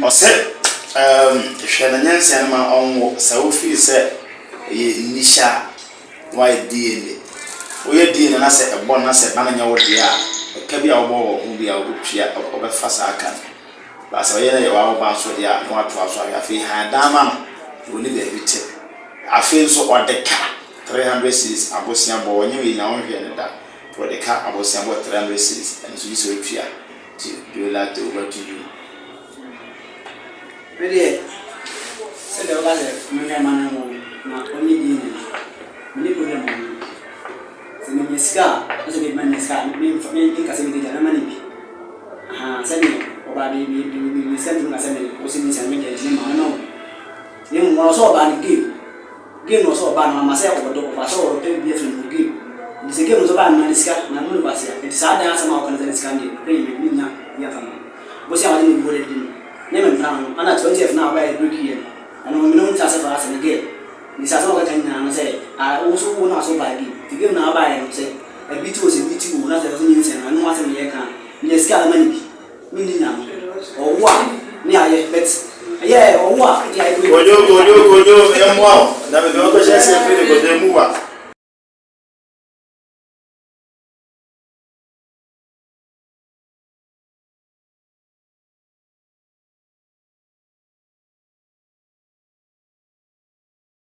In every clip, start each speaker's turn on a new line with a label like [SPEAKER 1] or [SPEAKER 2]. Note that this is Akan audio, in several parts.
[SPEAKER 1] Or said, Shannon on Sophie said, Nisha, why dear? We are dealing as a bonus at Manana, what we are. A cabia war will be our good share of a fast arcan. But so, yeah, you are about so they are not to us. I feel hand down, you need a bit. I feel so what the car 300 cities. I was young boy, you know, here that for the car. I was young 300 cities, and so you so fear to do like to what to do.
[SPEAKER 2] Really, said the other man, only in the scar, as a big man is being for me, Casimir and money. Send me, or by the sending as a was in this immediate no. You was all about the game. Game was all about myself, or dog, I saw a big different game. It's a game was about Manisca, and I'm not here. It's sad as a more content scanning, playing with me now. Was I didn't put it in? Name and found, and at 20th now by a brick here. And we know it's as a fast and again. This has all the time and say, I also won't also buy it. To give now by and say, a bit was a bit not a news and I know what I can. Yes, got money. Meaning now. Or what? Yeah, but yeah, or what? Yeah, go, and wow. That will go just a feeling of the move.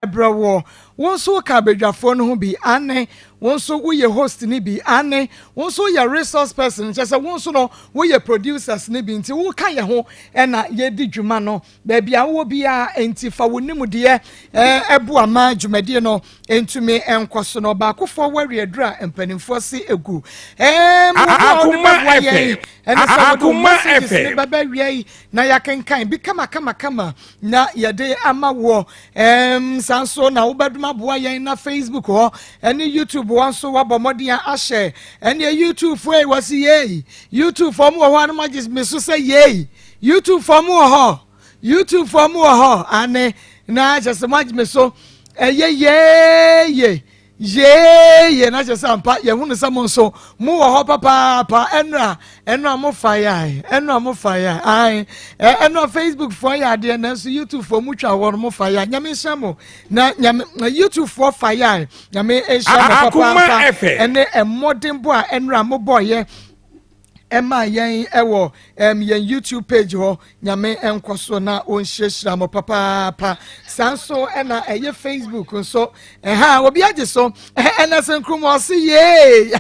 [SPEAKER 3] Brawo, one so cabbage phone who be Anne, one so we your host ni be Anne, one so your resource person, just a one so no we your producers ni be until who can ya ho and ye di jumano, baby I will be a entifa wunimu dear, ebu ama jumedi no, into me and kwasono baku for where you dra and penny for see a goo.
[SPEAKER 4] Akoma
[SPEAKER 3] and Akoma F. Baby, na ya can become a kama, na ya de ama war, Sanso na ubaduma boy na Facebook or any YouTube one so wabomodia ashe and your YouTube for was yay YouTube for more one magis miss say yay YouTube for more and na just much me so yeah na just ampa ye hunu samon so mu ho papa enra mo fire ai enra Facebook for ya de na so YouTube for mu twa won mo fire nyame shamo na nyame YouTube for fire nyame e shamo papa ene modern bo a enra mo boy Emma yen ewo yen YouTube page ho nyame enkoso na onhyehira mo papa sanso ena eye Facebook nso obi age so ena senkrum osi ye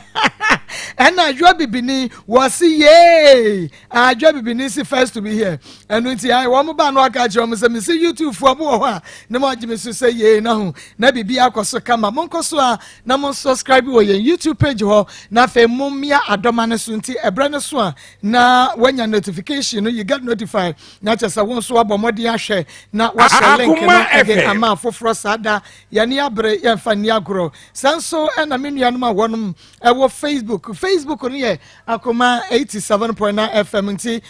[SPEAKER 3] ena adwa bibini wosi ye adwa bibini si first to be here enu nti ai wo mo ba no aka je mo se me see YouTube fo mo ho a ne mo age me so say ye na ho na bibi akoso kama mo nkoso a na mo subscribe wo yen YouTube page ho na fe mo mia adoma ne so nti ebra so na when your notification you get notified na chesa won so abomodi ahwe na wa share link na again ama foforo sada ya ni abre ya fa ni agro sanso na menuanum a wonum wo Facebook no ye Akoma 87.9 FM nti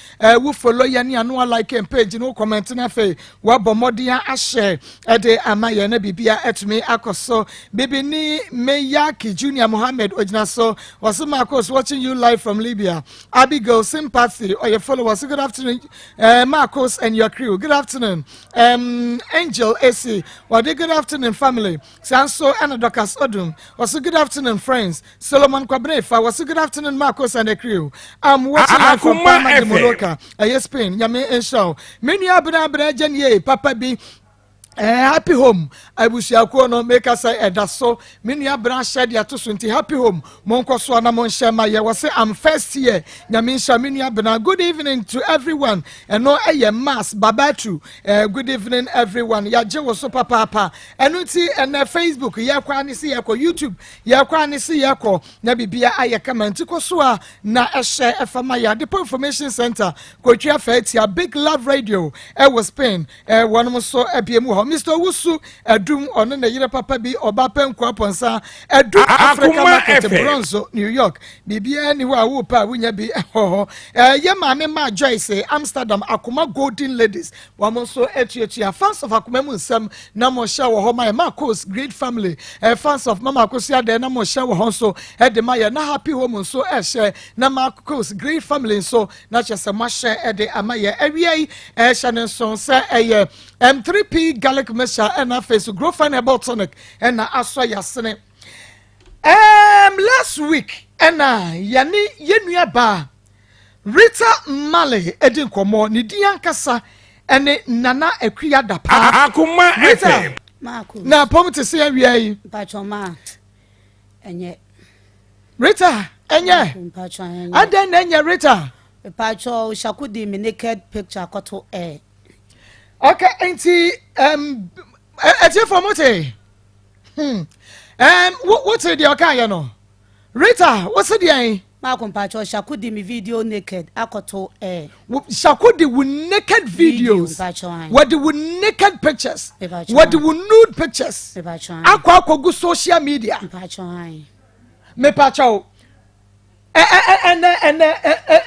[SPEAKER 3] wo follow ya ni anu like page no comment na fe wa bomodi ahwe de ama ya na bibia etumi akoso bibini Meyaki Junior Mohammed ojina so was Maa Akos watching you live from Libya. Abigail Sympathy or your followers. Good afternoon, Maa Akos and your crew. Good afternoon, Angel AC. Good afternoon, family. Sanso and Dokas Odum. Also, good afternoon, friends. Solomon Kwabrefa. Good afternoon, Maa Akos and the crew. I'm watching you from Panama de Moroka. Yes, Spain. Yame and show. Many abra Jenny, Papa B. Happy home. I wish you no make us say that so many branch shed ya to sunti happy home. Monko so na mon shema ya was say I'm first here. Nyaminsha many abna. Good evening to everyone. And no mass babatu. Good evening everyone. Ya je was so papa. Enuti and Facebook ya kwa ni si yako YouTube ya kwa ni si yako na bibia aya kama ntiko so na ehye efama ya Depo Information Center ko twa fa tia Big Love Radio was Spain one mo so ebiemu Mr. Wusu Edum ono na yire papa bi oba penko aponsa Edum Africa Market Bronzo New York bibia ni wa wo pa wunya bi ye maame ma Joyce Amsterdam Akoma Golden Ladies wamo so etuatua fans of Akoma Munsam na mo sha wo ho Maa Akos great family fans of Mama Akosia de na mo sha wo ho so de ma ye na happy home so share na Maa Akos great family so na chese ma share de ama ye awie shane so se M3P garlic mixture and face grow fineable tonic and aso yasene last week and yani yenua ba Rita Male edin komo ni diankasa ene nana akuya da pa
[SPEAKER 4] Akoma FM
[SPEAKER 5] Maa Akos
[SPEAKER 3] na pom te se awia yi
[SPEAKER 5] Pachoma enye
[SPEAKER 3] Rita enye adan na enye Rita
[SPEAKER 5] Pacho Shaku di me naked picture koto
[SPEAKER 3] okay enti etie formote what the okay you know Rita what's the dey
[SPEAKER 5] Maa Pacho Shaku di me video naked akoto
[SPEAKER 3] Shaku di with naked videos what the with naked pictures what the with nude pictures akwa go social media me pacho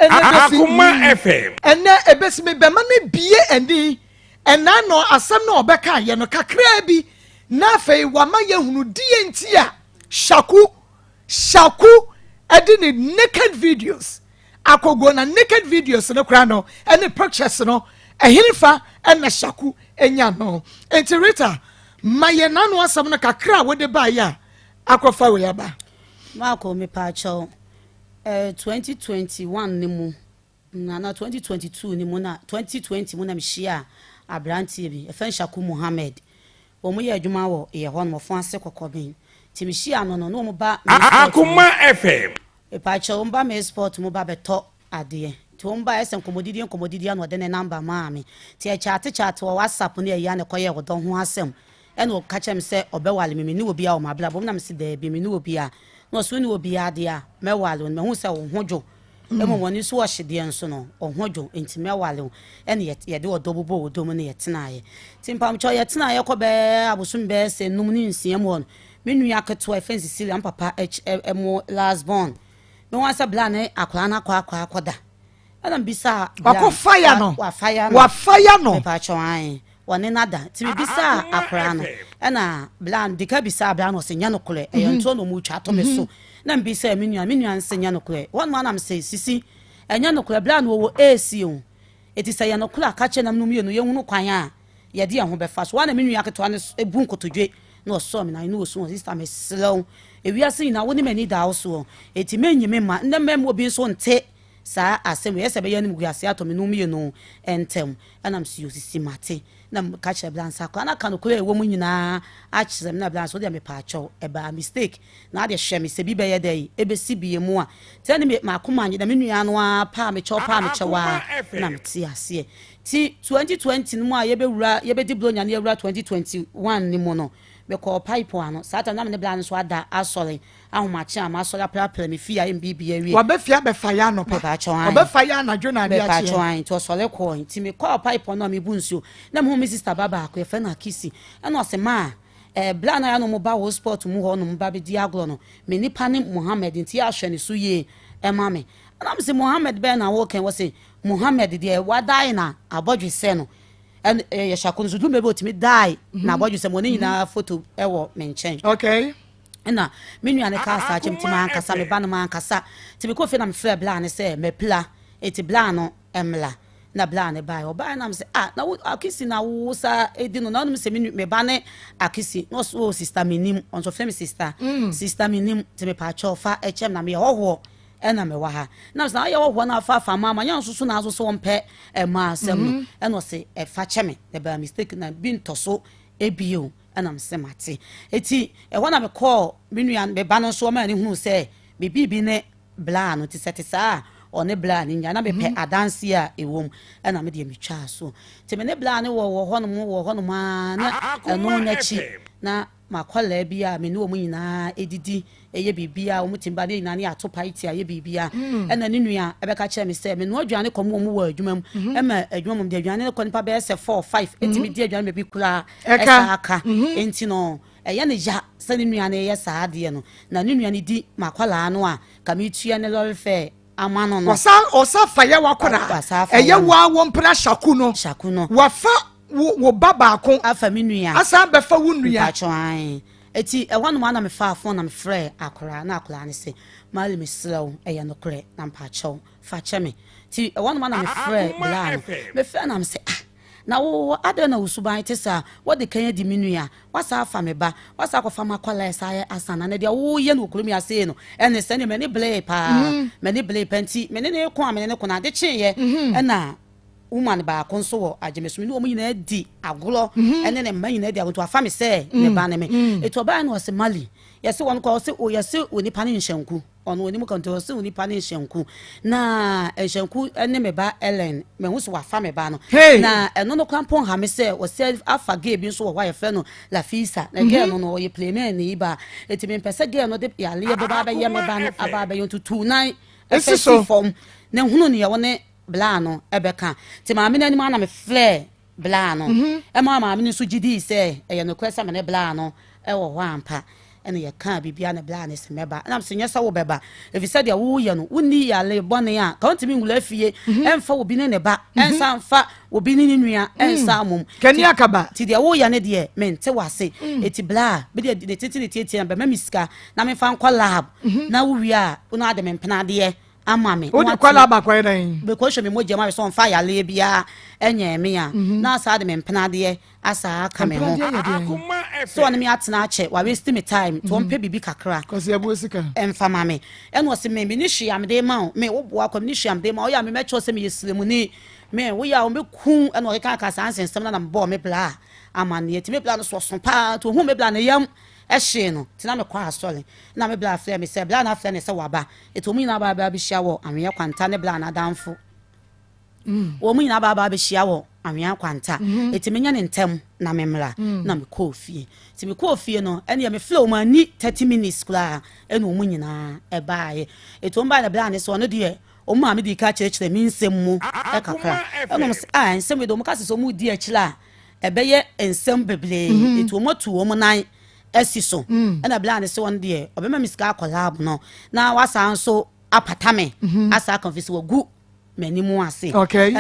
[SPEAKER 4] Akoma FM
[SPEAKER 3] and ebesime be mane bie eni ena no asem na obeka ye no kakra bi na fei wama ye hunu die ntia Shaku edi ni naked videos akogo na naked videos no kra no ene pictures no ehinifa ena Shaku enya no entireta maye na no asem no kakra wo de ba ya akofa we ya ba
[SPEAKER 5] Maa Akos me pacho 2021 ni mu na 2022 ni mu na 2020 mu na mshia abrantie bi efen Shaku Muhammad omo ye adwuma wo ye ho no fo ase kokobin ti mshia no mo ba
[SPEAKER 4] Akoma FM
[SPEAKER 5] pacha mba me sport mo ba beto ade ti mba esen komodidi no de ne number ma me ti e chat wo WhatsApp ne ya ne koye wo don ho asem ene o ka chem se obewale me ni obi a o mabla bom na me se de bi me ni obi a no so ni obi a de a mewale me hu se wo hojo emo woni so ohide enso no ohojo enti mewale ene ye de odobobo odom ne yetenaye timpam cho yetenaye ko be abusum be se num ni nsiam won menu yaketo efensi sili papa emo last born me wan sa bla ne akwa na kwa akoda ana mbisa
[SPEAKER 3] wako fire no wa fire no
[SPEAKER 5] me pa cho an woni nada ti bisa akwa no ana bla ndika bisa bla no se nya no kole nto no mu twa to me so na mbisa menu nse nya no kole won ma na me se sisi enya no kole bla no wo AC o eti se ya no kole akache na mnu mienu ye hunu kwan a ye de ho be fa so na menu yaketo ne ebu nkotodwe no so me na no so sister me slow ewiase na woni mani da so eti menyi me ma na mem obi so nte sa asem ye se be yanim guase ato me no mienu entem anam si osisi mate na ka che blansa ko na ka no ko ewo mu nyina a chizem na blansa de me pa acho e ba mistake na de hwe me se bi be ye dai e be si bi mu a tani me makoma anyi da me nua no a pa me cho wa na me ti ase ti 2020 no mu a ye be wura ye be di blonya na ye wura 2021 ni mu no be ko pipe ano sata na me blansa so ada asole ahomache am asole aprapra me fia mbb awie
[SPEAKER 3] wa be fia be fire no pa obe fire na dwona dia
[SPEAKER 5] che be pa to sole ko ti me ko pipe no me bunsuo na me sister baba ko efe na kisi eno se ma bla na ya no mo ba wo sport mu ho no mo ba be di aglo no me nipa ne Muhammad nti ahwe ne so ye ma me na me se Muhammad be na wo ken wo se Muhammad de wadai na abodwe se no and Shaku no do me be otimi die na abodwe se mo ni na photo ewo menchen
[SPEAKER 3] okay
[SPEAKER 5] na me nua ne ka sa chem ti man kasa me ba no man kasa ti me ko fe na me frɛ bla ne se me pla eti bla no emla na bla ne ba o ba na me se na akisi na wo sa edi no na me se me ba ne akisi no so sister me nim on so frɛ me sister me nim ti me pa chofa echem na me hoho ena me wa ha na me se hoho na fa mama nya so na so wonpɛ ma asem no se fa cheme the by mistake na bi ntoso ebio ana msemate eti wana me call minu me ba no so ma ni hu se me bibi ne bla no ti setisa o ne bla ni nya na me pe adanse a ewom ana me de me twa so ti me ne bla ne wo ho no ma na eno na chi na makwala bia me no mu nyina edidi eye bibia o mutimba ne nyina ne atopa iti aye bibia ena ne nua ebeka kire me se me no aduane komo mu wa adwuma mu ema adwuma mu de aduane ko nipa be se 4 5 etimi di aduane be bi kula esa aka enti no eye ne ja se ne nua ne ye saa de no na ne nua ne di makwala no a kamitua ne lorry fare amano no
[SPEAKER 3] osa faya wakora eye wa wo mpra shaku no wafa wo baba ko
[SPEAKER 5] afa minua
[SPEAKER 3] asa be fa wo nua
[SPEAKER 5] atwan eti ehwanu ma na me fa phone na me frɛ akora na akora ne se mali me slow eye no kre na mpacho fa che me ti ehwanu ma na me frɛ bla me frɛ na me se na wo ada na usuban tesa what the kan di minua wasa afa me ba wasa akɔfa makwala esa asana na dia wo ye no okromi ase no ene se ne me ne ble pa me ne ble panti me ne ko amene ne ko na de cheye na woman ba konso wo agemesumi no mo nyina di agolo ene ne man nyina di agonto afa me se ne ba ne me eto ba na o se mali yesi won ko se o yesi oni pa ne nhyanku ono oni mo kanto o se oni pa ne nhyanku na nhyanku ene me ba Ellen me hu so wafa me ba no na eno no kwampon ha me se o se afa ge bi so wo wa fe no la fisa na ge no no ye play me ni ba eti me pese ge no de ya le ba ba ye me ba no aba ba yo tutu nan esi so form na hunu ne ye woni bla no ebeka ti maame nani ma na me flare bla no e ma maame ni so gidi se e ye no kwesa me ne bla no e wo ho ampa ene ye ka bibia na bla ne se meba na mse nyesa wo beba e fi said ya wo ye no woni ya le bone a ka ontimi ngula fie emfa wo bi ne ba ensa mfa wo bi ni nua ensa mum
[SPEAKER 3] kani akaba
[SPEAKER 5] ti dia wo ya ne de mente wase eti bla be de titi ne tie na be mamiska na me fa nkɔ lab na wo wi a wo na ade me mpena de amame
[SPEAKER 3] o de kwala ba kwa dan
[SPEAKER 5] be ko hwe me moje ma so mfa ya le bia enye me a na asa de me mpena de asa aka me ho so on me atena ache wa waste me time to mpe bibi kakra
[SPEAKER 3] cause ya bo sika
[SPEAKER 5] emfa mame eno se me ni hwia me de ma me wo bo akọ me ni hwia me de ma o ya me mecho se me yesilemu ni me wo ya o me ku eno re kan ka sansensem na mbo me bla amane ti me bla no so so pa to hu me bla na yam ehye no tina me kwa asole na me bla fle me se bla na fle ne se waba eto mu nyina ba bi hia wo anwe kwanta ne bla na danfo wo mu nyina ba bi hia wo anwe kwanta eti me nya ne ntem na me mra na me kɔ ofie ti me kɔ ofie no ene ye me fle o ma ni 30 minutes kula ene o mu nyina e baaye eto mba na bla ne so no de o ma me di ka kyerɛkyerɛ mi nsɛm mu e kakra eno nsɛm do mu ka se so mu di akira ebeye ensem beble etu omotu o mu nan esiso na bla ne se won de obema miska collab no na wasa nso apatame asa confess wo gu manimu ase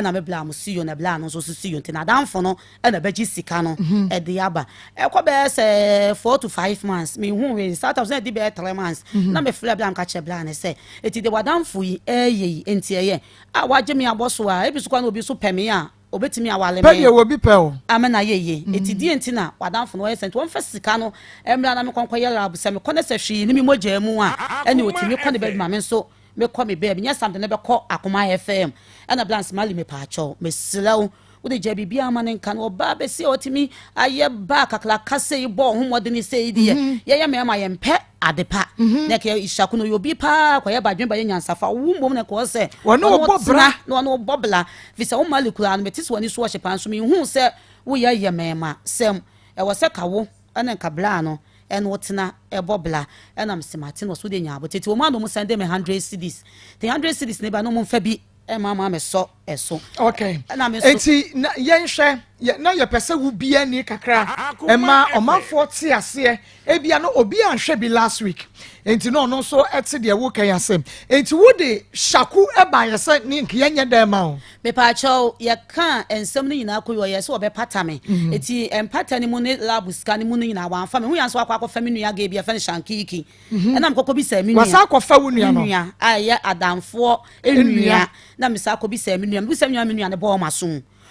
[SPEAKER 5] na me bla mo siyo na bla no so siyo ntina danfo no na beji sika no e de aba e ko be se 4 to 5 months me hu we start of de be 3 months na me fle bla am ka che bla ne se eti de wadanfo yi eye enti eye a waje me aboso a ebi so kwa na obi so peme a obetimi awale me
[SPEAKER 3] pe wo bi pe o
[SPEAKER 5] amena yeye eti die ntina wadanfo no ye sent won fa sika no emra na me konkoye lab se me kone se hwi ni mi mogya mu a ene otimi kone be ma me so me call me baby nya something na be call Akoma FM and a blance mali me pacho me slow wo de jabi bia ma ne nka no ba be se otimi aye ba kakla kase bo ho modeni se di ye me ma ye mpe adepa na ke Shaku no yo bi pa kwa ye badwen ba ye nyansafa wo mbom na ko se
[SPEAKER 3] wono bobra
[SPEAKER 5] no bobla visa wo mali kula no metis woni so hye pan so me hu se wo ye mema sem e wo se kawo ana nka bla no eno tena ebobla enam semate no so de nya aboteti o ma no mu send me 100 cedis the 100 cedis ne ba no mu fa bi e mama me so eso
[SPEAKER 3] okay enti yen hwe na ye pese wo bia ni kakra e ma omanfo te ase e bia no obi anhwe bi last week enti no no so ete de wo kan yasem enti wo de Shaku e ba yese ni nke yen dem ma o
[SPEAKER 5] me pa cho ye kan ensem ni nyina koyo ye so obepata me enti empata ni mu ne lab scan ni mu ni nyina wan fa me hu yan so akwa fa me nua ga bia fa ni shankiki enam kokko bi sa me nua
[SPEAKER 3] wasa akwa wo nua no
[SPEAKER 5] nua aye adamfo enua na me sa akwa bi sa me nua me nua ne bo maso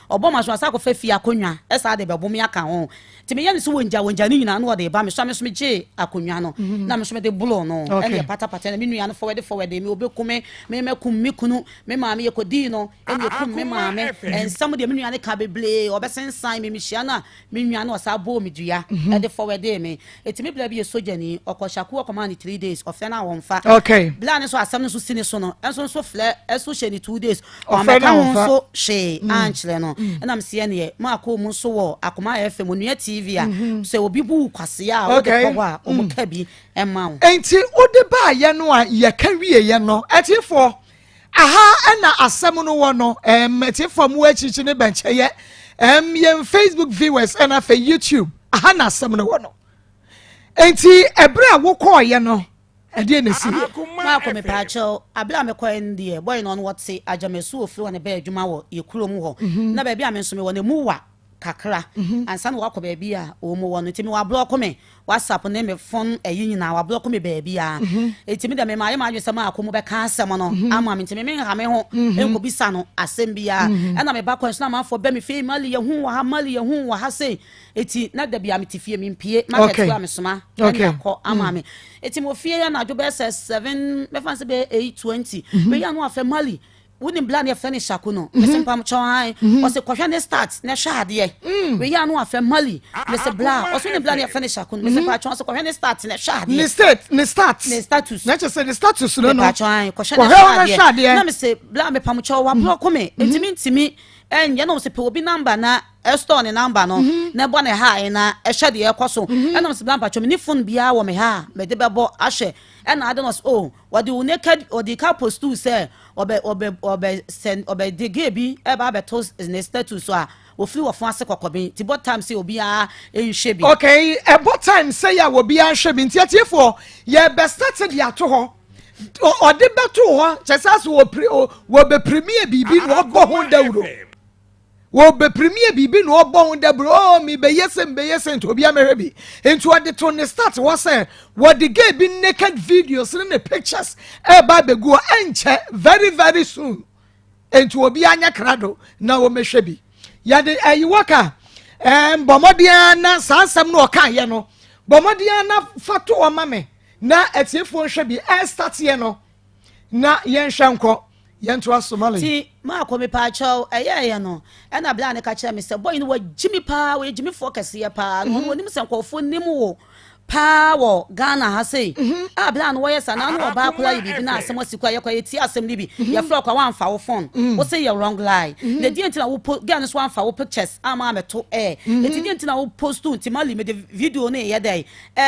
[SPEAKER 5] oboma so asa ko fa fi akonwa esa de bebo me aka ho ti me yane so wonja ni nyina no de ba me so me je akonwa no na me so me de bulo no ene pata na me nua no forward me obekume me mekum me kunu me maame ye kodi no ene kum me maame ensam de me nua ne ka beble obesensan me hia na me nua no osa bo me dua e de forward me eti me bla bi ye soja ni okọ Shaku Akoma ni 3 days ofe na won fa bla ne so asam ne so sini so no enso so fle eso she ni 2 days o me ka won so she anchile no and I'm seeing ye Maa Akos so wo Akoma FM on TV a so obi bu kwase a wo de powa o mo ka bi emma wo
[SPEAKER 3] enti ode ba ye no a ye ka wie ye no etifo aha na asem no wo no etifo mo achichi ne benche ye ye Facebook viewers and for YouTube aha na asem no wo no enti ebre a wo ko ye no ede na si
[SPEAKER 5] Maa Akos me pacho abla me ko ndie boy no what say ajamesu ofri won be adwuma wo ye kurom ho na ba bia me nso me won muwa kakra ansa na wakọ baabi a o mo won ntimi wa block me WhatsApp na me phone eyi nyina wa block me baabi a etimi da me ma ye ma adwese ma akomo be ka asem no ama me ntimi me ha me ho enko bisa no asem bia na me ba question ma for be me fe mali ye hu wa ha mali ye hu wa ha say eti na da bia me tifie me mpie market wa me soma na ko ama me eti mo fie ya na adwo be 7 me fancy be 820 me ya no afa mali wouldn't plan your finish Shaku no. Mr. Pam Chai, or say question start, na shade. We ya no afa Mali, Mr. Bla, or so plan your finish Shaku, Mr. Patron, so question start na shade.
[SPEAKER 3] Ni status. Not just say the status no.
[SPEAKER 5] Patron, question shade. Na me say Bla me Pam Chai wa block me. Intimi and you know se pe obi number na store ne number no na bo ne ha na shade e kwaso. And no se Bla Patron me ni phone bia wo me ha, me de be bo ahye. And I don't know oh, what the naked or the car post to say send the gaby eba betos is ne status so o flew of fancy kokobin ti bot time say obi a shebi
[SPEAKER 3] okay e bot time say ya obi a shebi ntiatiefo ye be started ya to ho o de beto ho chesas wo be premier bibi no ogbo ho dawro wo be premier bibi no ogbo ho dawro mi be yesen to obi a merebi into what the to start was say what the gay be naked videos in the pictures e ba be go enche very soon into obi anya krado na wo mehwebi ya de ayiwaka bomodia na sansam no ka ye no bomodia na fato o mame na etiefo hwebi e start ye no na yen hwanko yen to asomali
[SPEAKER 5] ti Maa Akos me pacho ye no e na bla ne ka kire me se boy no wa jimi pa we jimi focus ye pa no onim se nkofo nim wo power Ghana ha say abla no yes na no ba kula yibi na asem asikwa ye kwa yeti asem libi ye flo kwa wan fa wo phone wo say you wrong lie the di ntina wo Ghana so wan fa wo pictures ama me to eti di ntina wo post to ntima li me the video no ye dey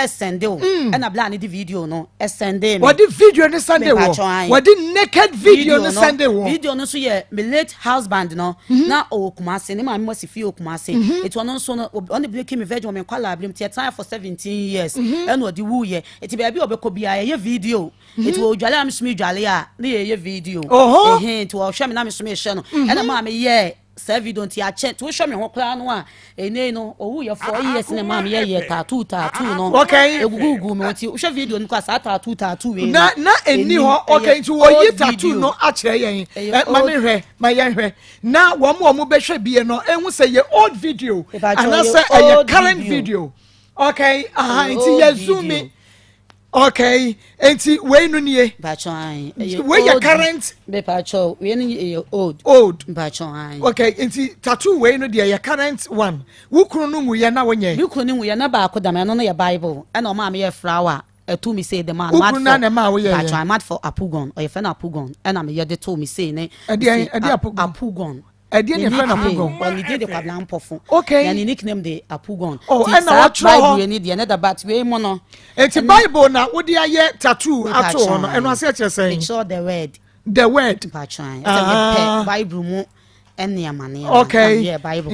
[SPEAKER 5] send o and abla ne the video no send me
[SPEAKER 3] what the video no send wo what the naked video no send wo
[SPEAKER 5] video no so ye me late husband no na o Kumase ne ma me si fi o Kumase it one no so no on the breaking me virgin me kwala ablim tie time for 17 years and what the woo ye it be abi obeko bia ye video it will dwale am sumi dwale a na ye video it will show me na me sumi she no and ma me ye say video nti a che to show me ho kra no a ene no owu ye 4 years na ma me ye tattoo no
[SPEAKER 3] okay
[SPEAKER 5] egugu me nti show video nko sa tattoo we
[SPEAKER 3] na eni ho okay nti wo yi tattoo no a kire yen ma me hwe ma yen hwe na wo mo be hwe bie no enhu say ye old video and say a current video. Okay, enti ye zoom. Okay, enti we no nie.
[SPEAKER 5] Bachon.
[SPEAKER 3] We your current
[SPEAKER 5] be pacho, we ni old. Bachon.
[SPEAKER 3] Okay, enti tattoo we no dey your current one. Wo kunu no mu ye na wonye.
[SPEAKER 5] Wo kunu mu ye na ba akodam no your Bible. E na o ma me ye flower. To me say the man
[SPEAKER 3] mad for
[SPEAKER 5] I'm mad for Apugon or your friend Apugon and I'm here they told me say ne Apugon
[SPEAKER 3] Edi ne friend Apugon
[SPEAKER 5] when he did the Kablan Pofo
[SPEAKER 3] okay
[SPEAKER 5] and he nicknamed the Apugon
[SPEAKER 3] and na
[SPEAKER 5] Bible we need the another but we mono
[SPEAKER 3] it's Bible na wo dey aye tattoo ato no and was say
[SPEAKER 5] make sure the word patron Bible mu
[SPEAKER 3] okay
[SPEAKER 5] yeah Bible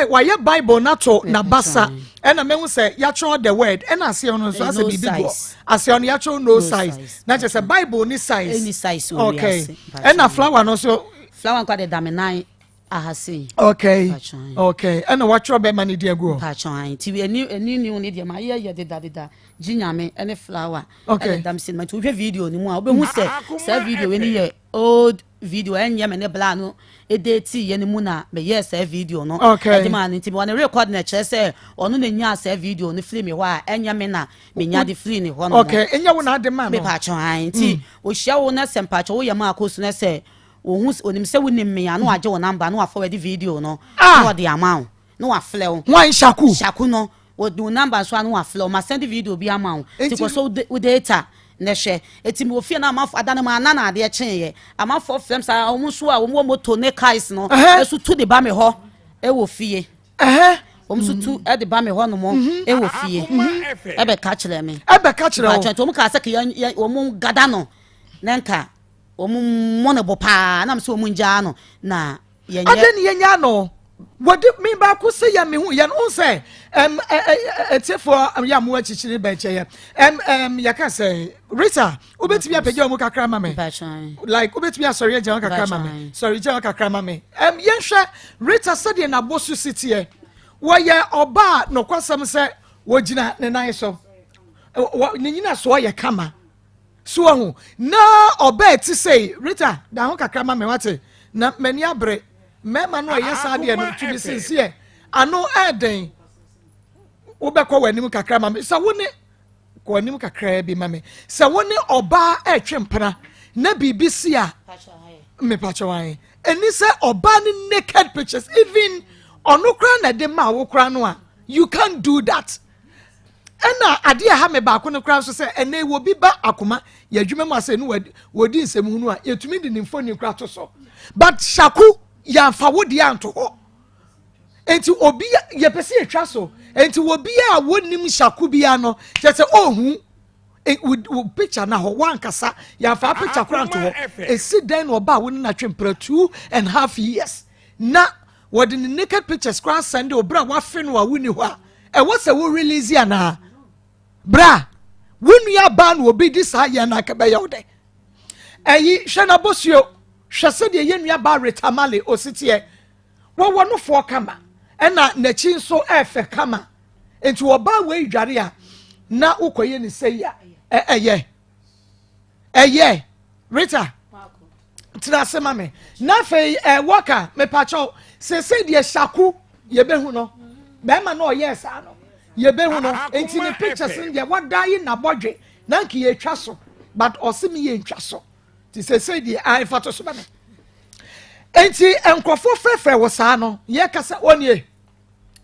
[SPEAKER 3] why your Bible na to na basa and I mean say ya throw the word and I see on so as a bibi as on ya throw no size na just a Bible ni size
[SPEAKER 5] any size
[SPEAKER 3] okay and a flower no so
[SPEAKER 5] flower kwa de damenai ahasi
[SPEAKER 3] okay and what throw be mani dey go
[SPEAKER 5] patron ti we ni ni dey ma ye de jinyame any flower
[SPEAKER 3] okay
[SPEAKER 5] dam sin ma to video ni mu a obehu say video we ni ye old video enye me ne bla no edeti ye ni mu na me yes video no
[SPEAKER 3] okay
[SPEAKER 5] man nti me wan record na che say onu na nya say video ni film ho a enye me na me nya de film ho no
[SPEAKER 3] okay enye wo na de man
[SPEAKER 5] me pa chon nti o hia wo na sempa cho wo ye Maa Akos na say ohun onim say wo nim me anu age wo number no forward video no no the amount no afle wo
[SPEAKER 3] wan Shaku
[SPEAKER 5] no wo do number so anu afle ma send video bi amount ti ko so with data neshe etimi ofie na amafo adana ma na na ade chenye amafo frem sa omuso a omo moto ne kais no esu tu de ba me ho e wo fie omuso tu e de ba me ho no mo e wo fie e be ka kire me
[SPEAKER 3] e be ka kire
[SPEAKER 5] o to mu ka se ke omo gada no nenka omo mo ne bo pa na me se omo nja no na yenye
[SPEAKER 3] adeni yenya no what me ba ko say ya me hu ya no say etefo ya mo achichiri ba che ya ka say Rita obetimi apege omo kakra ma me like obetimi asori eje kakra ma me sorry je kakra ma me yenhwe Rita said na bosu city e wo ye oba no kwasam say wo gina ne nan so ne nyina so ye kama so hu na oba ti say Rita da ho kakra ma me wate na mani abre mema no yesa de no to be sincere ano eden wo be ko wanim kakra ma me sa woni ko wanim kakra bi ma me sa woni oba etwempra na BBC a me pachawan eni se oba ni naked pictures even onokra na de ma wo kra no a you can't do that ena ade ha me ba ko no kra so se ene wo bi ba akoma ya dwuma ma se no wodi nsem hu no a yetumi de nimfoni kra to so but Shaku ya fa wodi anto ho enti obi ye pese etwa so enti obi a wonim Shaku bia no je se ohu picture na ho wan kasa ya fa picture kra anto ho esi den no ba woni na twempra 2.5 years na wodi ni naked pictures kra send obra wa fe no a woni ho a e wo se wo release ya na bra wonu ya ba no obi di sa ya na ka be ya wode ayi hwana bosio hwese de ye nua ba retamale ositie wo no fo kama ena nachi nso efe kama enti wo ba we dware a na ukoye ni sei ya eye Rita tina sema me na fe waka me pacho se de Shaku ye behu no be ma no yes ano ye behu no enti ne pictures in there what die na bodwe na nki ye twa so but osimi ye ntwa so ti se de ai fato so ba me enti enkofo frefre wo sa no ye kasa onie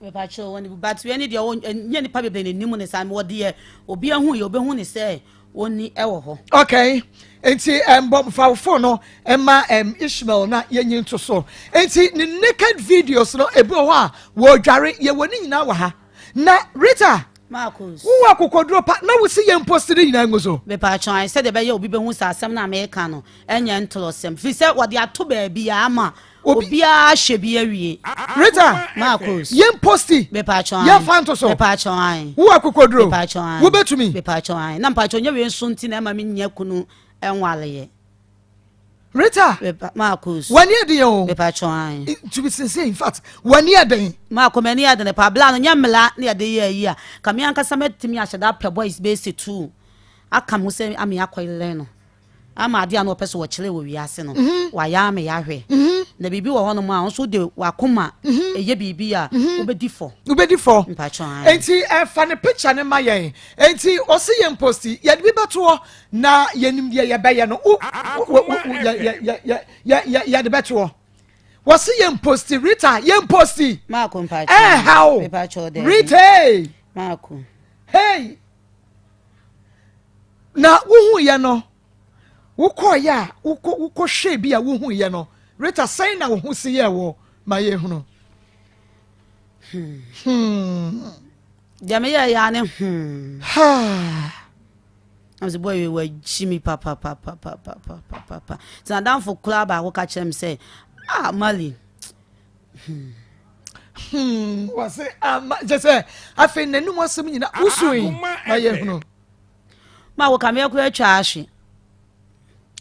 [SPEAKER 5] we pacho woni but we ni de nye ni pa bebe ne nimu ne sa mo de obi ahu ye obehu ne se oni ewo ho
[SPEAKER 3] okay enti bomb fa phone no emma Ishmael na yenyi nto so enti ni naked videos no ebi ho a wo dware ye woni nyina wa ha na Rita
[SPEAKER 5] Maa Akos
[SPEAKER 3] wo akokodro pa na wo si ye post ni nyina ngozo
[SPEAKER 5] me pacho I said de be ye obi behu sa asem na America no enye ntolosem fi se wo de ato ba bia ama obi a hye bi awie
[SPEAKER 3] Rita
[SPEAKER 5] Maa Akos
[SPEAKER 3] ye posti
[SPEAKER 5] me pacho
[SPEAKER 3] ye fanto so
[SPEAKER 5] me pacho ai
[SPEAKER 3] wo akokodro
[SPEAKER 5] me pacho ai
[SPEAKER 3] wo betumi
[SPEAKER 5] me pacho ai na pacho nye we nso nti na ma me nya kunu enwale ye
[SPEAKER 3] Rita
[SPEAKER 5] Maa Akos
[SPEAKER 3] wani ade o
[SPEAKER 5] me pacho ai
[SPEAKER 3] to be sincere in fact wani ade
[SPEAKER 5] Maa Akos mani ade ne pa bla no nya mla na ade ye yi a ka me anka sametimi ahyeda pe boys base 2 aka mo se ame akoyle no ama ade a no pese wo kire wo wiase no wa ya me ya hwe na bibi wo hono ma nso de wakoma eye bibi a obedi fo mpacho an
[SPEAKER 3] enti fa ne picture ne ma yen enti o se yen posti ye de beto na yenim de ye be ye no ya de beto wo se yen posti Rita yen posti
[SPEAKER 5] Maa Akos mpacho
[SPEAKER 3] how
[SPEAKER 5] mpacho de
[SPEAKER 3] Rita
[SPEAKER 5] Maa Akos
[SPEAKER 3] hey na wo hu ye no wo koya wo hwe bi a wo hu ye no Rita say na wo hu se ye wo ma ye hu
[SPEAKER 5] Jame ya ne
[SPEAKER 3] ha
[SPEAKER 5] as boy we were Jimmy papa so down for club I will catch him say Mali
[SPEAKER 3] was it just say I think nenu mo sem nyina usui ma ye hu
[SPEAKER 5] ma wo kam ye ko atwa ahwe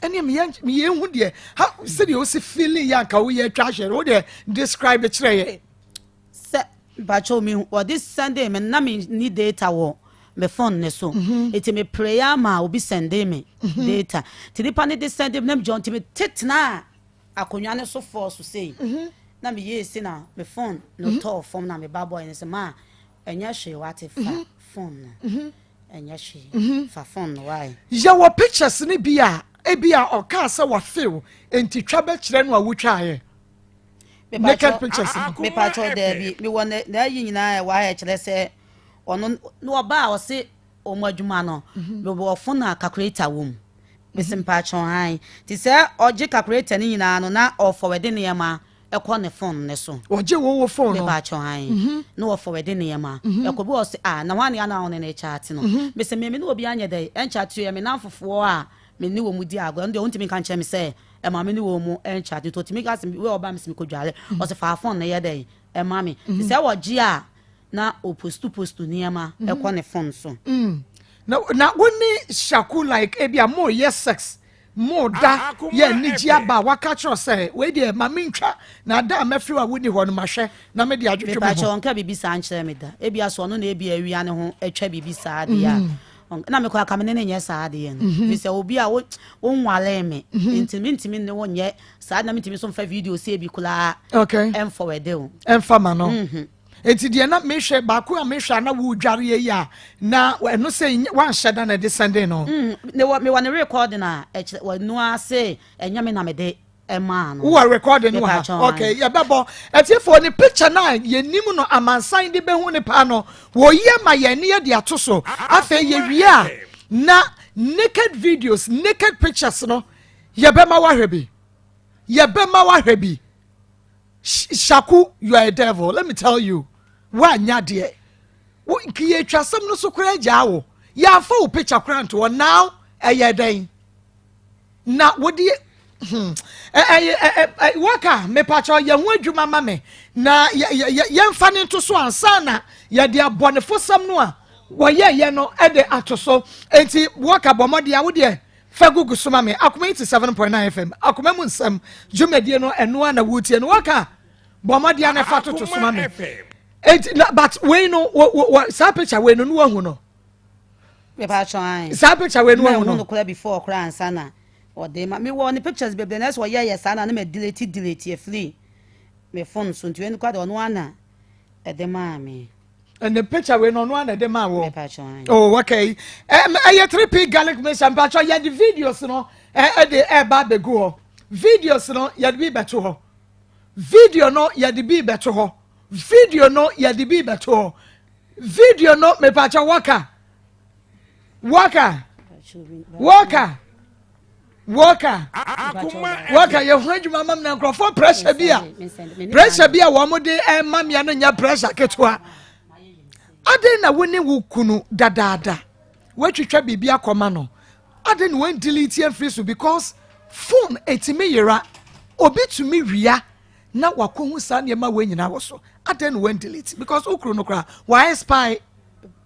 [SPEAKER 3] ene me ye hu de how said you see feeling ya ka wo ye atwa ahwe wo de describe it ye
[SPEAKER 5] se bacho me or this Sunday me na me need data wo me phone ne so it me prayer ma obi send me data ti di pane this Sunday na me John ti me tetna akonwa ne so for so say na me ye si na me phone no to form na me baboy ne se ma enya hwe wate fa phone enya hwe fa phone why
[SPEAKER 3] ya wo pictures ni bia e bia o ka se wa feel enti twa be kire no a wotwa ye naked pictures
[SPEAKER 5] me pacho there bi me won na yi nyina wa ya kire se ono no ba o se adwuma no me wo phone na calculator wom me simpa chon han ti se oje calculator ni nyina no na o forward ne ma ekọ ne phone ne so
[SPEAKER 3] oje wo phone no
[SPEAKER 5] me ba chon han no o forward ne ma ekọ bi o se na wan ya na on ne chat no me se me no obi anya dai en chat yo me na fofo a me ni wo mu di ago ndo ontimi kan che me se e ma me ni wo mu en chat to timi gas we oba me se me ko dwale o se fa phone ne ye dai e ma me ti se wo ji a na o postu niema ekọ ne phone so
[SPEAKER 3] na woni Shaku like ebia more yes sex more da ye niji aba waka tro say we dey ma mentwa na da mafiri wa woni ho no mahwe na me dey adwetwe
[SPEAKER 5] me ba cho nka bibi sa ankyere me da ebia so no na ebia awia ne ho atwa bibi sa de ya na me ko aka me ne nye sa de ye no bi se obi a wo nwale me intimi ne wonye sa na mitimi so mfa video se bi kula
[SPEAKER 3] okay
[SPEAKER 5] em forward o
[SPEAKER 3] em fama no enti de na mehwe ba ko a mehwe na wo dware ye ya na no say wan hyeda na de Sunday no
[SPEAKER 5] me wa record na wa no ase enya me na me de ema no
[SPEAKER 3] wo recording no ha okay ya bebo etiefo ni picture na ye nim no amansan de behu ne pa no wo ye ma ye ne ye de atoso afa ye wie a na naked videos naked pictures no ye be ma wa hwebi Shaku, you are a devil. Let me tell you. Wa nya de. Wo kiye twasam no so kura gya wo. Ya fa wo picture kura to now eye den. Na wo de waka me pacho ye ho adwuma ma me. Na ye mfa ne to so ansa na ye de abonefo sam no a wo ye no e de atoso. Enti waka bomode a wo de Fagugu suma me Akoma 87.9 FM Akoma mu nsam dwumadie no eno na wutie no waka bomadia na fa to suma me but we no sa picture we no hu no
[SPEAKER 5] me ba try
[SPEAKER 3] sa picture we no hu
[SPEAKER 5] no kula before kura ansa na o de ma me wo ni pictures bebe na so ye sana na me delete e free me phone so nti we no kwa de ono ana e de ma me
[SPEAKER 3] and the picture we no na de ma wo.
[SPEAKER 5] Oh,
[SPEAKER 3] okay. I 3P garlic mission patch ya the videos no de ba be go. Videos no ya de be beto ho. Video no ya de be beto ho. Video no ya de be beto ho. Video no me patch waka ye hwajuma mam na nkrofo pressure bia wo mo de mam ya no nya pressure ketwa. Ade na woni wo kunu dadada watwitwa bibia Akoma no ade na wen delete and free so because phone etime yera obi tumi wia na wakohu sa ne ma wanyina wo so ade na wen delete because ukru no kra why spy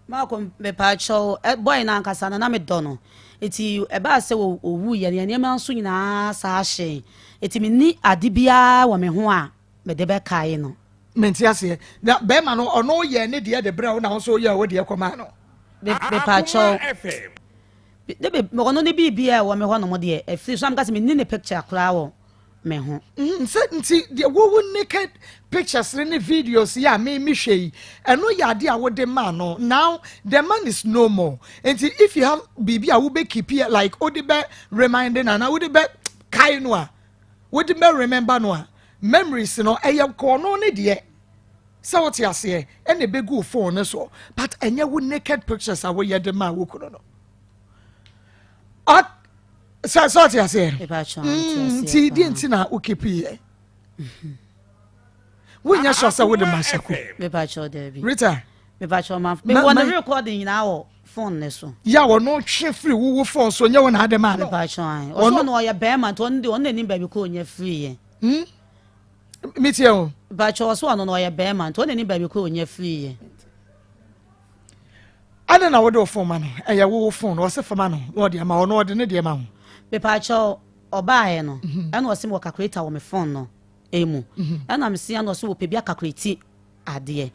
[SPEAKER 5] ma ko me pa cho boy na nkasa na me dono eti e ba se wo owu ye ne ma nso nyina sa hye eti mi ni ade bia wo me ho a me de be kai no
[SPEAKER 3] mentiase na be ma no ono ye ne de bra na so ye wo de Akoma no
[SPEAKER 5] be pa cho de be mo no ne bibia wo me ho no mo de e free so am gase me ni ne picture kra wo me ho
[SPEAKER 3] nti de wo naked pictures ne videos ya me hwei eno ya de a wo de ma no now the man is no more and if you have bibia wo be keep here like o de be reminding and wo de be kai no a wo de be remember no a memories no ko no ne de so what you say and the big phone so but enya wo naked pictures a wo ye de ma wo kuno no so what you say ti di ntina wo keep here wo nya sure say wo de Shaku
[SPEAKER 5] me ba cho there bi
[SPEAKER 3] Rita
[SPEAKER 5] me ba cho ma me won recording na wo phone ne so
[SPEAKER 3] ya wo no hwe free wo phone so nya wo na de ma no
[SPEAKER 5] me ba cho an o so no ya be man to on ni ba bi ko nya free ye
[SPEAKER 3] Mitio
[SPEAKER 5] ba cho so no ya be man to ni ba bi ko nya free ye
[SPEAKER 3] ana na wo de phone ma no e ya wo phone wo se fama no wo de ma wo no de ne de ma ho
[SPEAKER 5] be pa cho oba ye no ana wo se mo calculator wo me phone no emu ana me se ana wo se wo pe bia calculate ade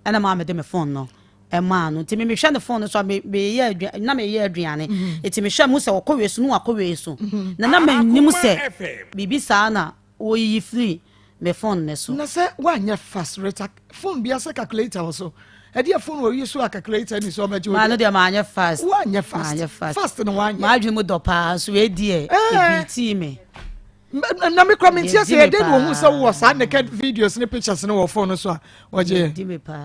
[SPEAKER 5] ana ma me de me phone no e ma no ti me hwe ne phone so me ye na me ye aduane eti me hwe mu se wo kowe so no akowe so na me nim se bibi sa na wo yi free me phone ne so
[SPEAKER 3] na se wa nya fast rate phone bia se calculator also e dia phone wo yi so a calculator ni so ma ji
[SPEAKER 5] ma no dia ma nya fast
[SPEAKER 3] wa nya fast no wa nya
[SPEAKER 5] ma dwi mu do pa so e die e biti me
[SPEAKER 3] na me comment ya se e de no hu se wo sa naked videos ne pictures ne wo phone so a wo je
[SPEAKER 5] di me pa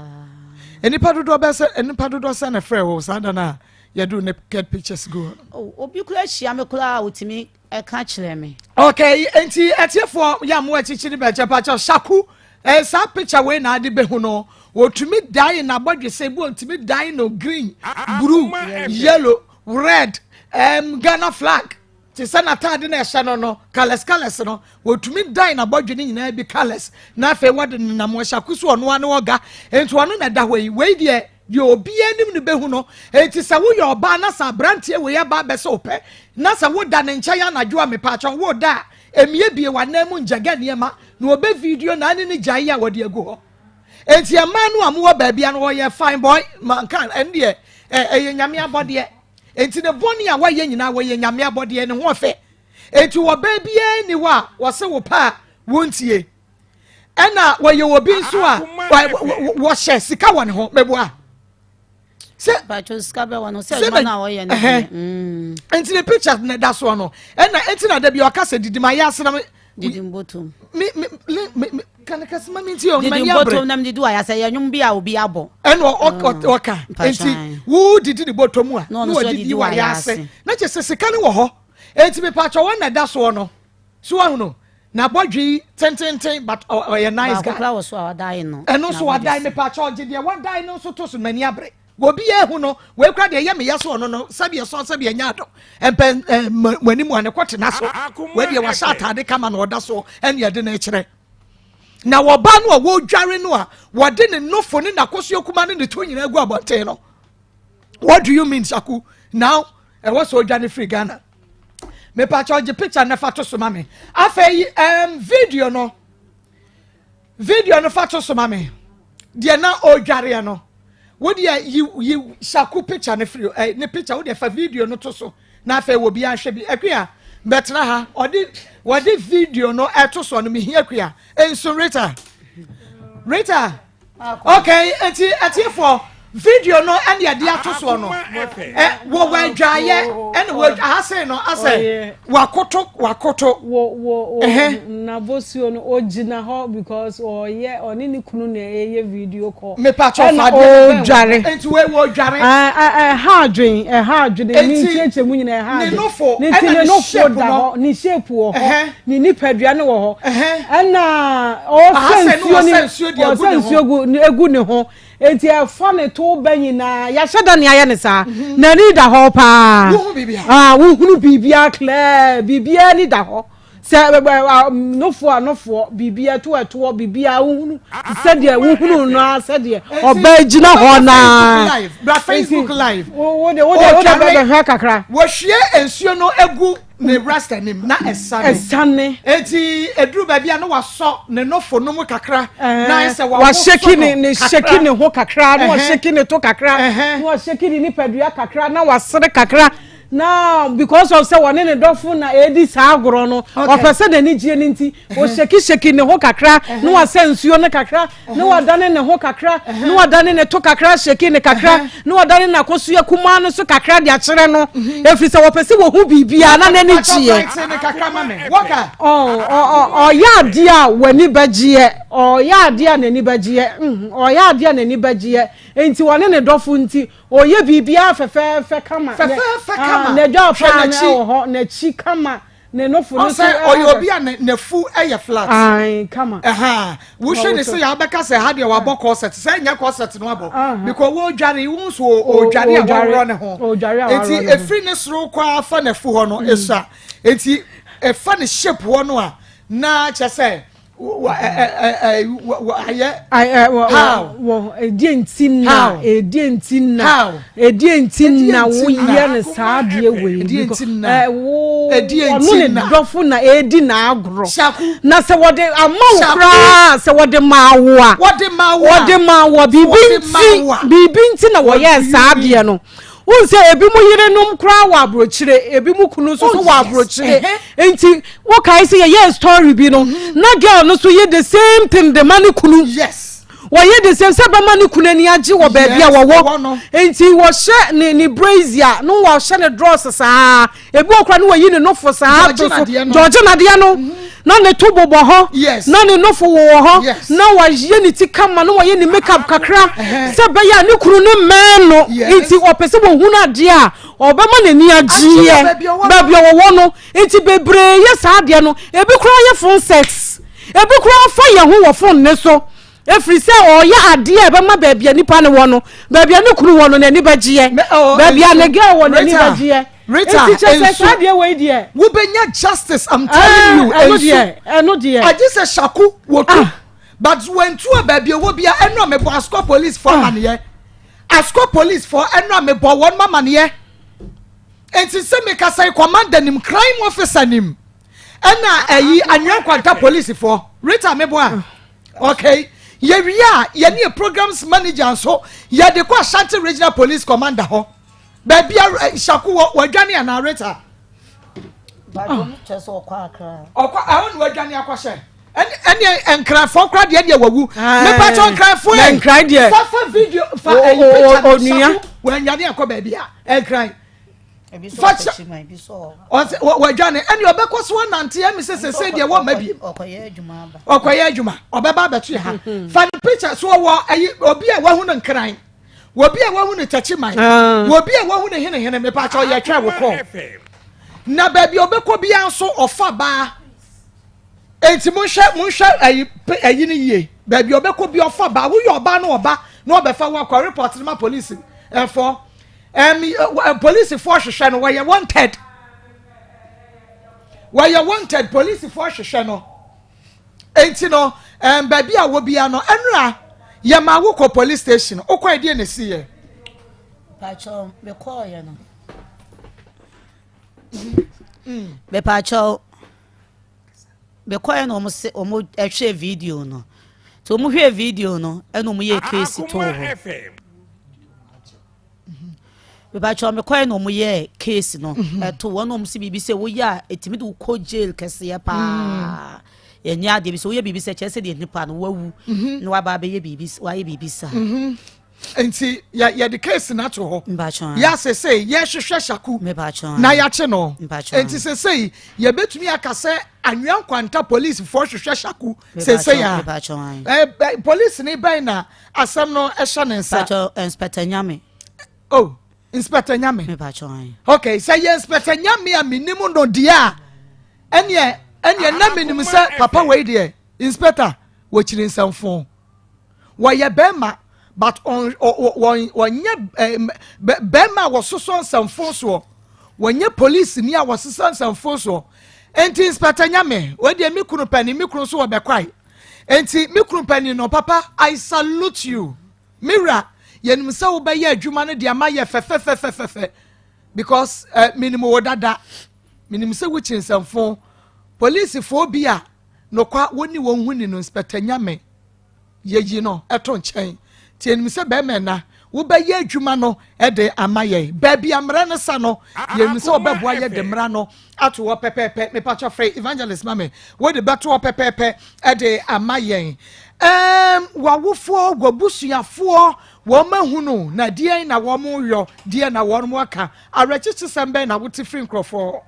[SPEAKER 3] enipa dodo se na frɛ wo sada na you do naked pictures go
[SPEAKER 5] oh obi kula hia me kula otimi e ka kire me
[SPEAKER 3] okay enti etiefo ya mo achichiri be chepa cha shaku sa picture we na ade be hu no otumi die na bodwe se bu otumi die no green blue yellow red Ghana flag ti se na tade na ehye no colors no otumi die na bodwe ni nyina bi colors na fe wode na mo shaku so ono ane oga enti ono na da we die obi anim ne behu no enti sa wo ye oba na sa brantie we ye ba be se ope na sa wo da ne ncha ya na dwo me pa chon wo da emie bie wa na mu njaga ne ma na obe video na ane ne jai ya wode agu ho enti e ma no amwo ba bia no wo ye fine boy man kan ende ye nyame abode enti ne boni a wa ye nyina wo ye nyame abode ne ho fe enti wo ba bia ni wa wo se wo pa wontie ena wo ye obi nso a wo hye sika won ho meboa se
[SPEAKER 5] bachoska be wono se na wo ye ne
[SPEAKER 3] enti the picture na da so no ena enti na da bi o ka se didi ma ya se na
[SPEAKER 5] didi mbotom
[SPEAKER 3] me kana ka sma minti o ma ya bre
[SPEAKER 5] didi mbotom na mdi do ya se yanyum bia obi abo
[SPEAKER 3] ena o ka enti wo didi di botom a no didi wa ya se na che se sika ne wo ho enti me pa cho won na da so no so ahu no na bodwi ten but o ye nice guy
[SPEAKER 5] ba so awadai no
[SPEAKER 3] eno so wadai me pa cho je de wadai no so to so mani abre obi ehu no we kra de ye me yeso no sabe nya do empe mani mu ane kwete na so we de wa shata de kama na oda so ene ye de na kire na wo ba no wo dware no a wo de ne nofo ne na koso kuma ne to nyina gu abonte no. What do you mean Shaku? Now e was so dwane free Ghana me pa charge picture na fato so mame afei video no fato so mame de na o dware no wo de you Shaku picture na free ne picture wo de fa video no to so na afei wo bia hwe bi akua betna ha odi video no eto so no me hia akua enso Rita okay eti for video no and ya dia to so no wo dwaye and wo ahase no ase wakoto
[SPEAKER 6] wo na bosio no ogina ho because oye oni ni kunu na eye video call
[SPEAKER 3] me pa cho fa de
[SPEAKER 6] dware
[SPEAKER 3] enti we wo dware
[SPEAKER 6] ha adwen ni cheche mu nyina ha
[SPEAKER 3] ni nofo
[SPEAKER 6] ni nofo da ho ni shape wo ho ni nipadua ne wo ho na o sensuo gu egu ne ho enti e fane to banyina ya sheda ne aye ne sa na ni da ho pa wo hunu bibia clear bibia ni da ho se nofo bibia to bibia wo hunu se de wo hunu no se de oba gina ho na
[SPEAKER 3] Facebook live
[SPEAKER 6] wo de be kakra
[SPEAKER 3] wo hwie ensuo no egu ne rasta nim na esane eti eduru ba bia no waso ne nofo no mu kakra na se
[SPEAKER 6] wa sheki ne ho kakra no wa sheki ne to kakra no wa sheki ni padua kakra na wasere kakra now because of say one ne dofo na edi saagoro no o pese de ni gie nti o sheki ne ho kakra no wa sensuo ne kakra no wa dane ne ho kakra no wa dane ne to kakra sheki ne kakra no wa dane na koso yakuma no so kakra de akere no efri say wo pese wo hu bibia na ne gie
[SPEAKER 3] ne kakra mame waka
[SPEAKER 6] ya dia wani bagie ya dia na ni bagie ya dia na ni bagie enti one ne dofo nti o ye bibia fefe kama na job na ho na chi kama ne no fu no
[SPEAKER 3] so obi a na fu eye flat
[SPEAKER 6] ai kama
[SPEAKER 3] wo hwe ne se ya beka se ha de wa bɔ corset se nya corset no abɔ because wo dware wo so o dware a wo ne ho enti efri ne soro kwa fa na fu ho no esa enti e fa ne shape ho no a na che se
[SPEAKER 6] edientina wo ye ne saade we edientina dofo na edi na agro na se wode amawo se wode mawo bibi nti na wo ye saade no unse ebi mu yire num kra wa abrochire ebi mu kunu so wa abrochire enti wo kai say ye story bi no na girl no so ye the same thing the man kunu
[SPEAKER 3] yes
[SPEAKER 6] wo ye the same say ba man kunu ani age wo ba bia wo enti wo hye ni brazier no wo hye ne dross saa ebi okra no wo yi ne no fo saa to so George na de no na ne to bobo ho
[SPEAKER 3] yes
[SPEAKER 6] na ne nofo wo ho
[SPEAKER 3] yes
[SPEAKER 6] na wa ye ne ti kama na wa ye ne makeup kakra se be ya ne kuru ne men no enti opese bo hu na de a obema ne ni agye babia wo no enti bebre ye sa de no ebi kura ye phone sex ebi kura fa ye ho wo phone ne so efiri se o ya ade e be ma babia nipa ne wo no babia ne kuru wo no ne ni bagye babia ne girl wo ne ni bagye
[SPEAKER 3] Rita, we bring justice. I'm telling you. I just said Shaku would but when two a baby will be a no me Asco police for money. Asco police for a no me bo one money. And to say me say command him crime officer him. And now a young quanta police for Rita me boy. Okay. Ye need a programs manager so ye de kwa Shanti Regional Police Commander ho. Baby Shaku wa dwane narrator
[SPEAKER 5] ba do chese okwa akra
[SPEAKER 3] okwa awon wa dwane akwahye ene enkran fo kra de de wawu me pa cho enkran fo
[SPEAKER 6] e enkran de
[SPEAKER 3] fa video fa onua wa nyane akọ baby a enkran
[SPEAKER 5] ebi so chima ebi so
[SPEAKER 3] wa dwane ene obekoso nante e me se de wo ma bi
[SPEAKER 5] okoye adwuma ba
[SPEAKER 3] okoye adwuma obeba betu ha fa picture so wo obi a wa hu no enkran wobi a wahu ne tachi man wobi a wahu ne hene me pa cha ye twa wo ko na baby obekọ bia nso ofa ba enti munhwe ayi ne yie baby obekọ bia ofa ba wo yo ba na obefa wo akọ report ma police for police force hwehwe no we wanted police force hwehwe no enti no baby a wo bia no enra ya ma wo ko police station o kwa die na si ye
[SPEAKER 5] pacho be call ye no be pacho be call ye no mo ehwe video no to mo hwe video no eno mo ye case to ho be pacho me call ye no mo ye case no to wono mo si bibi se wo ya etimi de ko jail kese ya pa enya de bi so ye bibi se chese de nipa no wawu no wa ba be ye bibi wa ye bibi sa
[SPEAKER 3] enti ya the case na to ho ya say ye hwehwe Shaku na ya che no enti say ye betumi akase anwan kwanta police for hwehwe Shaku say ya police ni ban na asam no ehye ne nsa
[SPEAKER 5] inspector nyame
[SPEAKER 3] oh inspector nyame okay say ye inspector nyame a minimu no dia ene na menim se papa we de inspector wo chiri nsamfo wo ye bema but on bema wo soso nsamfo so wo nye police ni a wo soso nsamfo so enti inspector nyame we de mikunu pani mikunu so wo be kwai enti mikunu pani no papa I salute you mira yenim se wo be ye adwuma no de ama ye fefe because minimum wo dada minim se wo chiri nsamfo police phobia no kwa woni won huni no inspector nyame yeji no eto nchen tienim se be mena wo be ye adwuma no e de amaye baby amra ne sa no yenim se obeboa ye de mra no ato wo pepepe me patcha free evangelist mame wo de beto wo pepepe e de amaye wawofo gwabusuafo wo mahunu na die na wo mo yo die na wo mo aka arechichi sembe na wo ti free nkrofo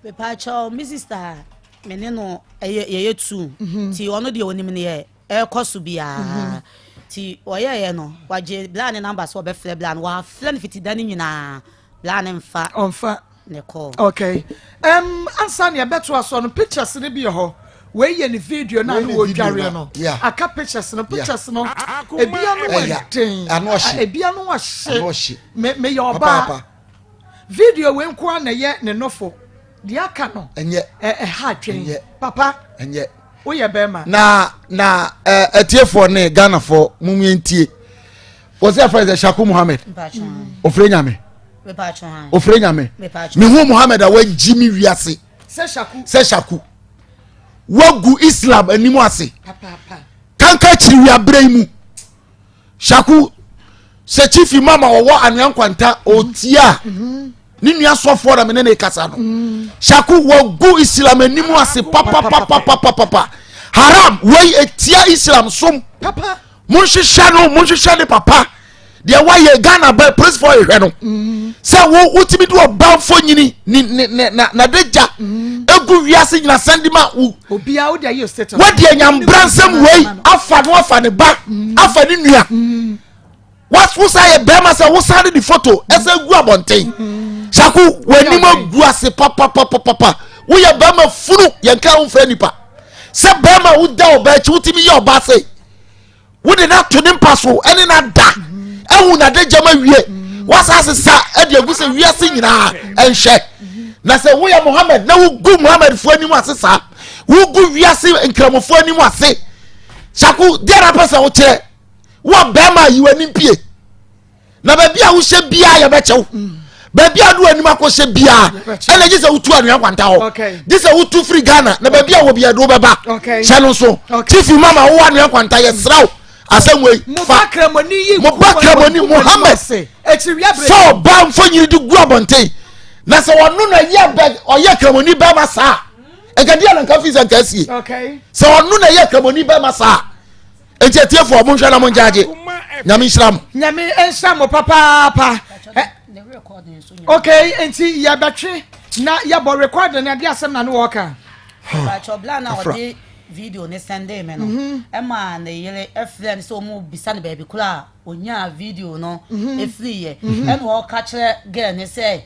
[SPEAKER 5] be pacho mi sister meneno ye tu ti ono de onim ne e koso bia ti oye no waje plan number so be flare plan wa flare fiti dani nyina plan mfa
[SPEAKER 3] onfa
[SPEAKER 5] ne call
[SPEAKER 3] okay ansa ne beto aso no pictures ne bi ho we ye ne video na no wo dware no aka pictures no ebia no wa den ebia no wa hye me ye oba video we nko na ye ne nofo di aka no enye ha twen papa
[SPEAKER 7] enye
[SPEAKER 3] wo ye bema
[SPEAKER 7] na etiefo ne Ghana for mumyentie wo se friend Shaku Muhammad ofre nyame ofre nyame me hu Muhammad a wajimi wiase se Shaku wagu Islam animu ase
[SPEAKER 3] papa
[SPEAKER 7] kanka chiri wi abrei mu Shaku se chief mama wo anwan kwanta otia ni nua sofo da menene kasa no Shaku wagu Islam animu ase papa haram wey etia Islam som papa munhihya no papa de why ye Ghana by press for you no say wo timi do banfo nyini na deja egu wiase nyina sendima
[SPEAKER 3] obia wo de ayo status
[SPEAKER 7] what de nyambransem wei afa no afa ne ba afa ne nua what wo say be ma say wo send the photo ese gu abonten Shaku wani ma gu ase papa wo ye ba ma funu ye nka wo fra nipa se be ma wo da oba chi wo timi ye oba say wo de na to ne paso ene na da ehu na de jama wie wasase sa e de egu se wiase nyina enhwe na se wo ya Muhammad na wo gu Muhammad fu ani mu ase sa wo gu wiase nkramofo ani mu ase Shaku de na pesa wo kire wo be ma yi wani pie na ba bia wo hye bia ya be chew ba bia do ani ma ko hye bia ene gise wo tu anu kwanta ho gise wo tu free Ghana na ba bia wo bia do be ba hye no so chief mama wo anu kwanta ye sraw asemwe
[SPEAKER 3] mubakramoni
[SPEAKER 7] Muhammad so bam for you do go abonte na se wonu na ye beg oye kramoni ba ma sa egadi an kan fisa kasi so wonu na ye kramoni ba ma sa enti tiefo mo hwa na mo njaje nyame nhram
[SPEAKER 3] papa okay enti ya betwe na ya bo record na de asem na no worker
[SPEAKER 5] ba chobla na odi video ne sende me no ema na yele efren so mu bisa ne baby kula onya video no efri ye en wo ka kire girl ne say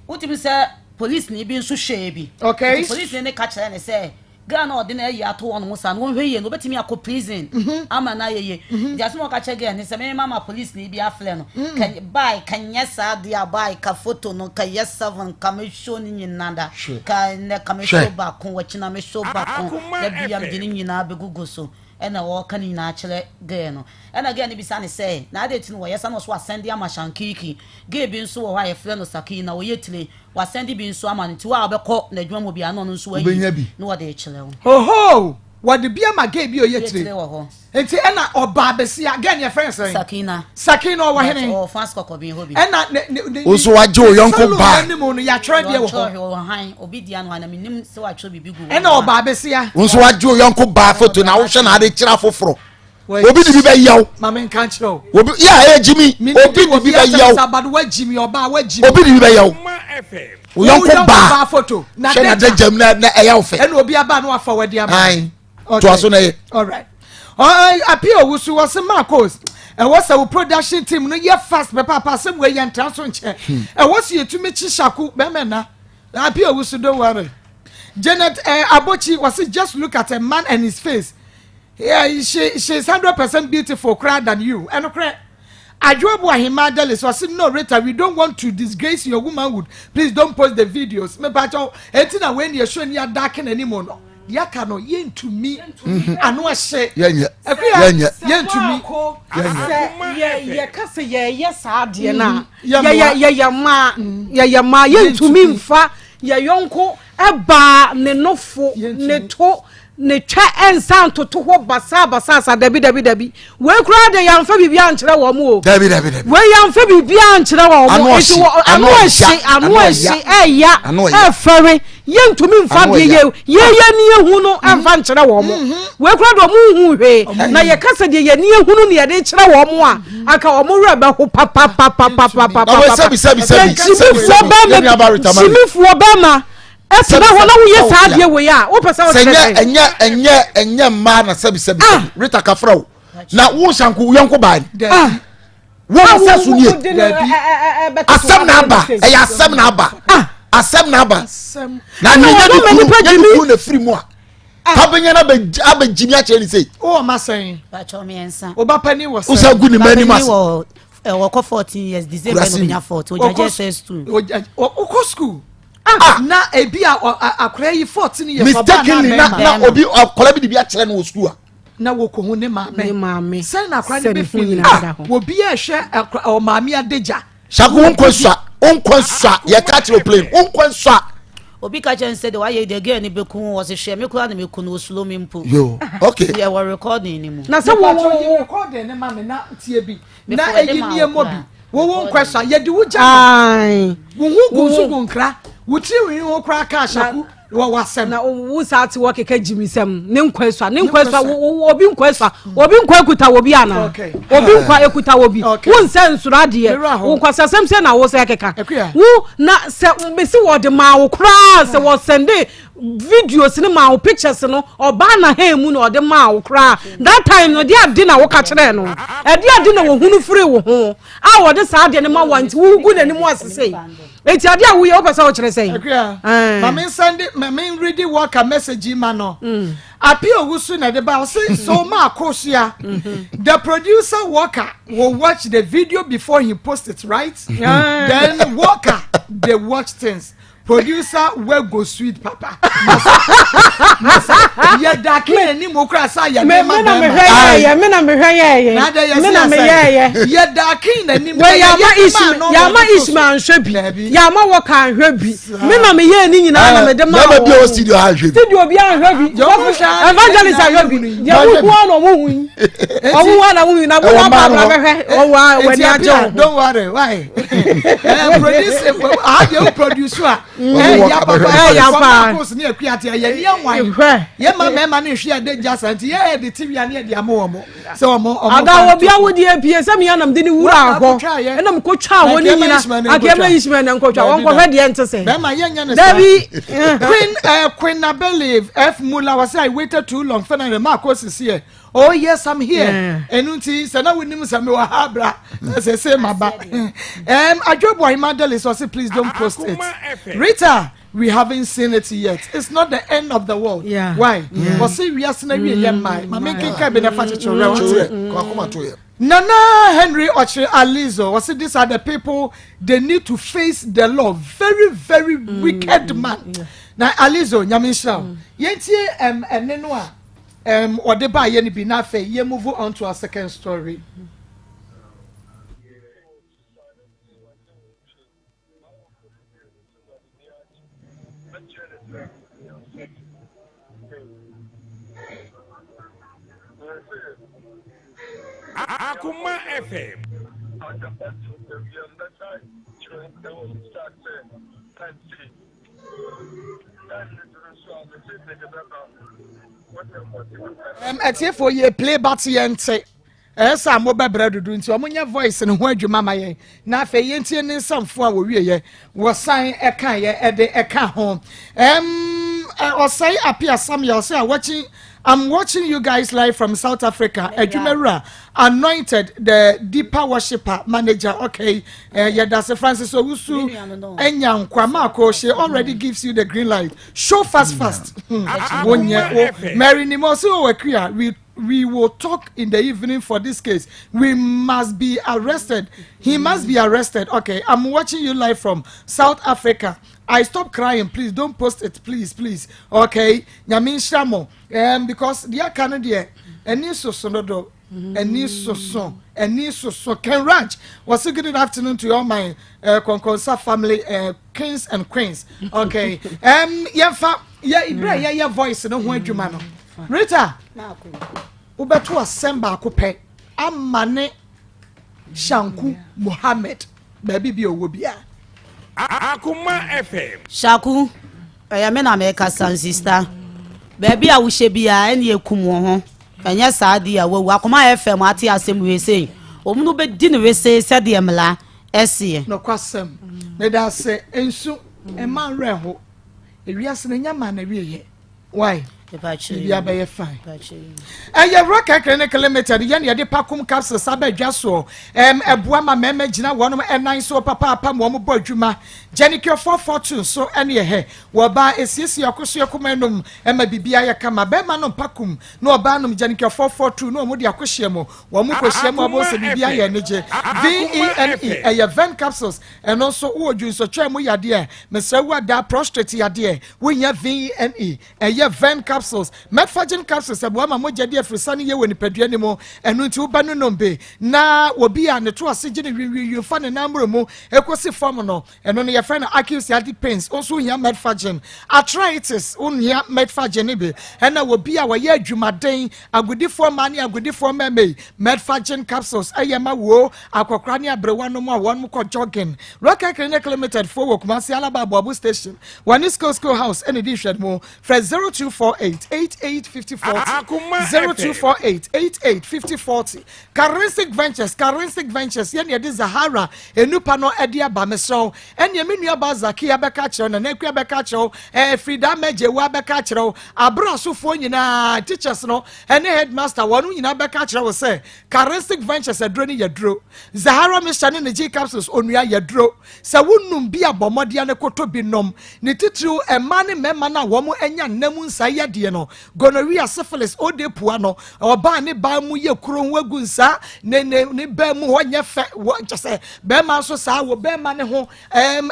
[SPEAKER 5] utimi say police ni bi nso hwe bi
[SPEAKER 3] okay
[SPEAKER 5] police ne ka kire ne say girl na odi na yi ato won mo sa no hwe ye no betimi akọ prison ama na ye just mo ka kire girl ne say me mama police ni bi afre no kan buy kan yesa dia buy ka photo no ka yes7 ka me show ni nanda ka ne ka me show ba kon wachina me show ba kon ya bia me ni nyina be gugu so ena wo kan ni na kire girl no ena girl ni bi sa ne say na ade ti no yesa no so asend ya mashankiki girl bi nso wo ha ye frɛ no Sakina wo yetile wa send bi nso ama nti wa obekɔ na adwuma mo bia no nso ayi no wo de kire wo
[SPEAKER 3] ho what the bia ma girl bi o yetile enti ena oba besia girl ne friend say Sakina wo hene
[SPEAKER 5] o fans kokko bi hobi
[SPEAKER 3] ena
[SPEAKER 7] oso waje o yonko ba
[SPEAKER 3] ni mo no ya try de wo
[SPEAKER 5] han obi dia no ana minim se wa tro bibi gu
[SPEAKER 3] ena oba besia
[SPEAKER 7] oso waje o yonko ba photo na wo hwe na ade kira foforo obi di bi ba yaw
[SPEAKER 3] mama nkan kiro
[SPEAKER 7] obi ya Jimmy obi di bi ba yaw
[SPEAKER 3] sabadu wa Jimmy oba wa Jimmy
[SPEAKER 7] obi di bi ba yaw o yonko ba
[SPEAKER 3] photo
[SPEAKER 7] na de jam na eyaw fe
[SPEAKER 3] ena obi aba no afa wadi aba
[SPEAKER 7] ai to aso na ye
[SPEAKER 3] all right appeal wusu was Maa Akos was a production team no ye fast papa some way yan transfer nche was you to me Shaku bemena appeal wusu don't worry Janet Abochi was just look at a man and his face. Yeah, she's 100% beautiful, cry than you. And okay, Ajobu Ahimada is was no Rita. We don't want to disgrace your womanhood. Please don't post the videos. Me pacho, etina when you're showing you darken anymore. No, yakano yen to me. I know I say
[SPEAKER 7] yen
[SPEAKER 3] to me.
[SPEAKER 6] Yeah, kase yes adie na. Ya ma yen to me mfa ya yonko eba ne nofo ne to ne twa ensan toto ho basa dabi we kura de yamfa bibia ankyere wo mu o
[SPEAKER 7] dabi
[SPEAKER 6] we yamfa bibia ankyere wo mu eti anu ahye eya efere yentumi mfa de ye ni ehunu amfa ankyere wo mu we kura do mu hu hwe na ye kasa de ye ni ehunu ne ye de kyere wo mu a aka wo mu reba ho papa
[SPEAKER 7] sebi
[SPEAKER 6] simifuo bema esi na hola wo ye saadie we ya wo pesa wo
[SPEAKER 7] enye ma na sebi Rita Kafrao na wo shanku yonko ba wo sasu nie asem na aba asem na aba na nyanya ni free mu a kabenya na abejimi a che ni sei
[SPEAKER 3] o ma sen
[SPEAKER 5] ba cho me ensa
[SPEAKER 3] obapani wo sen
[SPEAKER 7] usagu ni mani mas
[SPEAKER 5] wo 14 years December no benya 40 o jaje SS2
[SPEAKER 3] o school na ebi akora yi 14 years
[SPEAKER 7] mistakenly na obi akola bi di bi a kire no school
[SPEAKER 3] na wo ko hu ne maame sen na akora ne be feel wo bi a hwe o maame adeja
[SPEAKER 7] Shaku onkonswa ye ka kire plane onkonswa
[SPEAKER 5] obi ka chen said why the girl ni be kun was share me kura na me kun wo slow me mpo
[SPEAKER 7] yo okay
[SPEAKER 5] yeah we recording ni mu
[SPEAKER 3] na se wo recording ne maame na tie bi na eyi nie mo bi wo nkwasa ye di wo ja
[SPEAKER 6] ai
[SPEAKER 3] wo hu gu nkra wuti wi wo kra ka Shaku wasɛm
[SPEAKER 6] na wo sa ate wo keka jimisɛm ne nkwaswa obi nkwaswa obi nkwa ekuta obi ana obi nkwa ekuta obi wo nsa nsura de wo nkwasasɛm sɛ na wo sɛ keka wo na sɛ besi wo de ma wo kra sɛ wo sende videos ne ma wo pictures no oba na ha emu na ode ma wo kra that time no de ade na wo ka kyerɛ no ade na wo hunu firi wo ho a wo de sa de ne ma wanti wo gu na ni mu asese eti ade a wo ye wo pesa wo kyerɛ sɛ
[SPEAKER 3] mama send mama read work a message ma no appeal wusu na de ba say so Maa Akos ya the producer worker will watch the video before he post it, right? Then worker they watch things. Producer we go sweet papa. Ya dakle ni mokra sa ya
[SPEAKER 6] me na me hwe ye me na me ye
[SPEAKER 3] ya dakle ni
[SPEAKER 6] we ya ma Ishman hwe bi ya ma worker hwe bi me na me ye ni nyina na me de ma
[SPEAKER 7] bi o studio ha hwe bi
[SPEAKER 6] studio bi an hwe bi evangelist hwe bi ya wo ko na mo hu owo na mo hu na bo ba bra hwe owo we ni ajo
[SPEAKER 3] don't worry why producer I producer ya papa ya Maa Akos ni akuate ya ni anwan ye ma mema na hwe ade jasa nti ye de TV ya ne de amomo se omo
[SPEAKER 6] ada obi awodi apie se me anam de ni wura ho enam ko twa wo ni nyina akema Ishman na ko twa won ko hwe de ente se
[SPEAKER 3] mema ye nya ne
[SPEAKER 6] David
[SPEAKER 3] Queen Abelieve F Mula was I waited too long for na Maa Akos is here. Oh yes, I'm here. Enunti se na winim se me wa habra say maba. Ajobo Imadelis was say please don't post it. Rita, we haven't seen it yet. It's not the end of the world.
[SPEAKER 6] Yeah.
[SPEAKER 3] Why? Was say we are na we ye mai. Mama kenka be na fa
[SPEAKER 7] Akoma to ye.
[SPEAKER 3] Nana Henry Oche Alizo was say these are the people they need to face the law. Very very wicked man. Na Alizo nyamisha. Yentie eneno a or the buy any be na fe ye move on to our second story.
[SPEAKER 4] Akoma FM.
[SPEAKER 3] Etie for ye play batty ente. Esa mo bebra dudu nti omunya voice ne ho adwuma ma ye. Na afa ye ntie ne nsamfo a wo wie ye. Wo san eka ye ede eka ho. Osai apia Samuel say I'm watching you guys live from South Africa. Ejumera anointed the deeper worshipper manager. Okay, that's Francis Owusu. Enyam Maa Akos already gives you the green light. Show fast. Mary Nimosu we will talk in the evening for this case. We must be arrested. He must be arrested. Okay, I'm watching you live from South Africa. I stop crying, please don't post it, please. Okay, Nyamin Shamo. Because the Canadian any so Ken Ranch was a good afternoon to all my Konkonsa family, kings and queens. Okay, yeah, voice no one jumano. Rita, ubetu asemba kupe amane Shaku Muhammad baby bi owobia.
[SPEAKER 4] Akoma FM.
[SPEAKER 5] Shaku, me na me ka san sister. Baby a wo hye bia ene ekum wo ho. Enya saadi a wo Akoma FM ati asem we sei. Omunu be di ne we sei se de emla ese.
[SPEAKER 3] No kwasem. Me da se ensu e man reho. Ewiase na nyama na wiye. Why? Bia be fine. Rock clinical limited ye de pakum capsules abadwa so eboa ma mema gina wonom enan so papa mo mo badwuma Genicure 442 so ene he wo ba esiesi akoso yakomanum ema bibia ye kama be ma no pakum no oba nom Genicure 442 no mo de akohye mo wo mo kohye mo abo se bibia ye neje VENE ven capsules eno so wo dwunso twa mo yade mesra wa da prostate yade wo nya VENE ven capsules capsules medfagin capsules aboama mo jade afrisane ye woni padua ni mo enu nti wo ba no nombe na obi a ne to ase gine wi fa ne namro mu ekosi form no enu no ye friend acute pains also here medfagin arthritis on here medfagin be ena obi a waye adwumaden agudifo ma ne agudifo meme medfagin capsules ayema wo akokra ne abrewa no mu a won ko jogging Rocket Clinic Limited for Kumasi Alaba Babu Station one is School House and edition mo fresh 0248 0248 885040 Caristic Ventures yen de Zahara enupa no edia ba meso enya menua ba Zakia beka kire na nakua beka kire Frida Meje wa beka kire abrasofo nyina teachers no ene headmaster wonu nyina beka kire wo say Caristic Ventures adroni yadro Zahara Mishane ne G capsules onua yadro sa wonnum bia bomode ane koto bi nom ne titru ema ne mema na wo mo enya namu nsa yade no gonorrhea syphilis ode pua no oba ne ba mu ye kuro wagu nsa ne ba mu ho nya fe wo nkyese be ma so sa wo be ma ne ho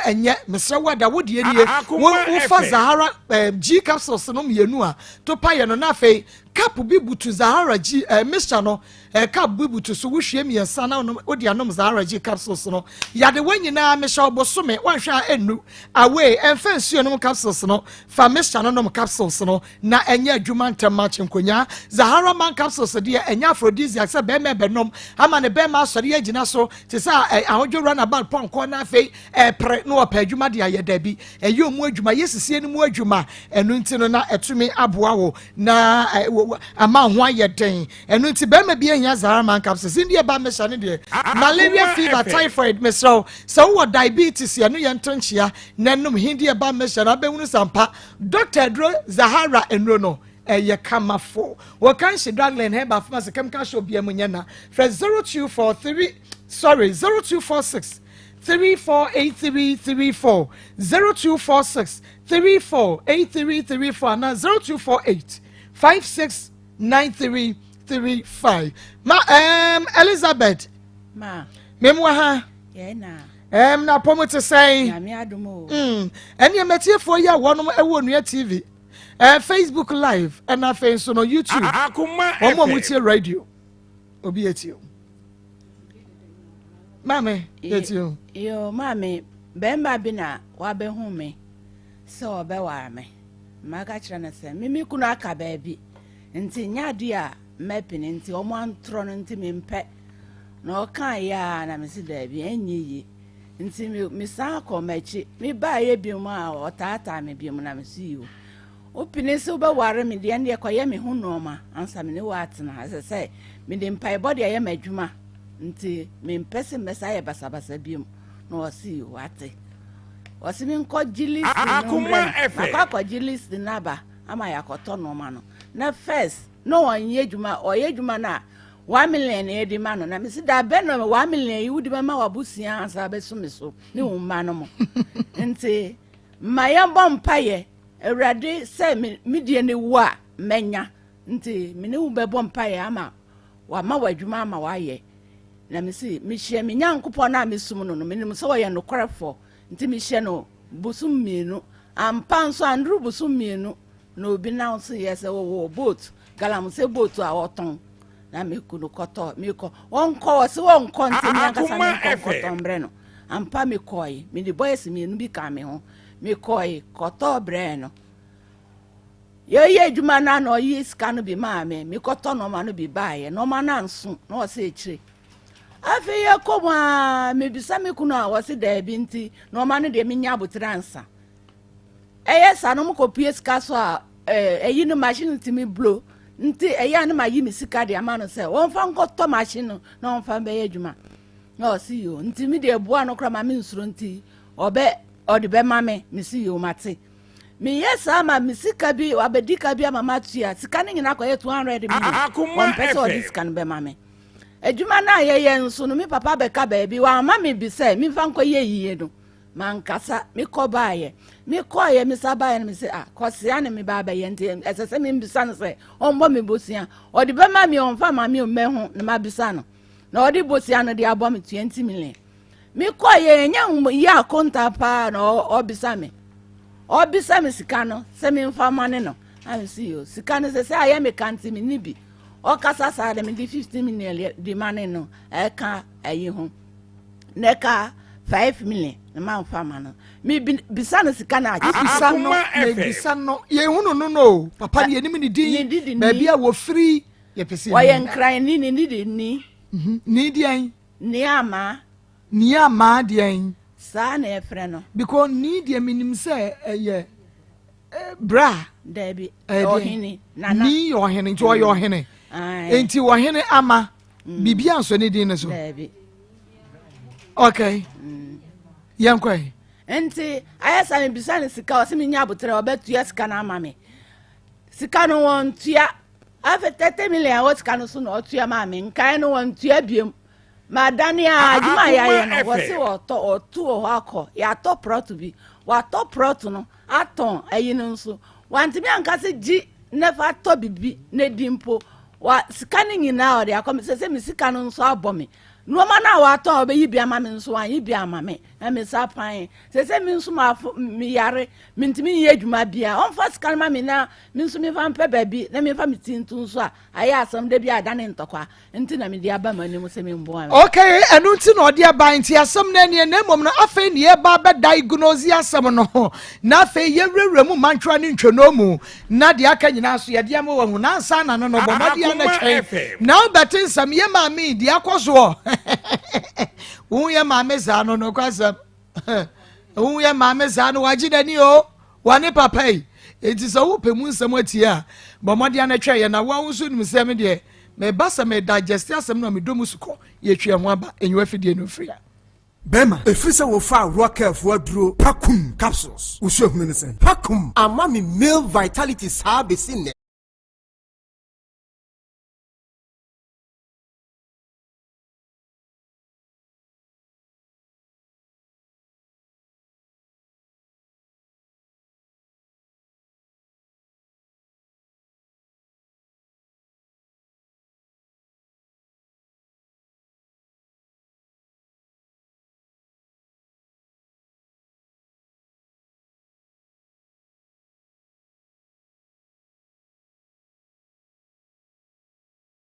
[SPEAKER 3] enye mesre wada wo de nie wo fa Zahara G capsules no mienu a to pa ye no na fe kapu bi butu Zahara G Mr. no kapu bi butu so wo hwe miensa na odi anom Zahara G capsules no yade wanyina me sha obosome wanhwa enu away enfansuo no capsules no fa Mr. no nom capsules no na enye adwuma ntamache nkonya Zahara man capsules de enye aphrodisiac se be me benom ama ne be ma asori agina so te sa ahodwo run about ponko na fe pre no opa adwuma de ayeda bi eyo mu adwuma yesisie no mu adwuma enu ntino na etumi aboa wo na ama ho ayeden enu nti be ma bi ehia Zahara man capsules ndie ba me sha ne de malaria fever typhoid mesro so wo diabetes ya no ye ntonchia nanom hindi ba me sha na be hunu sampa Dr. Dro Zahara enro no eye kamafo wo kan she drugland heba pharmacy chemical shop bia munya na fresh 0246 348334 0246 348334 na 0248 569335 ma Elizabeth
[SPEAKER 8] ma
[SPEAKER 3] memwa ha
[SPEAKER 8] na
[SPEAKER 3] na promote say
[SPEAKER 8] ya mi adumo
[SPEAKER 3] eni emetiefo ya wonom ewo nua TV Facebook live and na fe so no YouTube
[SPEAKER 4] Akoma
[SPEAKER 3] omo mutie radio obi etio mame etio
[SPEAKER 8] yo mame bemba bi na wa be hu me so be wa me maka kira na se mimi kunu aka ba bi nti nyade a mepin nti omo antro no nti mempe na o kan ya na me si da bi enyi nti mi sa ko machi mi ba ye bi mu a otata me bi mu na me si o opine se oba ware me de ande ko ye me hu no ma ansa me ne wa atena se me de mpai body ye madwuma nti me mpese mesa ye basabasa bi mu na o si o ate o si mi nko gilis akwa gilis na ba ama ya koto no ma no na first no wanye adwuma o ye adwuma na 1 million e di mano na me si da be no 1 million yi wudi ma wabusia ansa be so me so ni wo ma no mo nti maya bompa ye awrade se me die ne wo a menya nti me ne wo be bompa ye ama wa ma wadwuma ama wa ye na me si me hye me nyankopɔ na me sum no no me nim so wo ye no korefo nti me hye no busum mienu ampa nso andru busum mienu na obi na so ye se wo boat galam se boat a woton na me kunu koto me ko onko se wonko ntimi akasa me koto mbre no ampa me koi me di boys me nu bi ka me ho me koi koto bre no ye adwuma na no yi ska no bi ma me koto no ma no bi baaye no ma na nso na o se ekire afi ye koma me bisa me kunu a wo se da bi nti no ma no de me nya abotransa sa no mo kopie ska so a eyi no machine ntimi blow nti eya na ma yi misika de ama no se won fa nkoto machine no na won fa be adwuma na o si yo nti mi de bua no kra ma me nsuro nti obe odi be ma me si yo mate mi yesa ma misika bi abedika bi ama matua sika ne nyina koye 200 million won pese odi sika no be ma me adwuma na ye nso no mi papa be ka ba bi wa ma me bi se mi fa nkoye yiye no mankasa mi ko baaye mi ko ye mi sabaye mi se kosia ne mi baba ye nti esese mi bisa no se ombo mi bosia odi be ma mi onfa ma mi o mehu ne ma bisa no na odi bosia no de abo mi 20 million mi ko ye nya ya konta pa na obisa mi sika no se mi mfa ma ne no I see you. Sikana say I am a can't me nibi. O kasa sa dem di 15 million di money no. E ka ayi ho. Neka 5 million. Na man farmer no. Me bisa no sikana
[SPEAKER 3] bisa no ye hunu no papa ye nim ni din ba bia wo free ye pese
[SPEAKER 8] wo ye nkran ni ni
[SPEAKER 3] ni dian
[SPEAKER 8] ni ama
[SPEAKER 3] dian
[SPEAKER 8] sa na e frɛ no
[SPEAKER 3] because ni dia minim say ye bra
[SPEAKER 8] Debbie ohini
[SPEAKER 3] nana ni ohini nti wo ohini enti ohini ama bibia nso ni din so
[SPEAKER 8] Debbie
[SPEAKER 3] okay yankoi
[SPEAKER 8] enti ayasa me bisa ne sika o se me nya abotre obetua sika na ama me sika no won tua afa 30 million o sika no so no tua ma me nkan no won tua biem ma dani a aduma ya ye no wo se wo to otu o akọ ya to prot bi wa to prot no aton ayi no nso wanti mi anka se gi never to bibi ne dimpo wa sika ni nyina o de akọ se me sika no nso abomi no ma na wa to be yi bia ma me nso an yi bia ma me na me sa pan se me nso ma me yare me ntimi ye adwuma bia on fa sika ma me na me nso me fa mpe ba bi na me fa me tintu nso a aya asam de bia da ne ntokwa nti na me di aba ma ne mu se me mbo an
[SPEAKER 3] okay enu nti no de aba nti asam na ne na mom na afa ne e ba diagnose asam no na afa ye wrewre mu mantwa ne ntwono mu na de aka nyina so ye de am wo hu na ansa na no bo ma de na twen na betin sam ye ma me de akoso Uya mame zano no kwasa. Uya mame zano wajidani o. Wane papai. Enti so wo pemu nsam atia. Bo mode ana twa ye na wa nso nim sem de. Me basa me digest asem no me domu suko. Ye twa ho aba enyu afidie no free.
[SPEAKER 9] Bema, efisa wo fa rocker for duro Pakum capsules. Uso hunu ne sen. Pakum ama me male vitality sa be sin.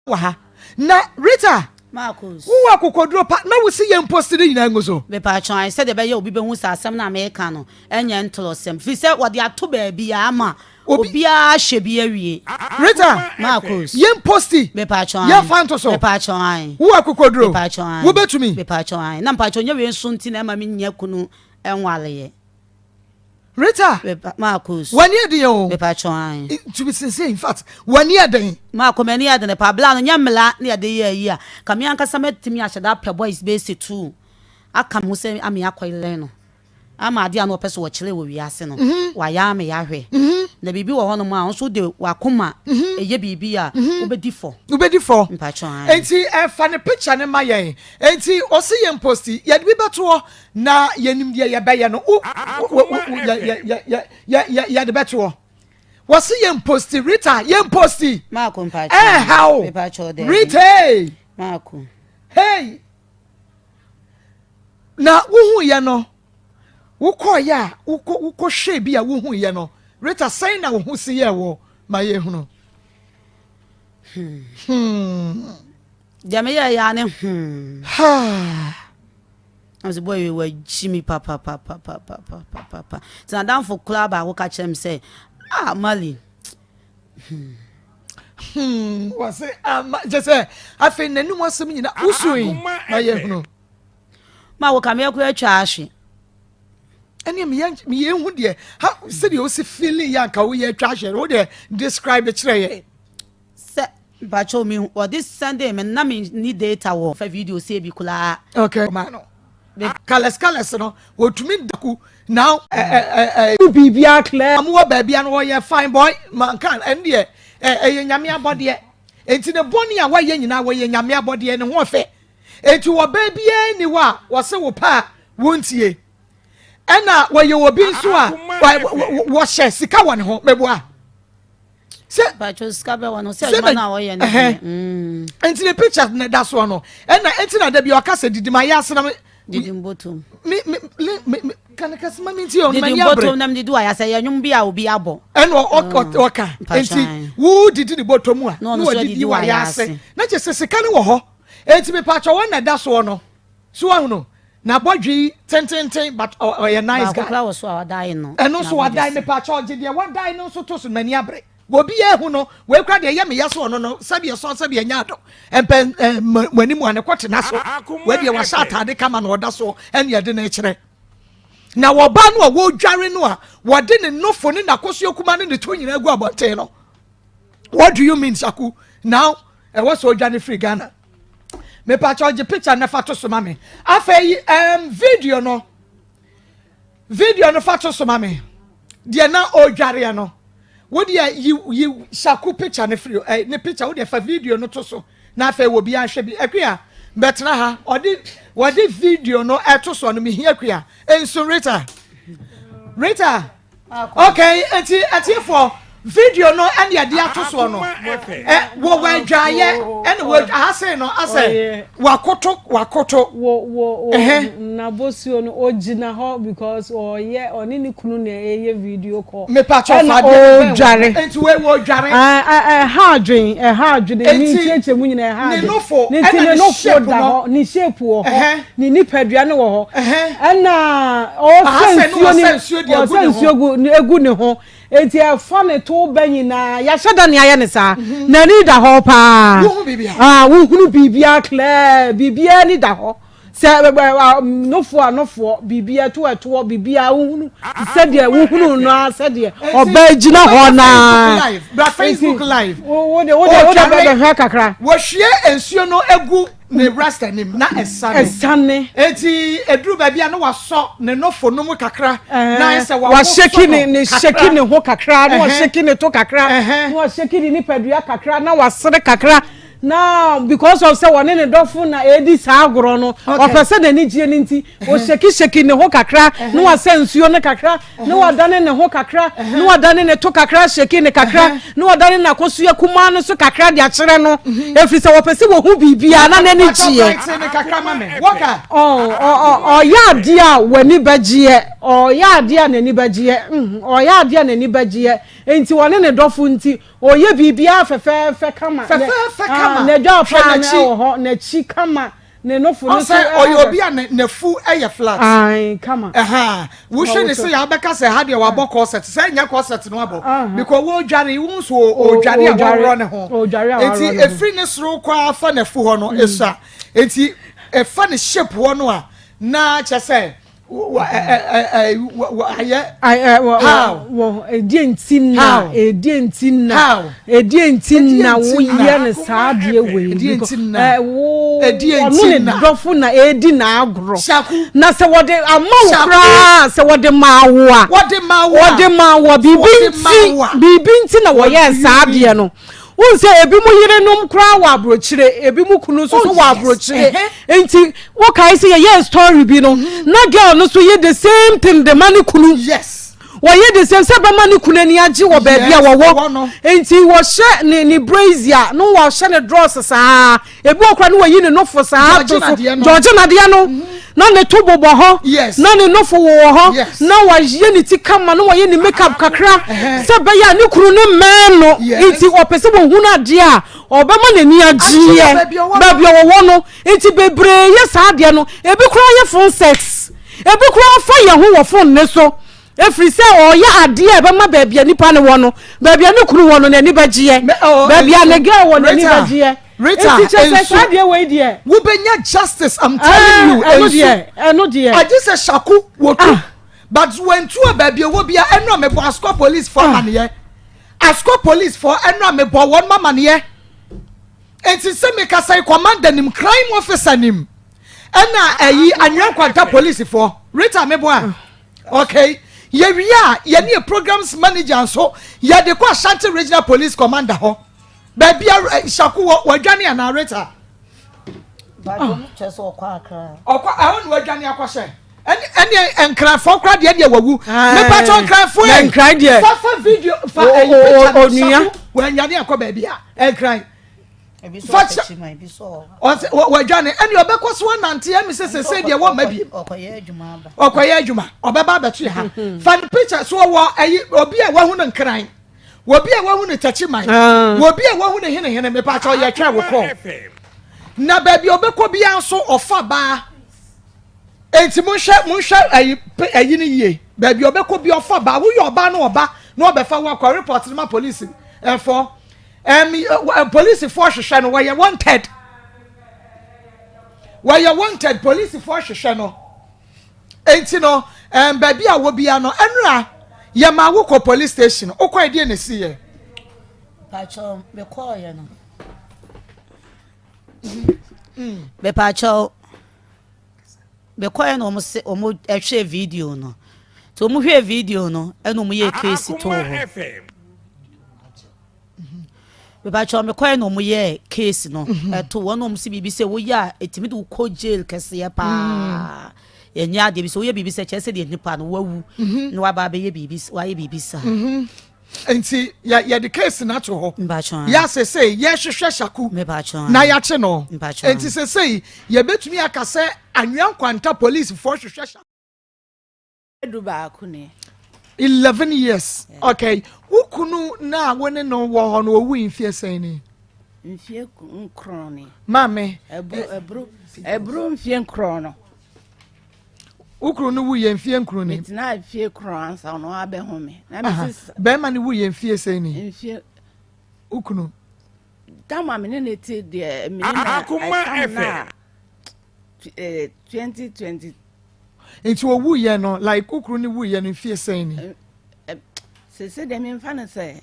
[SPEAKER 3] Waha na Rita
[SPEAKER 5] Maa Akos
[SPEAKER 3] wo akokodro pa na wo si ye post ni nyina ngoso
[SPEAKER 5] be pa chan said be ye obi be hu sa asem na America no enye ntolosem fi se wo de ato ba bia ama obi a hye bi awie
[SPEAKER 3] Rita
[SPEAKER 5] Maa Akos
[SPEAKER 3] ye posti
[SPEAKER 5] be pa chan
[SPEAKER 3] ye fanto so
[SPEAKER 5] be pa chan
[SPEAKER 3] wo akokodro
[SPEAKER 5] be pa chan
[SPEAKER 3] wo betumi
[SPEAKER 5] be pa chan na pa chan nye we nso nti na ma me nya kunu enwale ye
[SPEAKER 3] Rita
[SPEAKER 5] Maa Akos
[SPEAKER 3] wani ade o
[SPEAKER 5] be pa chan
[SPEAKER 3] to be sincere in fact wani ade
[SPEAKER 5] Maa Akos mani ade ne pa bla no nyamla na ade ye yi a kame anka sametimi a hyeda pe boys base 2 aka mo se ame akoyle no ama ade a no pese wo kire wo wiase no wa ya me ya hwe na bibi wo hono ma nso de wakoma eye bibi a obedi fo mpachon
[SPEAKER 3] enti e fa ne picture ne mayen enti o se ye posti ye de bi beto na yenim de ye be ye no ya de beto wo se ye posti Rita ye posti
[SPEAKER 5] Maa Akos mpachon
[SPEAKER 3] how Rita
[SPEAKER 5] Maa Akos
[SPEAKER 3] hey na wo hu ye no wo koya wo hwe bi a wo hu ye no Rita say na wo hu se ye wo ma ye hu no
[SPEAKER 5] jame ya ne
[SPEAKER 3] ha
[SPEAKER 5] as boy we Jimmy papa so down for club I will catch him say Mali
[SPEAKER 3] was say just say I feel nanu wasem nyina usui ma ye hu no
[SPEAKER 5] ma wo kam yakura twa ahwe
[SPEAKER 3] ene me ye hu de ha say you see feeling yanka wo ye twa ahwe wo de describe it kire
[SPEAKER 5] se bacho mi or this Sunday me na me need data wo fa video say bi kula
[SPEAKER 3] okay ma no Kalas no wo tumi daku now
[SPEAKER 6] bibia clear
[SPEAKER 3] am wo ba bia no ye fine boy man kan ende e nyame abode enti ne boni a wo ye nyina wo ye nyame abode ne ho fe enti wo ba bia ni wo se wo pa wontie ena wo ye obi nso a wo hye sika won ho meboa se
[SPEAKER 5] bacho sika be won se ma na wo ye ne
[SPEAKER 3] enti ne picture ne da so no ena enti na da bia o ka se didima ya asena
[SPEAKER 5] Didimbotum.
[SPEAKER 3] Can kasma minti on
[SPEAKER 5] mani bottom nam di do ya say yanyum bia obi abo
[SPEAKER 3] eno oka enti wo didi di bottom a no didi wa ya ase na je seseka ne wo ho enti me pa cho won na da so no so ahu no na bodwi ten but a nice guy
[SPEAKER 5] ba so wadai no
[SPEAKER 3] eno so wadai me pa cho je de wadai no so to so mani abre obi ehu no we kwa de ye me yaso no sabi anya do empen mani mu ane kwete na so we de wa shata de kama na oda so ene ye de na kire na wo ba no wo dware no a wo de ne nofo ne nakoso kuma ne to nyina gu abote no. What do you mean, Shaku? Now e was so Johnny free Ghana me pa charge picture na fato so mame afei video no fato so mame de na o dware no wo de you Shaku picture ne free ne picture wo de fa video no to so na afei wo bia hwe bi akua betna ha odi video no eto so no me hia akua enso Rita okay eti for video no and ya dia to so no wo dwaye and wo ase no ase wakoto
[SPEAKER 6] wo na bosio no ogina ho because oye oni ni kunu na eye video call
[SPEAKER 3] me pa cho fa
[SPEAKER 6] dware
[SPEAKER 3] enti we wo dware
[SPEAKER 6] ha adwene ni cheche mu nyina ha
[SPEAKER 3] ni nofo
[SPEAKER 6] ni ti no fo da ho ni shape wo ho ni nipadua ne wo ho na o sensuo gu egu ne ho enti e fane to banyina ya shada ne aye ne sa na ni da ho pa wo hunu bibia clear bibia ni da ho se nofo bibia to bibia wo hunu se de wo hunu no se de oba gina ho na
[SPEAKER 3] Facebook live
[SPEAKER 6] wo de be kakra
[SPEAKER 3] wo hwie ensuo no egu ne rasta nim na esane eti edru ba bia no waso ne nofo no mu kakra na se
[SPEAKER 6] wa sheki ne ho kakra no wa sheki ne to kakra no wa sheki ni padua kakra na wa sere kakra now because of say one ne dofo na edi saagoro no o pese de ni gie ni nti o sheki ne ho kakra no wa sensuo ne kakra no wa dane ne ho kakra no wa dane ne to kakra sheki ne kakra no wa dane na kosu akuma no so kakra de akere no efri say wo pese wo hu bibia na ne ni gie
[SPEAKER 3] ne kakra mame waka
[SPEAKER 6] ya dia wani bagie ya dia na ni bagie ya dia na ni bagie enti one ne dofo nti oye bibia fefe kama na do pa na ho na chi kama ne no fu no
[SPEAKER 3] so oyo bia na fu eye flat
[SPEAKER 6] ai kama
[SPEAKER 3] wo hwe ne se ya beka se ha de wa bokọ set se nya ko set no abo because wo dware wo so o dware a wo ne ho enti efri ne soro kwa fa na fu ho no esa enti e fa ne shape ho no a na che se
[SPEAKER 6] edientina wo ye ne saade we edientina dofo na edi na agro na se wode amawo kra se wode mawo bibi nti na wo ye saade no unse ebi mu yire num kra wa abrochire ebi mu kunu so wa abrochire enti wo kai se ye story bi no na girl no so ye the same thing the money kunu
[SPEAKER 3] yes
[SPEAKER 6] wo ye the same se ba money kunu ani age wo ba bia wo enti wo hye ni brazier no wo hye ne dross saa ebi okra no wo yi ne no fo saa to so George na de no na ne to bobo ho na ne no fo wo ho na wa ye ni ti kama no wa ye ni makeup kakra se ba ya ni kunu ne man no enti wo pese wo hu na de a obema na ni agie ba bia wo no enti bebre ye saa de no ebi kura ye phone sex ebi kura fa ye ho wo phone ne so efri se o ya ade e be ma ba bia nipa ne wo no ba bia ne kunu wo no na ni ba gie ba bia ne ge wo na ni ba gie
[SPEAKER 3] Rita, we benya justice. I'm telling you. I just say Shaku wotu, but when two baby will be a me asko police for money. Asko police for me bo one money. And since me ka say command him crime officer him. And anyan kwanta police for Rita me bo. Okay. Ye ni programs manager so ye de kwa Ashanti Regional Police Commander ho. Baby Shaku wa dwane anareta
[SPEAKER 5] ba do chese okwa akra
[SPEAKER 3] ahun wa dwane akwahye eni enkrafo kra de wawu me pato enkrafo
[SPEAKER 6] enkra de
[SPEAKER 3] fa video fa
[SPEAKER 6] onia
[SPEAKER 3] wa nyane akọ baby a enkran Facha wajane eni obekọ so nante emi se de wo ma bi
[SPEAKER 5] okoye adwuma ba
[SPEAKER 3] okoye adwuma obeba betu ha fan picture so wo ayi obi a wahu no nkran obi a wahu no tachiman obi a wahu no hene me pa cha ye twa wo ko na ba bi obekọ bi anso ofa ba enti munhwe ayi ni ye ba bi obekọ bi ofa ba wo ye oba na oba na obefa wo ko report ma police for police force hwehwe no why wanted police force hwehwe no enti no baby a wo bia no enra ye ma wo ko police station okwa de ne si ye
[SPEAKER 5] pacho be call ye no be pacho be call no mo ehwe video no to mo hwe video no eno mo ye case to Beba chome kwa no mu ye case no to wono si bibi se wo ya etimi de ko jail kese ya pa ye nya de bi so ye bibi se chese de nipa no wawu no wa ba be ye bibi wa ye bibi sa
[SPEAKER 3] enti ya de case na to ho
[SPEAKER 5] mba chon
[SPEAKER 3] ya se ye hwehwe Shaku
[SPEAKER 5] mba chon
[SPEAKER 3] na ya che no
[SPEAKER 5] enti
[SPEAKER 3] se ye betumi akase anwan kwanta police for hwehwe Shaku
[SPEAKER 8] Duba akune
[SPEAKER 3] 11 years. Yeah. Okay. Ukunu na wone no wo ho no owu mfie sen ni.
[SPEAKER 8] Mfie nkron ni.
[SPEAKER 3] Mame,
[SPEAKER 8] ebru mfie nkron no.
[SPEAKER 3] Ukunu no wu ye mfie nkron ni.
[SPEAKER 8] Metina mfie nkron ansa no abe home. Na me sis.
[SPEAKER 3] Be ma ni wu ye mfie sen ni.
[SPEAKER 8] Mfie
[SPEAKER 3] ukunu.
[SPEAKER 8] Tama me ne ti de me na
[SPEAKER 4] Akoma FM
[SPEAKER 8] 2020
[SPEAKER 3] Enti owu ye no like ukuru ni wu ye no fie sen ni.
[SPEAKER 8] Se de me mfa na se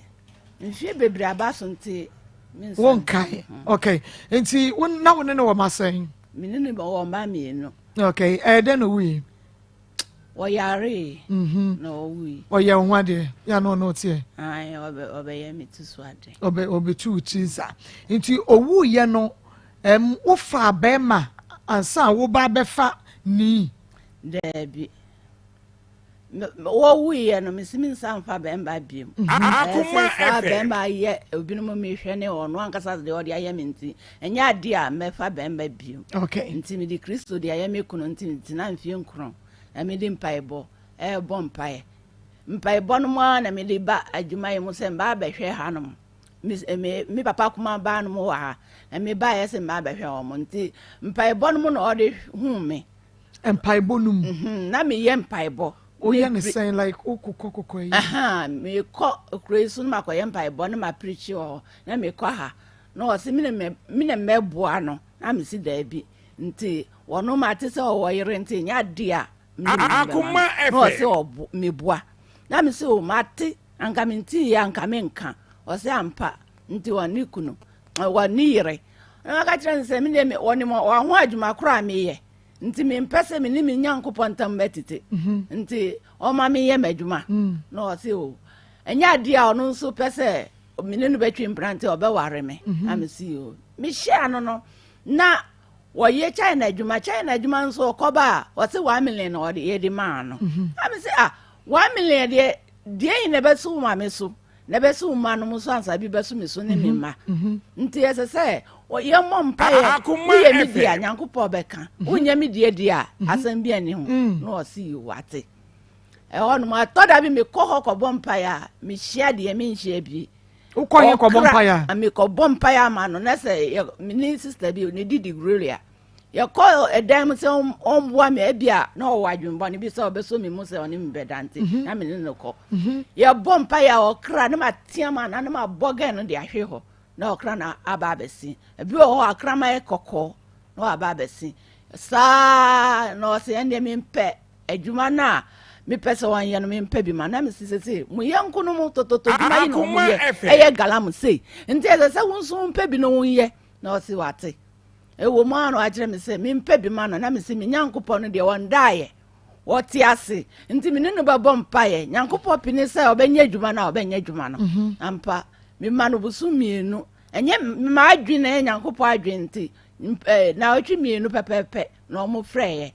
[SPEAKER 8] mfie bebre abaso nti me
[SPEAKER 3] won kai. Okay. Enti won na won ne wo masen.
[SPEAKER 8] Me ne wo ma me no.
[SPEAKER 3] Okay. Den owu yi.
[SPEAKER 8] Wo yare. No owu yi.
[SPEAKER 3] O ye ho ade. Ya no no tie.
[SPEAKER 8] Ai obe ye me tu so ade.
[SPEAKER 3] Obe tu chiza. Enti owu ye no wo fa ba ma ansa wo ba befa ni.
[SPEAKER 8] Debi wo wuye no misimi sanfa bemba biem
[SPEAKER 4] Akoma FM
[SPEAKER 8] bemba ye obinum me hwe ne ono ankasa de odi aye menti enya ade a mefa bemba biem
[SPEAKER 3] okay
[SPEAKER 8] nti mi di Kristo de aye mekuno nti na mfie nkron na mi di mpaebo bo mpaebo no ma na mi di ba adwuma ye mo se mba ba hwe hanom mi papa kuma ba no mo wa na mi ba ye se mba ba hwe o mo nti mpaebo no mo na odi hu me
[SPEAKER 3] empaibo num
[SPEAKER 8] na me ye mpaibo
[SPEAKER 3] o ye ne saying like okokoko yi
[SPEAKER 8] me ko okresu na makoye mpaibo na ma preach o na me ko ha na o se me ne meboa no na me si da bi nti wono ma te se o yere nti nya dia
[SPEAKER 4] Akoma FM
[SPEAKER 8] no se o meboa na me se o mate anka me nti ya anka me nka o se ampa nti woni kunu woni yere na ka kire se me ne woni mo ho adwuma kora me ye nti me mpese me ni me nyankopon ntam betete nti o ma me ye madwuma na o se o enya dia ono nso pese me ne no betwe mprante o be ware me am si o me hia no na wo ye China adwuma nso koba o se 1 million na o de ye di ma no am si 1 million de ne be so ma me so na be so ma no so ansa bi be so me so ne me ma nti ese se o ye mompa ye mi dia nyankopɔ beka unya mi dia asem bia ne ho na o si wate e ono ma toda bi me ko bompa ya me hia de me nhia bi
[SPEAKER 3] ukɔ ko bompa ya
[SPEAKER 8] me ko bompa ya ma no na se me sister bi ne didi gloria ye ko edam se omboa me bia na o wadwumbo ne bi se obeso me mu se oni mbedante na me ne ko ye bompa ya okra na ma tiama na ma boga no de ahwe ho na okra na ababesi ebi o akrama ekoko na ababesi sa no se ende mi mpe adwuma na mi pese wan ye no mi mpe bi ma na mi sisese mu ye nkono mu tototo dwuma yi no mu ye eye galam sei nti se wonso mpe bi no won ye na o se wate e wo ma no agire mi se mi mpe bi ma na mi se mi nyankopɔ no de won dae woti ase nti mi ne no ba bom pae nyankopɔ pini se obenya adwuma na obenya adwuma no ampa mi ma no busu mienu enye ma adwene nyankopɔ adwente na otwi mienu pepepe na omo freye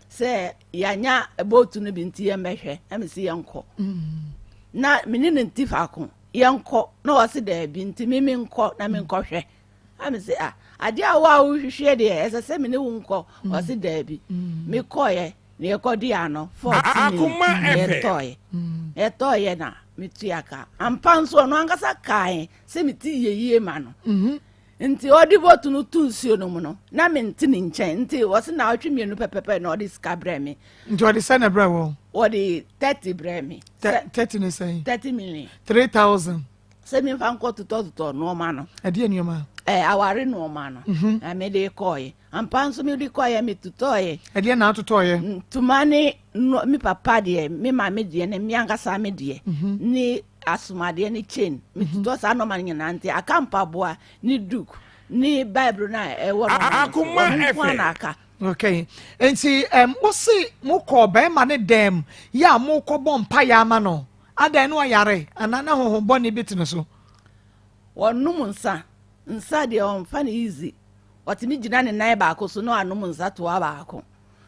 [SPEAKER 8] se yanya ebotu no binti ye mehwe amisi yenko na menene ntifa ko yenko na o se da binti mimi nko na me nkɔhwe am say ade a wa wo hwehwe de ese se me ne wo nko o se da bi me koye na ekodi ano 14 e toye na mitiaka ampanso no angasa kai se miti yeye ma no nti odi botu no tunsuo no mu no na me ntini nchen nti wo se na otwe mienu pepepe na odi ska bremi
[SPEAKER 3] nti odi se na brewo
[SPEAKER 8] odi 30 bremi
[SPEAKER 3] 30 ne say
[SPEAKER 8] 30 million
[SPEAKER 3] 3000
[SPEAKER 8] se mi fa nko to no ma no
[SPEAKER 3] ade enioma
[SPEAKER 8] aware no ma no na me de koye ampanso mi di koye mi tutoye
[SPEAKER 3] ade na tutoye
[SPEAKER 8] tumani mi papa de mi mama de ne mi angasa me de ni asumade ni chain mi tuto sa no man nyina nti akampa boa ni duke ni bible na ewo no aka
[SPEAKER 3] okay enti wo se mo ko be ma ne dem ya mo ko bom pa ya ma no adan no yare anana hoho boni bitino so
[SPEAKER 8] wonum nsa de on fa ne easy watimi gina ne nan ba ko so no anum nsa to ba ko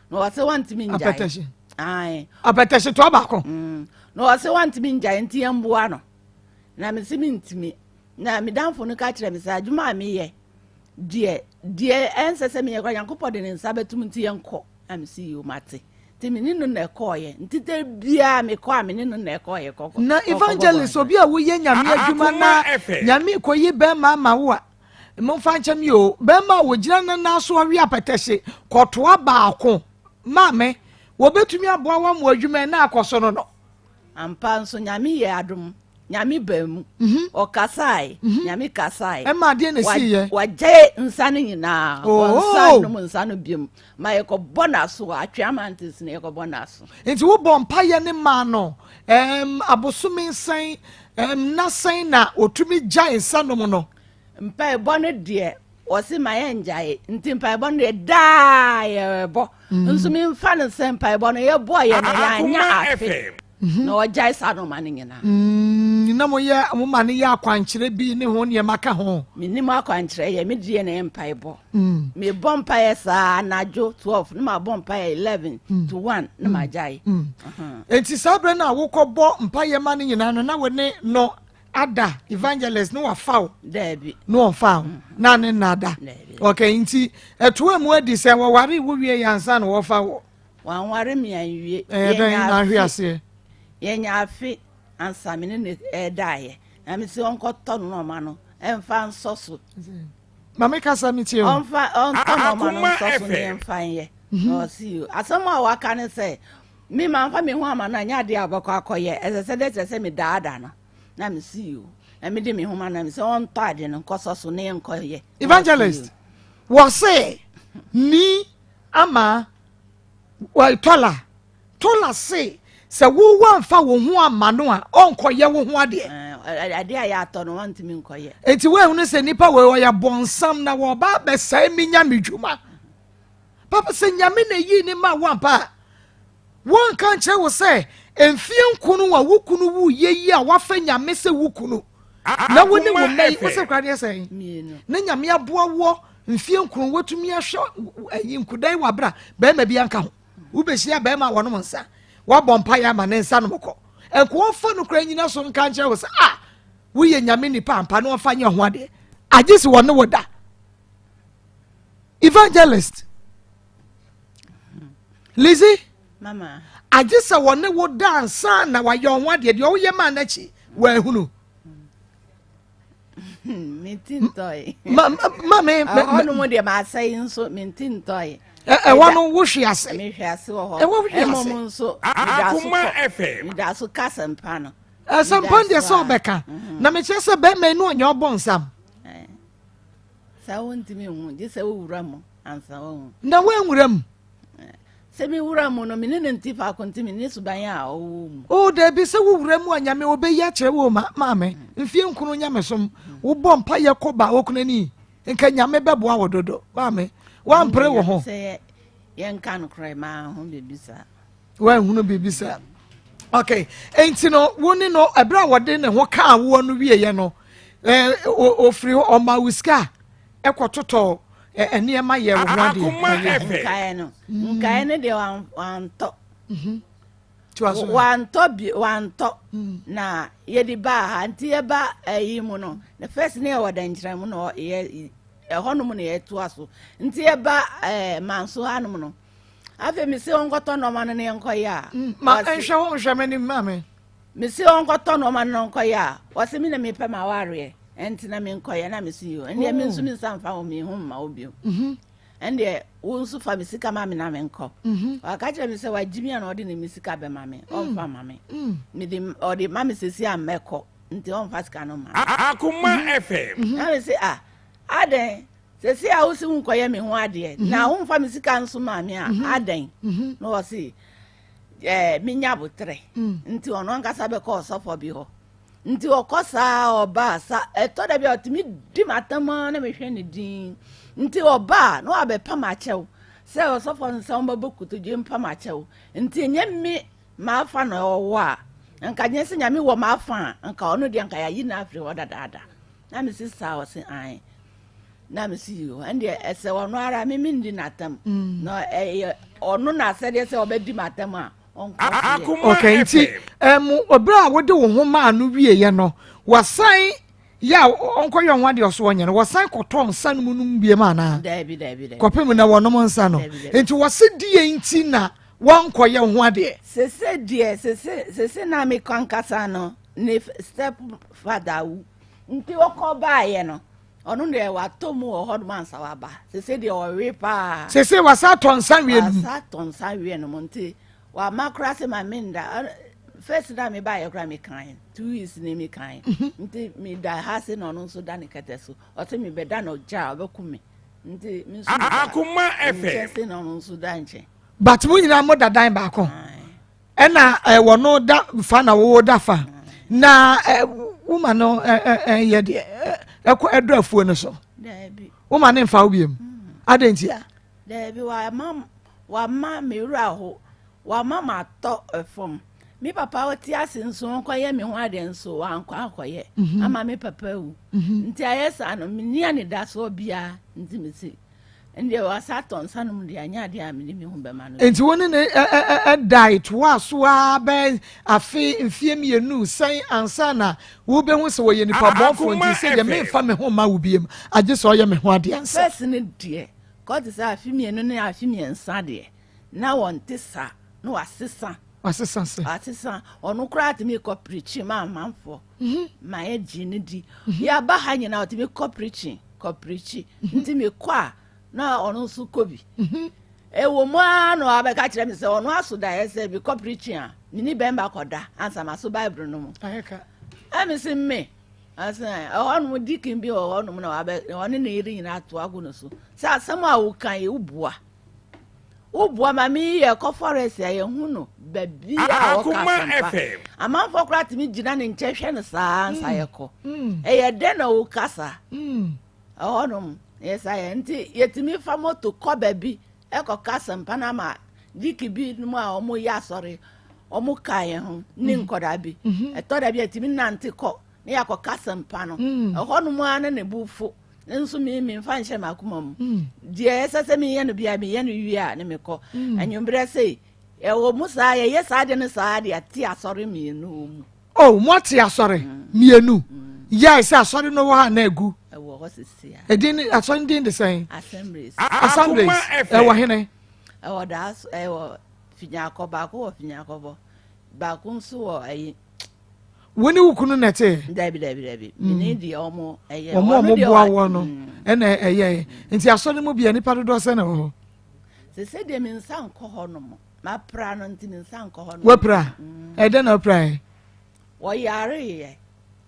[SPEAKER 8] no wase wantimi njai
[SPEAKER 3] apetashi
[SPEAKER 8] ai
[SPEAKER 3] apetashi to ba ko
[SPEAKER 8] no wase wantimi njai nti yamboa no na me simi ntimi na me danfo no ka kire me sa adwuma me ye die ensese me ye kwa yankopɔ de ne nsa betum nti yenko am see you mate timi ninu na ekoye nti te bia me kwa me ninu na ekoye kokko
[SPEAKER 3] na evangelist obi a wo ye nyame adwuma na nyame koyi be ma wo a mo fa ncham yo be ma wo gina na so awi apetehye kotoa baako maame wo betumi aboa wa mo adwuma na akoso no
[SPEAKER 8] ampa nso nyame ye adom nyame bamu o kasai nyame kasai
[SPEAKER 3] e ma de na si ye
[SPEAKER 8] waje nsa no nyina nsa no nsa no biem ma ye ko bonaso atwamantis na ye ko bonaso
[SPEAKER 3] enti wo bompa ye ne ma no abosumi nsan na san na otumi gya nsa no mo no
[SPEAKER 8] mpa bonu de o se ma ye njae nti mpa bonu de da ye bo nso mi mfa ne se mpa bonu ye bo ye na ya nya afi na o jai sa no ma ne nyina
[SPEAKER 3] na mo ma ne ya akwankyere bi ne ho ne maka ho
[SPEAKER 8] minnim akwankyere ye me die na mpa bo me bompa ye sa najo 12 na ma bompa ye 11 to 1 na ma jai
[SPEAKER 3] enti sabre na wo kɔ bɔ mpa ye ma ne nyina no na we ne no ada evangelist no wa faw
[SPEAKER 8] dabi
[SPEAKER 3] no faw na ne nada okay nti eto amu adi se wo ware wo wie yansa no wo faw
[SPEAKER 8] wan ware mi anwie
[SPEAKER 3] na hwe ase
[SPEAKER 8] ye nya afi ansa me ne dae na me se onko to no ma no emfa nsoso
[SPEAKER 3] mama kasa mi tie
[SPEAKER 8] on to no ma no nsoso ne emfa ye o si you asama wa ka ne se mi ma mfa me hu ama na nya de abakọ akoye ese de se me daada no na me see you na me de me homa na me say on tade no kososo ne enkoye
[SPEAKER 3] evangelist was say ni ama wa tola say se wo wan fa wo hu ama no a onkoye wo hu ade
[SPEAKER 8] ade ya to no want me enkoye
[SPEAKER 3] enti we hu se nipa we ya bonsam na wo ba be sai mi nya medwuma papa se nyame na yi ni ma wan pa won kan che wo say enfie nkunu wa wukunu wu yeyi a wafa nyame se wukunu na woni wo mai wo se kwade sai na nyame aboa wo enfie nkunu wotumi ahwe ayi nkudai wa bra be ma bi anka ho wo be hia be ma wono nsa wa bompa ya ma ne nsa no moko enko fa no kra nyina so nka nche wo se wo ye nyame ni pampa no fa nya ho ade agisi wono woda evangelist Lizzie
[SPEAKER 8] mama
[SPEAKER 3] agisa wone wo dansa na wa yo ho ade de wo ye ma na chi wa hunu
[SPEAKER 8] mintintoy
[SPEAKER 3] me
[SPEAKER 8] onu mo de ma sai nso mintintoy
[SPEAKER 3] wonu wo hwe ase
[SPEAKER 8] me hwe ase wo ho
[SPEAKER 3] wo hwe ase
[SPEAKER 8] mo nso
[SPEAKER 4] Akoma FM
[SPEAKER 8] mi da so kasempa no
[SPEAKER 3] sampan de so beka na me che se be me no onye obonsam
[SPEAKER 8] sa wonti me hu je se wo wura mo ansa wo
[SPEAKER 3] na wo enwuram
[SPEAKER 8] se mi wura mo no me ne ntifa akonti me ne suban a o mu
[SPEAKER 3] o de bi se wo wura mu anyame obeya kire wo ma me mfie nkunu nyame som wo bompa ye koba okunani nka nyame beboa wo dodo ba me wa mpre wo ho
[SPEAKER 8] se ye nka no krai ma ho bebisa
[SPEAKER 3] wa hunu bebisa okay enti no woni no ebra wode ne ho ka wo no wie ye no ofri o ma wiska ekototo eniema ye wo ho de
[SPEAKER 8] nkae no de wanto wanto na ye di ba ha nti ye ba ayi mu no the first ne wa da nkyerem no ye honum ne etu aso nti eba manso hanum no afa mi se onkoto no ma no ne enkoya
[SPEAKER 3] ma enhwe ho hwemani mame
[SPEAKER 8] mi se onkoto no ma no enkoya wose mi na mi pe ma ware enti na mi enkoya na mi si yo ende mi nso mi sanfa wo mi hu ma obio ende wo nso fa mi sika ma mi na mi enko aka kire mi se wa jimi na odi ne mi sika be ma mi onfa ma mi mi di odi ma mi sesi ameko nti onfa sika no ma
[SPEAKER 4] Akoma FM
[SPEAKER 8] na mi se aden sesi a wo si nkoya mi ho ade na wo mfa mi sika nso ma mi aden no wo si mi nya botre nti ono nkasa be ko sofo bi ho nti okosa oba sa eto da bi otimi di matama na me hwe ne din nti oba no abepa ma chew se osofo nsa on babokuto je mpa ma chew nti nye mi ma afa no owo a nka nye se nya mi wo ma afa nka ono de nka ya yi na afri wo dada na mi sisa o se an na mi si yo and ese wono ara mi ndi natam no ono na se de se obedi matam a
[SPEAKER 3] okay nti obra wode wo ho ma no wie ye no wasan ya onkoyo ho ade oso onye no wasan koto nsa no mu bie ma na
[SPEAKER 8] dabi
[SPEAKER 3] kopem na wonom nsa no nti wase die nti na wankoye ho ade
[SPEAKER 8] sese na me kankasa no ne step father wu nti okoba ye no onu de wa tomu ohodman sawaba sese de o repa
[SPEAKER 3] sese wasa tonsan wie nu
[SPEAKER 8] wasa tonsan wie no monti wa makrase ma minda first da me ba ye kra me kan 2 years ne me kan nti me da hase no no so da ne keteso o se me be da no ja obekumi nti me so
[SPEAKER 4] Akoma FM
[SPEAKER 8] sese no no so da nche
[SPEAKER 3] but mu nyina mo dadan ba ko ena wono da fa na wo da fa na woman no ye de eko edoafuo no so
[SPEAKER 8] dabi
[SPEAKER 3] woman ne mfa obiem adentia
[SPEAKER 8] dabi wa ma me wura ho wa mama to efom mi papa oti ase nso nkoye me ho ade nso wa ankoye ama me papa wu nti ayesa no me nia ne da so bia nti me si ndi wa saton sanum de anya de amini me hu be ma no
[SPEAKER 3] enti woni ne diet wa so abe afi mfie mienu san ansa na wo be hu se wo ye nipa bonfo nti se de me fa me ho ma wo biem age so ye me ho ade ansa
[SPEAKER 8] first ne de ko ti sa afi mienu ne afi miensa de na won ti sa no asesa onu kra ti me ko preaching ma manfo ma e ji ne di ya ba ha nyina o ti me ko preaching nti me kwa na onu su kobi e wo mo ano abeka kire me se onu aso da ese bi ko preaching a ni bemba koda ansa ma so bible no mo
[SPEAKER 3] ayeka
[SPEAKER 8] ami se me asa onu dikin bi onu na abe onu na iri nyina ato agu no so sa asem a wo kan e ubua ma mi ye ko forest ye hu no babi a wo ka amanfo kra ti mi gina ne nchehwe ne saa ansa ye ko e ye de na wo kasa onum yes I nti yetimi fa moto ko babi e ko kasa mpana ma diki bi no a omo ya sori omo kae ho ni nkoda bi e to da bi yetimi nante ko ne ya ko kasa mpano honum ana ne bufu nso mi mfa nhyɛ makoma mu die esese mi ye no bia mi ye no wi ne me kɔ anwumbre sei e wo musa ye saa de ne saa de ati asɔre mi no mu
[SPEAKER 3] oh mo ati asɔre mienu yes asɔre no wo ha na egu
[SPEAKER 8] e wo hosisi a
[SPEAKER 3] edin asɔre din de sɛn
[SPEAKER 8] assemblies
[SPEAKER 3] e wo hene
[SPEAKER 8] e wo da e wo finyakɔ ba ko wo finyakɔ ba ko nso wo ayi
[SPEAKER 3] woni wukunu nete
[SPEAKER 8] dabi ni di omo eye
[SPEAKER 3] omo boa wo no ena eye nti asɔre mu bia nipa dodo se na ho
[SPEAKER 8] se de min san ko ho no mo ma pra no nti min san ko ho no
[SPEAKER 3] wa pra e de na pra
[SPEAKER 8] wo yare ye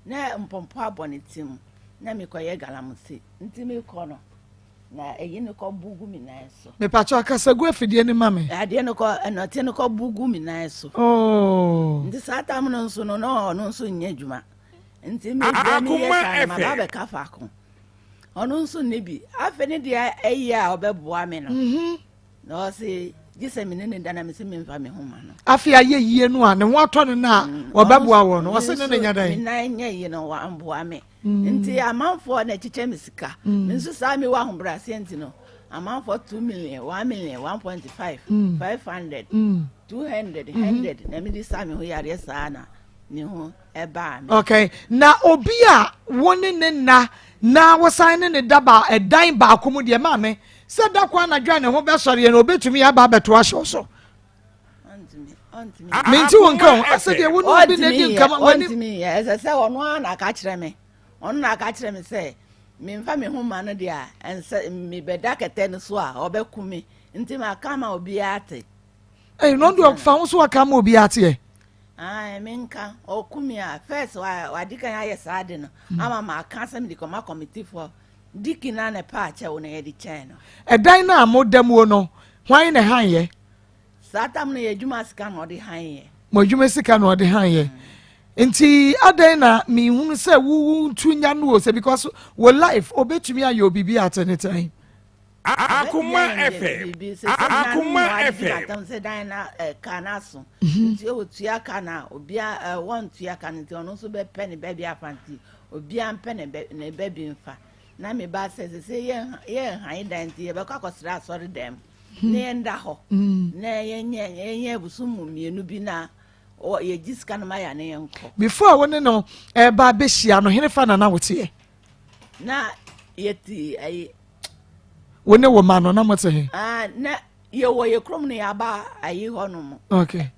[SPEAKER 8] na mpompo abonitim na mi ko ye galamse nti mi ko no na eyi ne ko bugu mi na eso
[SPEAKER 3] me pacho akasa gu afidie ni mame
[SPEAKER 8] ade ne ko enote ne ko bugu mi na eso
[SPEAKER 3] oh
[SPEAKER 8] nti satam no nso no nso nya dwuma nti me bia mi ye kan ma ba be kafa ko ono nso ne bi afa ne dia eyi a obeboa me no no se gise me ne dana me se me mfa me ho ma no
[SPEAKER 3] afia ye yie no a ne ho atɔ ne na obeboa wo no wose ne nya dan
[SPEAKER 8] me na nya yi no wa amboa me nti amanfo na chiche misika nso sa me wa hombra senti no amanfo 2 million 1 million 1.5 500 200 100 na me di sa me ho yare sa na ni ho eba me
[SPEAKER 3] okay na obi a woni ne na wosan ne daba edan ba akomu de ma me se da kwa na dwa ne ho be sori na obetumi aba beto ahye so menti won kan ase de wonu obi ne di nkama wani
[SPEAKER 8] me ese se ono na ka kire me ono na ka kire me se me mfa me ho ma no de a ense me beda kete no so a obekumi nti ma kama obi ate
[SPEAKER 3] no do fa ho so aka ma obi ate e
[SPEAKER 8] menka okumi a first wa dika ya yesade no ama ma aka sam di koma committee for dikina na pa ache wo na ye di chen no
[SPEAKER 3] edan na amodam wo no hwan na han ye
[SPEAKER 8] satam na ye djuma sika no de han ye
[SPEAKER 3] mo djuma sika no de han ye nti adan na mi hunu se wu tunya no se because wo life obetumi ayo bibi at any time
[SPEAKER 4] Akoma FM. Akoma FM.
[SPEAKER 8] Atam se dan na kanaso nti o tua kana obia won tua kana nti ono so be pe ne be bia fanti obia mpe ne be bi mfa na me ba se ye han dan nti ye be kwa kwasra sorry dem ne nda ho na ye busumu mienu bi na o ye jiska no maya ne yenko
[SPEAKER 3] before woni no ba be hia no hene fa na wote
[SPEAKER 8] na yeti ai
[SPEAKER 3] woni wo ma no na mote he
[SPEAKER 8] na ye wo ye krom ne aba ayi honom
[SPEAKER 3] okay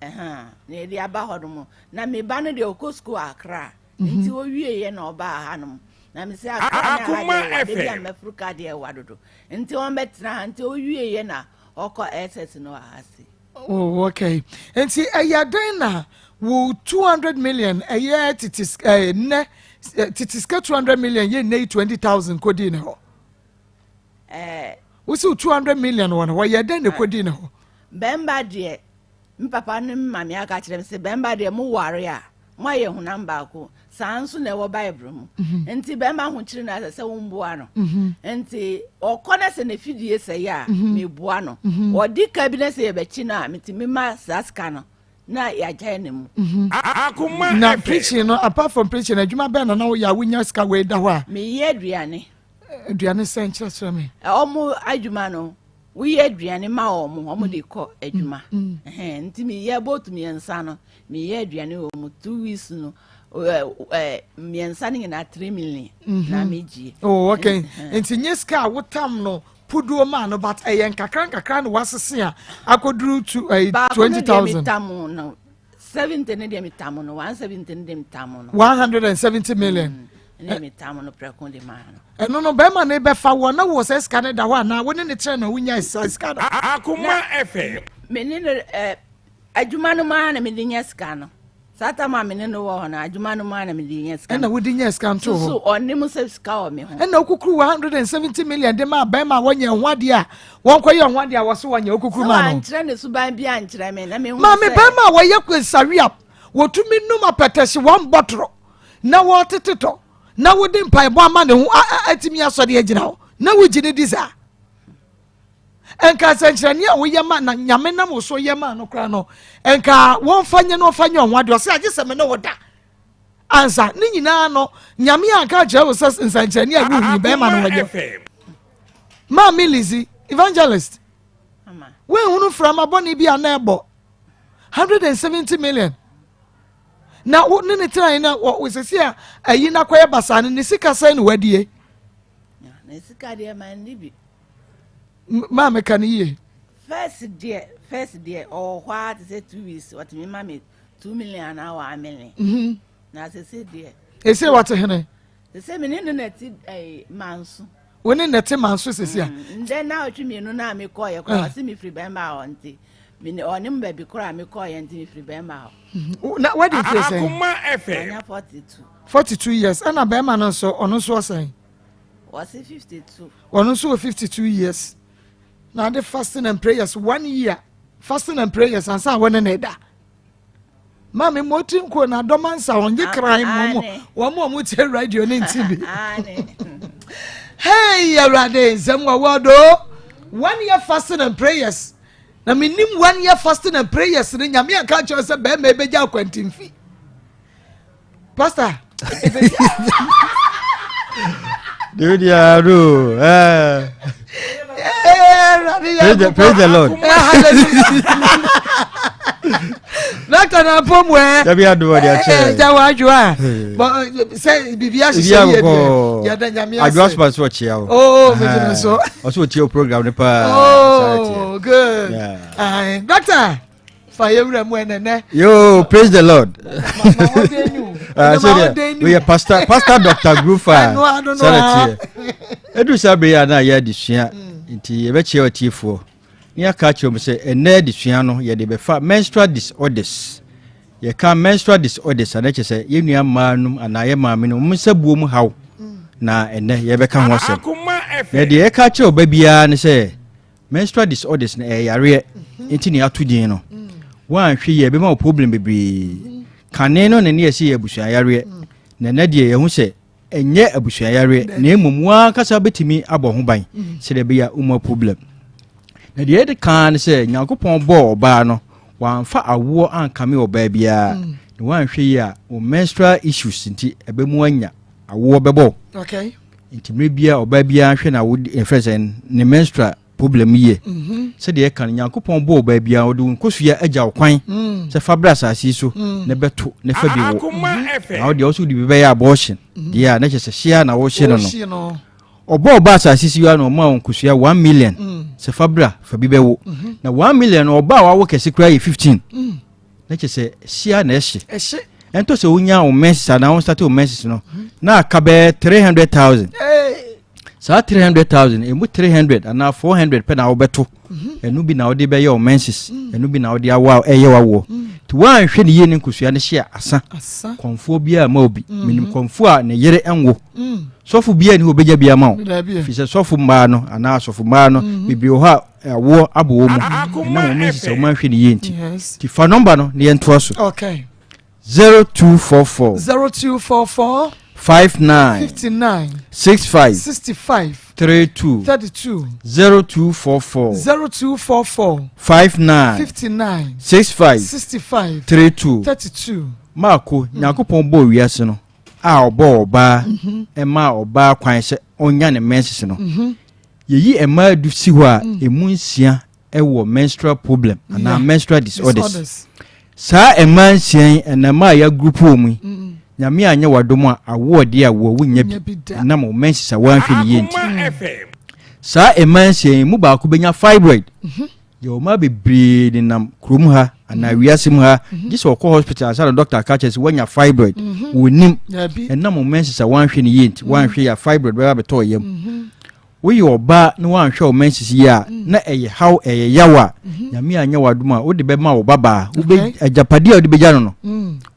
[SPEAKER 8] ne di aba honom na me ba no de okosku akra nti wo wie ye na oba hanom na me se akra de bia mafruka de wadodo nti won betra nti wo wie ye na oko ss no ahasi
[SPEAKER 3] oh okay nti ayadan na wo 200 million a year titis ne titis 200 million ye ne 20,000 kodi ne ho we see 200 million one why you den kodi ne ho
[SPEAKER 8] bemba de mpapa ne mama aka kire se bemba de mu ware a mo ye hu namba ko sanso na wo bible mu enti bemba hu kire na se wo mboa no enti okona se na fidie se ya me boa no odi ka bi na se ye be chi na mitimi ma saska no na ya gya ne mu
[SPEAKER 4] Akoma
[SPEAKER 3] na preaching no apart from preaching adwuma be na wo ya wonya ska we da ho a
[SPEAKER 8] me ye aduane
[SPEAKER 3] senche so me
[SPEAKER 8] omo adwuma no we ye aduane ma omo de ko adwuma nti me ye both me ensa no me ye aduane omo 2 weeks no me ensa ni na 3 million na meji
[SPEAKER 3] oh okay nti nyeska wotam no puduo ma no but ayen kakran no wasese a akoduru to 20,000
[SPEAKER 8] tamu no 70 ne dem tamu no 170 ne dem tamu no
[SPEAKER 3] 170 million
[SPEAKER 8] ne me tamu no prekon de ma
[SPEAKER 3] no no be ma ne be fa wo na wo se scan da wa na wo ne ne tre na wunya scan
[SPEAKER 4] Akoma FM
[SPEAKER 8] me ne adwuma no ma na me de nya scan no sata ma me ne no wo na adwuma no ma na me de nya scan
[SPEAKER 3] na wo de nya scan to
[SPEAKER 8] so oni mu se scan o me ho
[SPEAKER 3] na okukuru 170 million de ma be ma wonya hwade a won koye hwade a wo so wonya okukuru ma no
[SPEAKER 8] antre ne suban bi antre me na me hu
[SPEAKER 3] ma me be ma wo ye kwensawia wo tumi numa petesi one bottle na wo teteto na wo de mpai bo ama ne ho atimi asode agina ho na wo gine disa enka sanchirani a wo yema na nyame na mo so yema no kra no enka won fanye no fanye on wade o se age se me no woda ansa ni nyina no nyame anka je wo se sanchirani a wo ni be ma no wade ma milizi evangelist
[SPEAKER 8] mama
[SPEAKER 3] we hunu from aboni bi ana ebo 170 million na wo ne tran na wo sesi a ayi na koye basane ne sika sai ne wadie
[SPEAKER 8] na sika de man libi
[SPEAKER 3] ma me kan ye
[SPEAKER 8] first day or what is it 2 weeks what me mama 2 million na wa million na se de
[SPEAKER 3] e se what hene
[SPEAKER 8] se me ne na ti manso
[SPEAKER 3] woni ne te manso sesi a
[SPEAKER 8] then now twimi no na me koye kwa se me free be ma onti me onim ba bi kora me koye nti me free be ma
[SPEAKER 3] na what did you say
[SPEAKER 4] Akoma FM
[SPEAKER 3] 42 years ana be ma no so ono so say
[SPEAKER 8] was 52
[SPEAKER 3] ono so 52 years now the fasting and prayers 1 year fasting and prayers and say wona na da mama motin ko na domansa onye kran mo tie radio ne TV hey everybody zemwa wodo 1 year fasting and prayers na minim 1 year fasting and prayers ne nyame aka cho se be ma ebeja akwantimfi pastor
[SPEAKER 7] Praise the Lord.
[SPEAKER 3] Doctor na pomwe.
[SPEAKER 10] Ya bi adu dia che.
[SPEAKER 3] Ja wa adwa. But say bibia se ye dia. Ya da nyame ase.
[SPEAKER 10] Adwa sponsor wo chia wo.
[SPEAKER 3] Oh, me just so.
[SPEAKER 10] Also tie program ne pa.
[SPEAKER 3] Oh, good. Yeah. Doctor. Fire mu enene.
[SPEAKER 10] Yo, praise the Lord. We are pastor Dr. Grufa. Sanity. Edu sabe ya na ya disua. Nti ye be che otifo. Ni aka che o say ene disua no ye de be fa menstrual disorders. Ye ka menstrual disorders ana che say ye nua manum ana ye maame no msabuo mu haw. Na ene ye be ka ho se. Ye de ye ka che oba bia ne say menstrual disorders na yare. Nti ni atudin no. Wan hwe ye be ma problem bebre. Kane no ne ne yesi abusua yare. Na na de ye hu se enye abusua yare na emum wa kasa betimi abɔ ho ban se de be ya umma problem. Na de de kan se Nyankopɔn bɔ oba no wan fa awo ankame oba bia. Na wan hwe ye a o menstrual issues nti ebe mu anya awo bɛbɔ.
[SPEAKER 3] Okay.
[SPEAKER 10] Nti mre bia oba bia hwe na wo efresen ne menstrual problem ye se de kan Nyankopɔn bo ba bia wo de nkosua agya kwan se fabra asasi so ne beto ne fa bi wo na wo de also de be ya abortion de ya na chese hia na wo hye no obo ba asasi si ya no ma nkosua 1 million se fabra fa bi be wo na 1 million oba wa wo kese kra 15 na chese hia na ehye ento se wonya o menses na wo start o menses no na aka be 300,000 sa 300,000 emu 300 ana 400 pe na obeto enu bi na ode be ye o menses enu bi na ode awa eye wawo to wan hwe ne ye ne nkusua ne hye asa konfo bia ma obi minim konfo a ne yere enwo sofu bia ne obeja bia ma o fi se sofu ma no ana sofu ma no bibiri ho a wo abo mu na mo menses o ma hwe ne ye nti ti fa number no ne ento so
[SPEAKER 3] okay
[SPEAKER 10] 0244 59 65 32 0244 59 65 32 Mako Nyankopɔn bo wiase no a obo oba e ma oba kwan se onya ne menses no yeyi ema du si ho a emu nsia e wo menstrual problem ana menstrual disorders sa ema nsia na ma ya group omu nyame anya wadom a awode a wo wunya bi na mo menses a wan hwe ye nti sa emanse mu ba ko benya fibroid yo ma bebre ni nam krom ha ana wiasem ha gise okọ hospital sa doctor ka chese wanya fibroid wonim na mo menses a wan hwe ne ye nti wan hwe ya fibroid ba beto yam we oba na wan hwe o menses ya na eye how eye yawa nyame anya wadom a wo de be ma wo baba wo be ajapade a wo de be ja no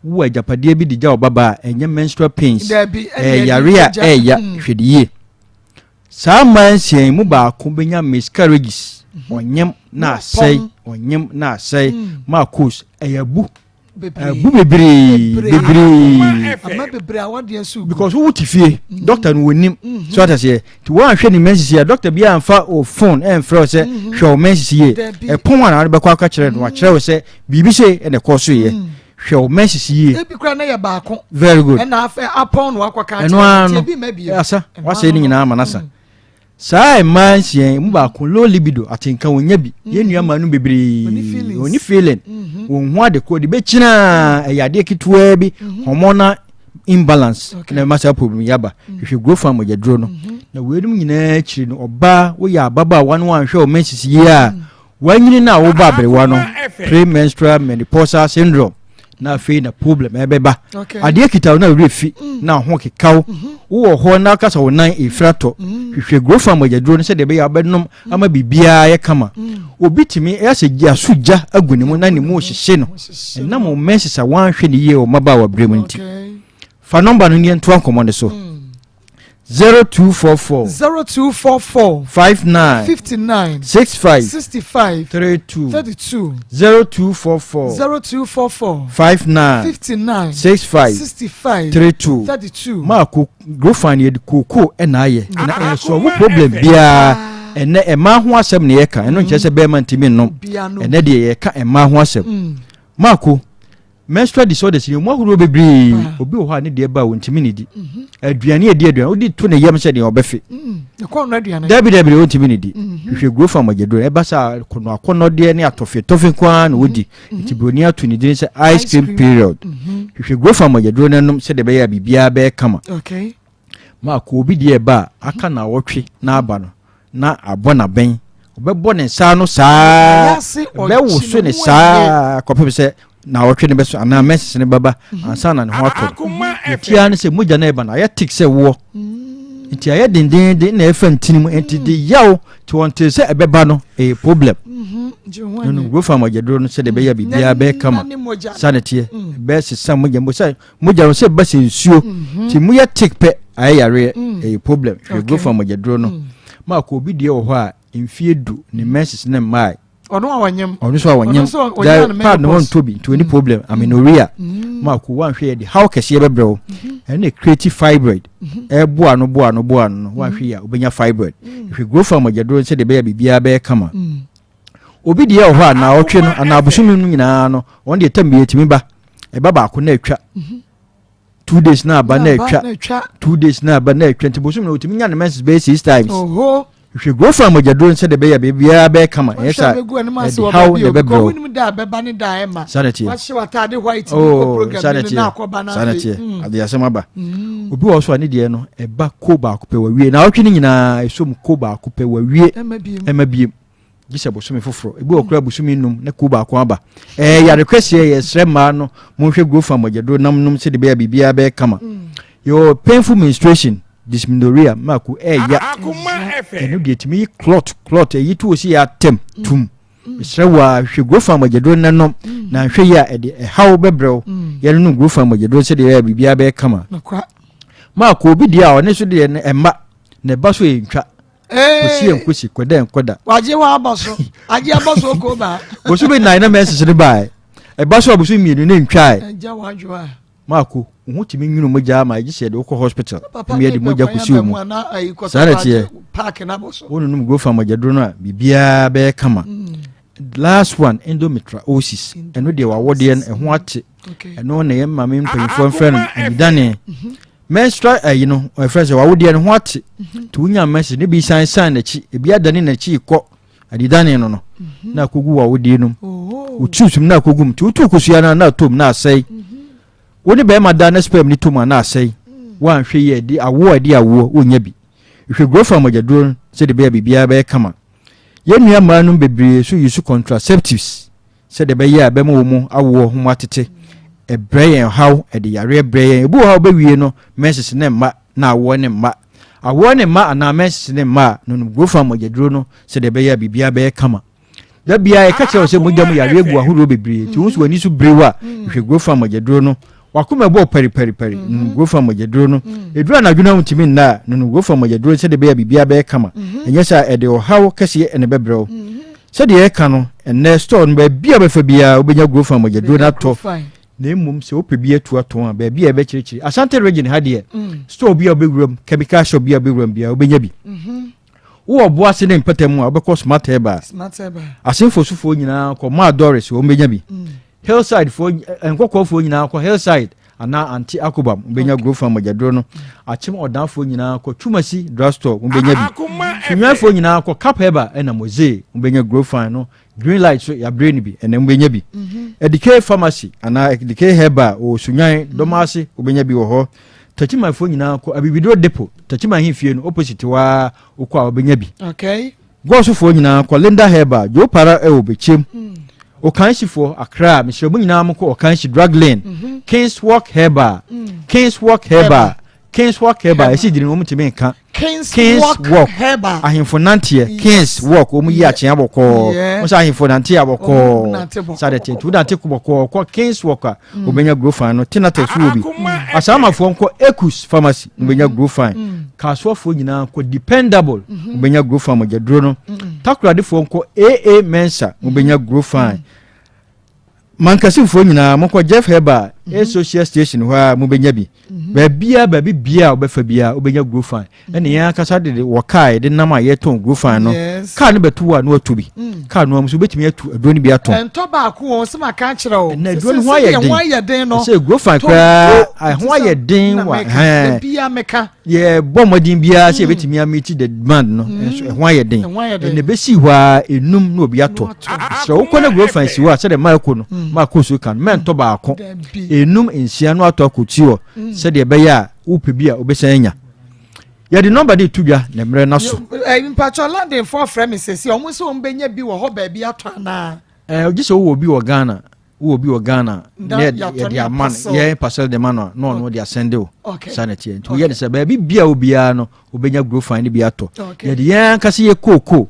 [SPEAKER 10] wo ajapade bi de ja wo baba enye menstrual pains yare a eya hwedie sa mansie mu ba ko benya miscarriages onyem na sei Maa Akos eyabu bebre
[SPEAKER 3] ama bebre awade asu
[SPEAKER 10] because wo tifie doctor no wonim so that say ti wan hwe ni menses ya doctor bia amfa o phone enfrɛ say hwe o menses ye e pon wana de bekwa ka kyerɛ no wa kyerɛ say bibi say e ne koso ye hwe o menses ye
[SPEAKER 3] e bi kra na ye baako
[SPEAKER 10] very good
[SPEAKER 3] and afa apon no akwa ka
[SPEAKER 10] kyerɛ bi ma bi asa wa say ni nyina manasa sa emansie mu ba ko low libido atenka wonya bi ye nua manu bebre oni feeling won ho ade ko de be kina eyade kitwa bi hormonal imbalance na masa problem yaba hwe grow farm ya dro no na wedum nyina akiri no oba wo ya baba wan wan hwe o menses ye a wanyini na wo ba bere wa no premenstrual menopausal syndrome na fe na problem ebeba ade kita na refi na ho kekaw wo ho na kasa wo nan efrato hwehwe grow farm ya dro no se de be ya benom ama bibia ye kama obitimi ya se gia suja agunimu na ne mu hyehye no na mo menses a wan hwe ne ye o maba wa brem nti fa number no ni ento ankomo ne so 0244 59 65 32 0244 59 65 32 Mako grofan ye koko na aye na so wo problem bia ene ema ho asem ne ye ka eno nche se be man timi no ene de ye ka ema ho asem Mako menstrual disorders you mo huro bebre obi wo ha ne de ba wontimi ne di aduane e di aduane odi to ne yam se de obefe
[SPEAKER 3] e ko no aduane
[SPEAKER 10] dabi wontimi ne di hwe grow from magedro e ba sa kono akono de ne tofe kwa na wodi ntiboni ato ne din se ice cream period hwe grow from magedro ne nom se de be ya bibia be kama
[SPEAKER 3] okay
[SPEAKER 10] ma ko obi de ba aka na wotwe na aba no na abona ben obebo ne sa no saa be wo so ne saa kopem se na wotwe ne beso ana message ne baba ansa na ne ho ato tia ne se moja na eba na ya tik se wo nti aye dindin na efa ntinimu enti de yaw ti wonte se ebeba no problem no go fa magedro no se de be ya bibia be kama sanete be se sam moja no se ba se nsuo ti mu ya tik pe aye yare problem go fa magedro no ma ko bi de wo ho a mfie du ne message ne mai
[SPEAKER 3] ono awanyem
[SPEAKER 10] that part no want to be to any problem amenorrhea ma ko wan hwe de how kese ye bebreo and creative fibroid boa no wan hwe ya obenya fibroid if you grow from magedro say de be bibia be kama obi de ye ho na otwe no ana abusumi no nyina no won de tambe yetimi ba e baba ko na atwa 2 days na aba na atwa 2 days na aba na atwa ntibusumi no otimi nya na message be 6 times if you go from magedro say de be bibia be kama yes how the be bro
[SPEAKER 3] da beba ni da ema
[SPEAKER 10] sanity
[SPEAKER 3] washi watade white program ni na akoba na
[SPEAKER 10] sanity ade asema ba obi wo so ani de no eba ko ba ko pe wawie na otwe ni nyina esom ko ba ko pe wawie emabiem gisa bosumi foforo ebi okura bosumi num na ko ba ko aba ya request ye srema no mo hwe go from magedro nam num se de be bibia be kama your painful menstruation dysmenorrhea maku ya enu de timi clot yitu osi ya tem tum isrewa hwe go fa magedro nanom na hwe ya e how bebrew ye no go fa magedro se de ya bibia be kama maku obi dia one so de emma ne ba so entwa osi enkosi koda
[SPEAKER 3] waje wa abaso aje abaso ko ba
[SPEAKER 10] osu be nine na message ne bai e ba so abusu mienu ne ntwa
[SPEAKER 3] aja wajwa
[SPEAKER 10] mako uhutimi nwunu moja ma gise de ko hospital mi de moja kusiu mu sanati
[SPEAKER 3] park na boso
[SPEAKER 10] wonu num go fa magedro no bibia be kama last one endometriosis eno de wawode en ho ate eno na yemma me mpanyifo mfrɛ adidane menstrual you know my friends wawode en ho ate to unya message ne bi san na chi ebi adane na chi kɔ adidane no no na kogu wawode no utusum na kogum ti utu kusua na tom na asai woni be ma da na spam ni tuma na asai wan hwe ye di awo onya bi hwe grow from magedro se de be bibia be kama ye nua manum bebre so use contraceptives se de be ye be mo mu awo ho atete e brain how e de yare brain ebu how be wie no message ne ma na awo ne ma ana message ne ma no grow from magedro no se de be ye bibia be kama da bia e ka che o se mo jamu yare egu ahuro bebre ti won so ani so brewa hwe grow from magedro no wakuma bo peri go from magedro no edura na dwuna ntimi na no go from magedro se de be bibia be kama enye sha e de o hawo kase ene bebrew se de e ka no ene store no be bia be fa bia obenya go from magedro na to na emum se opebi atu ato a be bia be kirikiri asante region ha de store bia obewuram chemical shop bia obewuram bia obenya bi wo bo ase ne mpatamu a obekọ smart heba asenfo sufo nyina ko ma doris o obenya bi hillside for enkoko for nyina ko hillside ana anti Akoma mbenya grow from magedro no achim odan for nyina ko Tumasi drugstore mbenya bi tunwa for nyina ko Capeba na Moze mbenya grow from no green light so ya brain bi na mbenya bi edike pharmacy ana edike heba o sunwan domase mbenya bi wo ho tachima for nyina ko abibidro depot tachima hifie no opposite wa okwa mbenya bi
[SPEAKER 3] okay
[SPEAKER 10] go so for nyina ko Linda heba jo para e obechem Okanshi for Accra, Mr. Bunyina Moko Okanshi Drug Lane, Kings Walk Heba, esi diri omu timi nka Kings Walk
[SPEAKER 3] Heba
[SPEAKER 10] ahimfo nantie Kings Walk omu yi achen aboko o sa ahimfo nantie aboko sadete tu dante kuboko ko Kings Walk obenya grow fan no tinata su obi asama fo nko Ekus Pharmacy obenya grow fan kaso fo nyina ko dependable obenya grow fan magedro no takurade fo nko AA Mensa obenya grow fan mankasi fo nyina moko Jeff Heba social station where mubenya bi baabi bia obefa bia obenya grow fine ene yan kasa de wokai de nam ayeton grow fine no car no betu wa no atu bi car no am so betimi atu adro ni bi aton
[SPEAKER 3] ento ba ko won se maka kire o
[SPEAKER 10] na adro ni ho aye den no say grow fine kra ho aye den wa
[SPEAKER 3] bia meka
[SPEAKER 10] ye bomodin bia say betimi amiti the demand no ho aye den ene besi hwa enum no obi ato so ukona grow fine si wa say de Maa Akos so kan mento ba ako enum ensia no ato akotio se de be ya upe bia obesanya ya the number de tudwa na mre na so
[SPEAKER 3] mpacho landing for premises si omo so mbenya bi wo ho ba bi ato na
[SPEAKER 10] ogise wo bi wo Ghana ne ya man ye parcel de man no de send o sanity nti ye de se ba bi bia obia no obenya grow fine bi ato ya de yan kase ye koko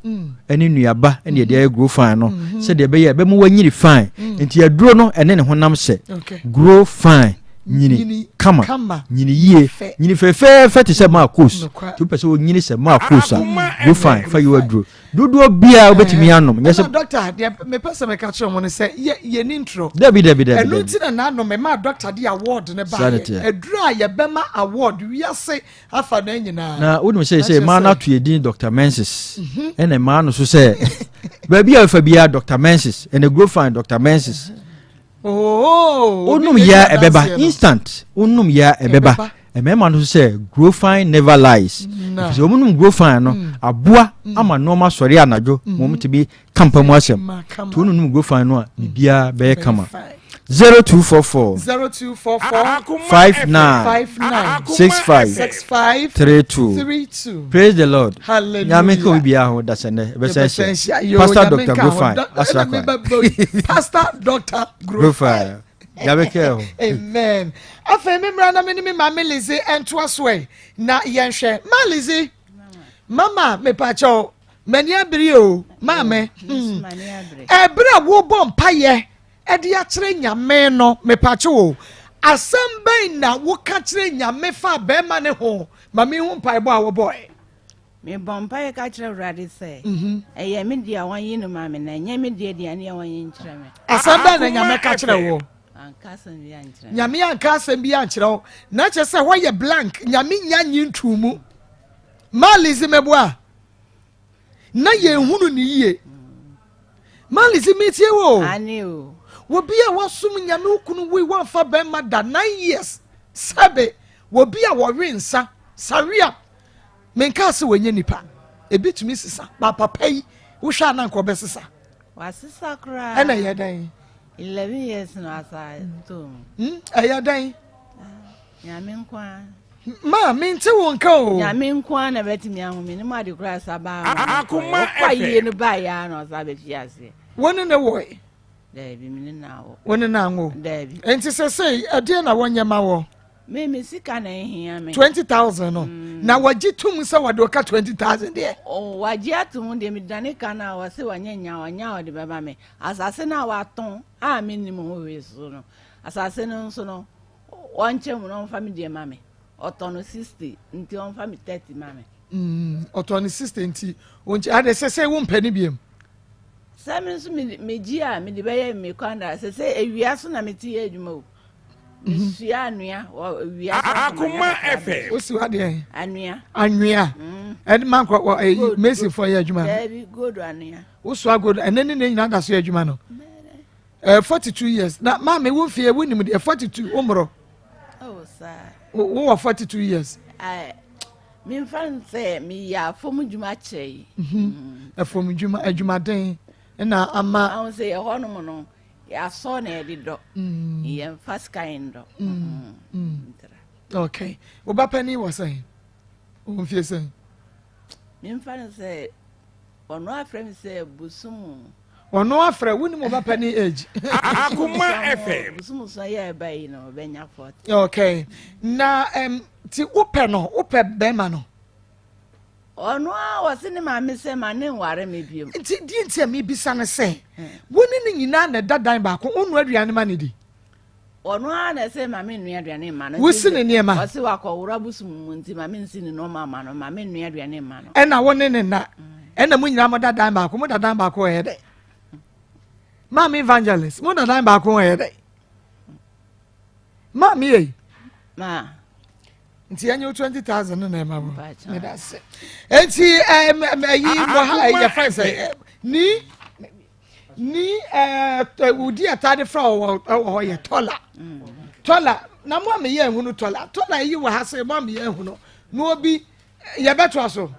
[SPEAKER 10] eni nuaba eni de grow fine no se de be ye be mo wanyiri fine nti ya duro no ene ne honam se grow fine nyini kama nyini yie nyini fefe te se Maa Akos tu pese o nyini se Maa Akos go fine fa you adro dodo bia obetimi anom
[SPEAKER 3] yes doctor me pese me ka chere mo ne se ye ni intro
[SPEAKER 10] debi
[SPEAKER 3] enu ti na anom me ma doctor di award ne ba adro a ye be ma award wi ase afa na nyina
[SPEAKER 10] na wonu se ma na to edin Dr. Mensis ene ma no so se ba bia fa bia Dr. Mensis ene go fine Dr. Mensis unum ya ebeba instant unum ya ebeba emema no say grow fine never lies because omunum grow fine no aboa ama no ma sori anajo mo mtibi kampa mu asem to unum grow fine no bia be kama 0244 59 32 praise the Lord nyame ko bia ho da sene be say Pastor Dr. Grofine asrakwa
[SPEAKER 3] Pastor Dr. Grofine
[SPEAKER 10] yabeke
[SPEAKER 3] amen afa me mra na me ni ma Lizi ento aswe na yenhwe ma Lizi mama me pacho mani abiri o ma me ebra wo bom paye edi akire nyame no me pacho o asamba na wo ka kire nyame fa be ma ne ho ma me hu pai bo a wo boy
[SPEAKER 8] me bompa ka kire urade se eye me dia wan yi no ma me na nya me dia dia ne wan yi kire me
[SPEAKER 3] asamba na nyame ka kire wo
[SPEAKER 8] ankasan bi ankire
[SPEAKER 3] nyame ankasan bi ankire wo na che se ho ye blank nyame nya nyi ntumu ma Lizi meboa na ye hunu ni yie ma Lizi metie wo
[SPEAKER 8] ani o
[SPEAKER 3] wo bia wasum nyame ukunu we wan fa be ma da 9 years sabe wo bia wo wensa saria menka se wenye nipa ebitumi sisa ba papa yi wo hwa na nko be sisa
[SPEAKER 8] wasisa kra
[SPEAKER 3] ena ye dan
[SPEAKER 8] 11 years no asa to
[SPEAKER 3] aya dan
[SPEAKER 8] nyame nkwa
[SPEAKER 3] ma mente won ka o
[SPEAKER 8] nyame nkwa na betimi ahome ni ma de kra saba
[SPEAKER 4] Akoma
[SPEAKER 8] kwa yie no ba ya no sa be fiase
[SPEAKER 3] woni ne wo
[SPEAKER 8] Dabi mini na wo.
[SPEAKER 3] Woni na ngo.
[SPEAKER 8] Dabi.
[SPEAKER 3] Enti se ade na wonye ma wo.
[SPEAKER 8] Me sika na ehia me.
[SPEAKER 3] 20,000 no. Na waji tum se wade oka 20,000 de.
[SPEAKER 8] Oh, waji atum de me dane kana wa se wanya wo de baba me. Asase na wa ton, a me ni mo we so no. Asase no nso no. Wonche mu no family de ma me. Otono 60, nti on family 30 ma me.
[SPEAKER 3] Otono 60 nti. Wonche ade se wo mpani biem.
[SPEAKER 8] Samin su me gia me de beye me kwanda se ewia so na me ti adwuma o suya anua ewia
[SPEAKER 4] Akoma FM
[SPEAKER 3] o si wade
[SPEAKER 8] anua
[SPEAKER 3] ed man kwa Messi for ya adwuma
[SPEAKER 8] Dabi godo anua
[SPEAKER 3] o so agodo enene ne nyina da so adwuma no 42 years na ma me wo fie wonim de 42 umro
[SPEAKER 8] oh sa
[SPEAKER 3] wo 42 years
[SPEAKER 8] me fan say me ya fomu dwuma chei
[SPEAKER 3] fomu dwuma adwuma den na ama
[SPEAKER 8] I say hono no ya so na edido ye fast kind do
[SPEAKER 3] okay wo ba pani wo say wo fie say
[SPEAKER 8] me fan say ono afre me say busum
[SPEAKER 3] ono afre woni mo ba pani age
[SPEAKER 4] Akoma FM
[SPEAKER 8] busum so ya ba yi no benya 40
[SPEAKER 3] okay na ti upe be ma no
[SPEAKER 8] ono a wose ne ma me se ma ne nware me biem
[SPEAKER 3] nti di nti me bisa ne se woni ne nyina na dadan ba ko onu aduane ma ne di
[SPEAKER 8] ono a na se ma me nua aduane ma no
[SPEAKER 3] wosi ne ne ma
[SPEAKER 8] wose wakowura busum mu nti ma me nsi ne no ma no ma me nua aduane ma no
[SPEAKER 3] ena woni ne na ena mu nyina mo dadan ba ko he de ma me evangelist mo dadan ba ko he de Mami eh.
[SPEAKER 8] Ma.
[SPEAKER 3] Nti anyo 20,000 na ma bo. Me da se. Enti yi mo ha ya friends ni udi atade fra o ye tola. Tola na mo me ye hunu tola. Tola yi wa ha se mo me ye hunu. No obi ye beto aso.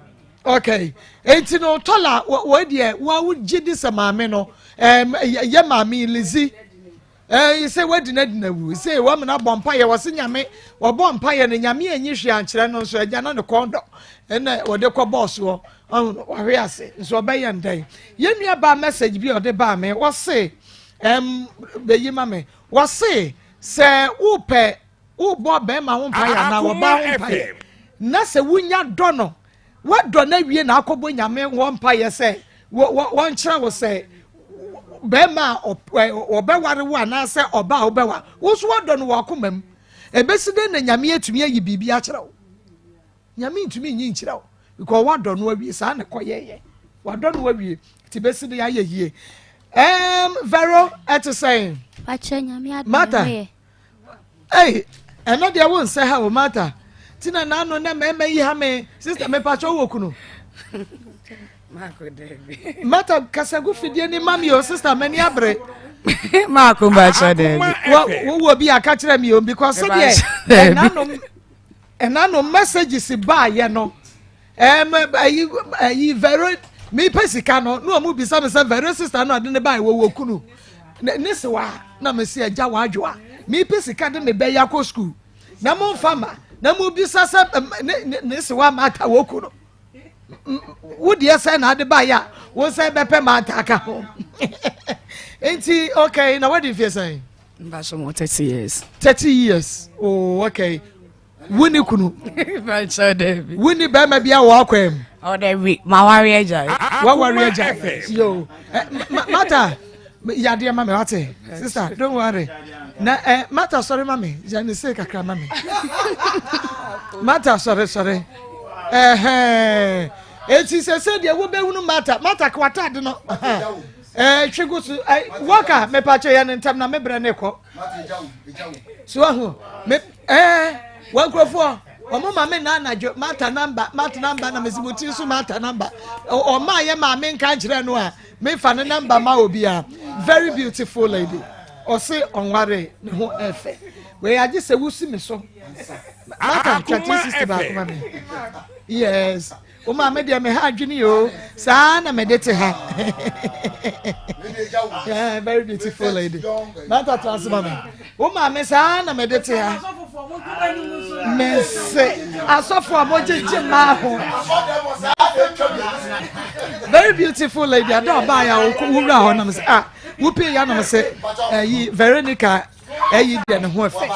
[SPEAKER 3] Okay. Enti no tola wo de wa wo gidi se maame no ye maame lizi you say what did you say woman na bompa ye was nyame wo bompa ye ne nyame anyi hwe ankyere no so agya na ne kondo ene wo de ko boss wo hwe ase so obeye ndan ye nua ba message bi o de ba me wo say be yi ma me wo say se wo pe wo bo be ma wo mpa ya na wo ba wo mpa ye na se wunya do no wo do na wie na akobo nyame wo mpa ye say wo nkyere wo say bema obeware wo anase oba obewa wo so wadɔ no wakomam ebeside na nyame atumi ayi bibia kyerɛ wo nyame ntumi nyi nkyerɛ wo because wadɔ no awie saa ne kɔyɛyɛ wadɔ no awie ti beside ya yeye vero eto say
[SPEAKER 11] pacha nyame adɔ
[SPEAKER 3] mata eh eno de wo nse ha wo mata tina na no na mema yi ha me sister me pacha wo kunu Mata kasagu fidie ni mami o sister many abre.
[SPEAKER 8] Ma kumba cha Debbie.
[SPEAKER 3] Wo bi aka kire mi o because say enano messages ba ye no. Ayi very me pesika no mu bi say very sister no ade ne ba wo kunu. Ne se wa na me se agya wa adwoa. Me pesika de me be yakọ school. Na mo fama na mu bi say ne se wa mata wo kunu. Would you say na de ba ya wo say bepe ma ataka ho enti okay now what do you say
[SPEAKER 8] Mbaso mo 30 years
[SPEAKER 3] 30 years oh okay wuni kunu
[SPEAKER 8] Pacha Debbie
[SPEAKER 3] wuni be ma bia wo akwam
[SPEAKER 8] o Debbie ma wari eja
[SPEAKER 3] wa wari eja yo mata ya de ma me wate sister don't worry na mata sorry mami ya ni say kakra mami mata sorry eti se de wo be hunu mata kwata de no twego su waka me pa che ya ntam na me bre ne ko so ahu me wa krofo omo ma me na anajo mata number na mezimuti su mata number o ma ye ma me nka kire no a me fa ne number ma obi a very beautiful lady o se onware ne ho efe we age se wusi me so mata chatting sister ba kuma me yes o ma me de me ha adwini yo sa na me de te ha yeah very beautiful lady mata transfer me o ma me sa na me de te ha me se asofo amojeje ma ho very beautiful lady ada ba ya o wura ho na me se wo pe ya na me se yi Veronica yi de ne ho efe.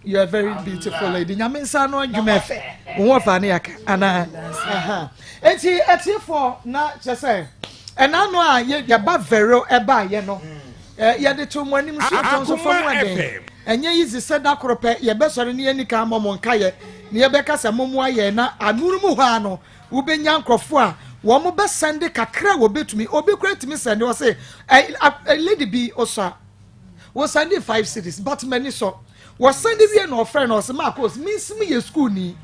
[SPEAKER 3] You are very beautiful lady. Nyame nsa no adwuma efe. Wo fa ne yaka ana. Enti etifo na chese. Ena no a ye ba vero eba ye no. Ye de to monim so tonso fo mo ade. Enye yizi seda krope ye be sori ne yanika momo nka ye. Ne ye be kasa momo aye na anuru mu ho ano. Wo be nya nkofo a wo mo be sende kakra wo betumi. Obi kura timi sende wo say lady be osa. Wo sende 5 cities but many so was sending me no friend or Maa Akos means me a school ni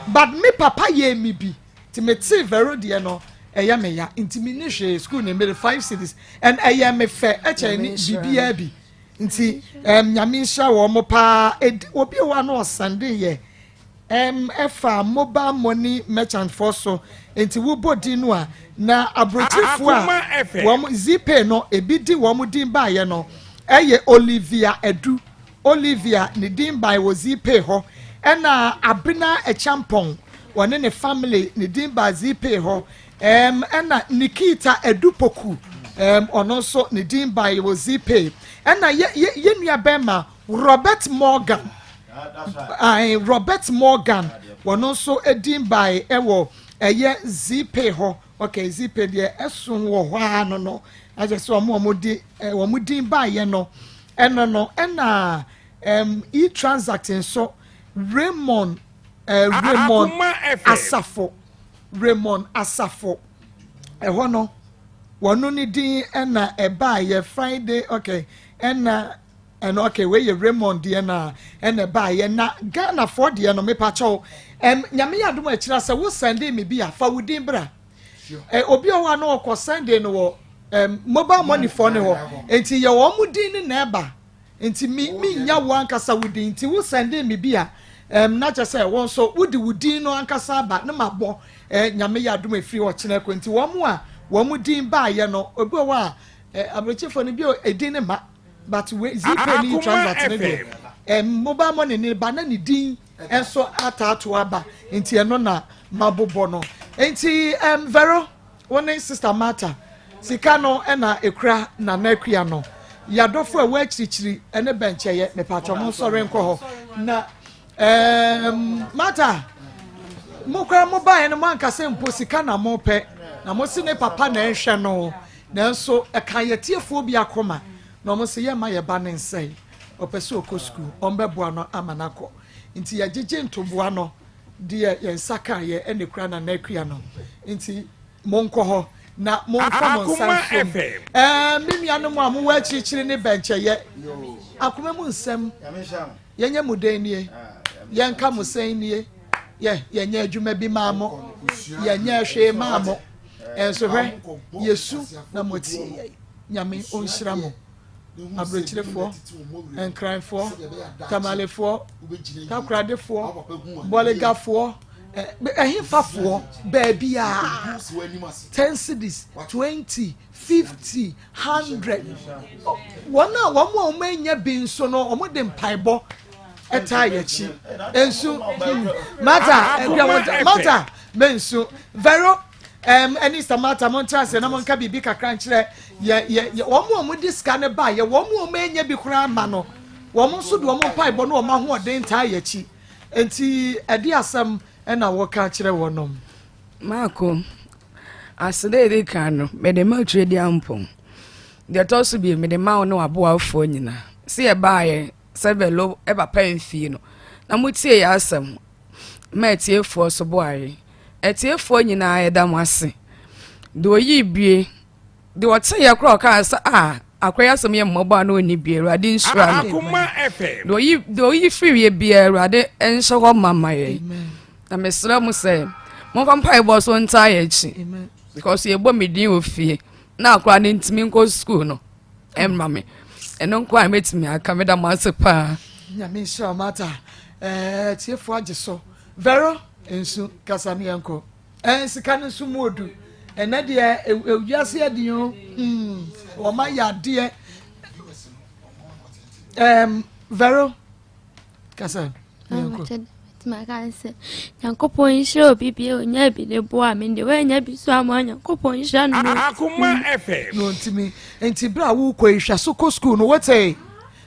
[SPEAKER 3] but me papa ye me be to me see very dear no ya me ya intimidation school ni made 5 cities and ya me fair ni bibia bi nti nyame sha wo mo pa obi wa no Sunday ye efa mobile money merchant for so nti wo body no a na abrochifo a wo zipe no ebi di wo mo din ba ye no Olivia Edu Olivia ne din by Zipe ho ena Abena Echampong one ne family ne din by Zipe ho ena Nikita Edupoku ono so ne din by Zipe ena ye nua bema Robert Morgan Robert Morgan one so edin by ewo eye Zipe ho okay Zipe de esun wo ho ano no aje so omo din by ye no ena transacting so Raymond Asafo eho no wono ni din ena eba ye Friday okay ena and okay we ye Raymond dear na and a buy and na Ghana for dear no me pacho nyame ya dum akira se wo sende me bia fa wudin bra obi o wa no ko sende no mobile money for ne ho enti ye wo mudin ni na eba enti mi nya wo ankasa wudin enti wo sende me bia na che se won so wudi wudin no ankasa ba na mabo nyame ya dum efiri wo kire ko enti wo mu a wo mudin ba ye no obi o wa abrechefo ne bi edin ne ma but we zipe ni transact ne mobile money ni ba na ni din enso atatu aba enti eno na mabobo no enti vero one sister Martha sika no na ekura na akua no yadofo a wachichiri ene benche ye me patro mo sore nko ho na Martha mo kra mo ba ene mo ankase mpo sika na mo pe na mo si ne papa na ehwe no nanso ekayetiefo bi akoma na mo se ye ma ye ba ne nsai opeso okosku ombeboa no amanako nti ya jeje ntoboa no de ye nsaka ye ene kura na akua no nti monko ho na monfa monsan mimianu mu amu wa chichiri ne benche ye akoma mu nsem yenye mudenie yenka musenie yenye adwuma bi maamo yenye hwe maamo enso hwe yesu na moti nyame onhyira mo abrechirefo enkraifo tamalefo takradefo bolegafo ehifafo baby a 10 cedis 20 50 100 wona wo mo anya bi so no omo de mpaibo eta yachi ensu mata mensu vero any stamata montrance na monka bibi kakra nkyere ye wo mo diska ne ba ye wo mo anya bi kura ma no wo mo so do wo mpaibo no wo ma ho de nta yachi enti edi asem ena woka kire wonom
[SPEAKER 11] Mako asede de kanu me de ma twedi ampon de toso bi me de ma no aboa afo nyina se e baaye sebelo e ba panfi no na mutie ya asem ma tiefo so boare etiefo nyina e da mwase de oyi bie de wote ya kro ka sa akwaya asem ye mmoba no ni bie Awurade nsura
[SPEAKER 4] Akoma FM
[SPEAKER 11] de oyi firi bie Awurade enso ho mama ye na mesra mu se mo vampire bo so nta ya chi because ye bo medin ofie na akwa ne ntimi nko school no mame eno nko a metimi aka me da masepa
[SPEAKER 3] nya me sure Martha tiefo ageso vero ensu kasani enko sika ne su modu ena de ewiase adiyo o ma ya de vero kasani enko
[SPEAKER 12] makanse nyankopon nhiro bibie onya bi ne bo amende we nya bi so ama nyankopon nhira no
[SPEAKER 4] Akoma FM
[SPEAKER 3] no ntimi enti bra wo ko ihwa so ko school no wote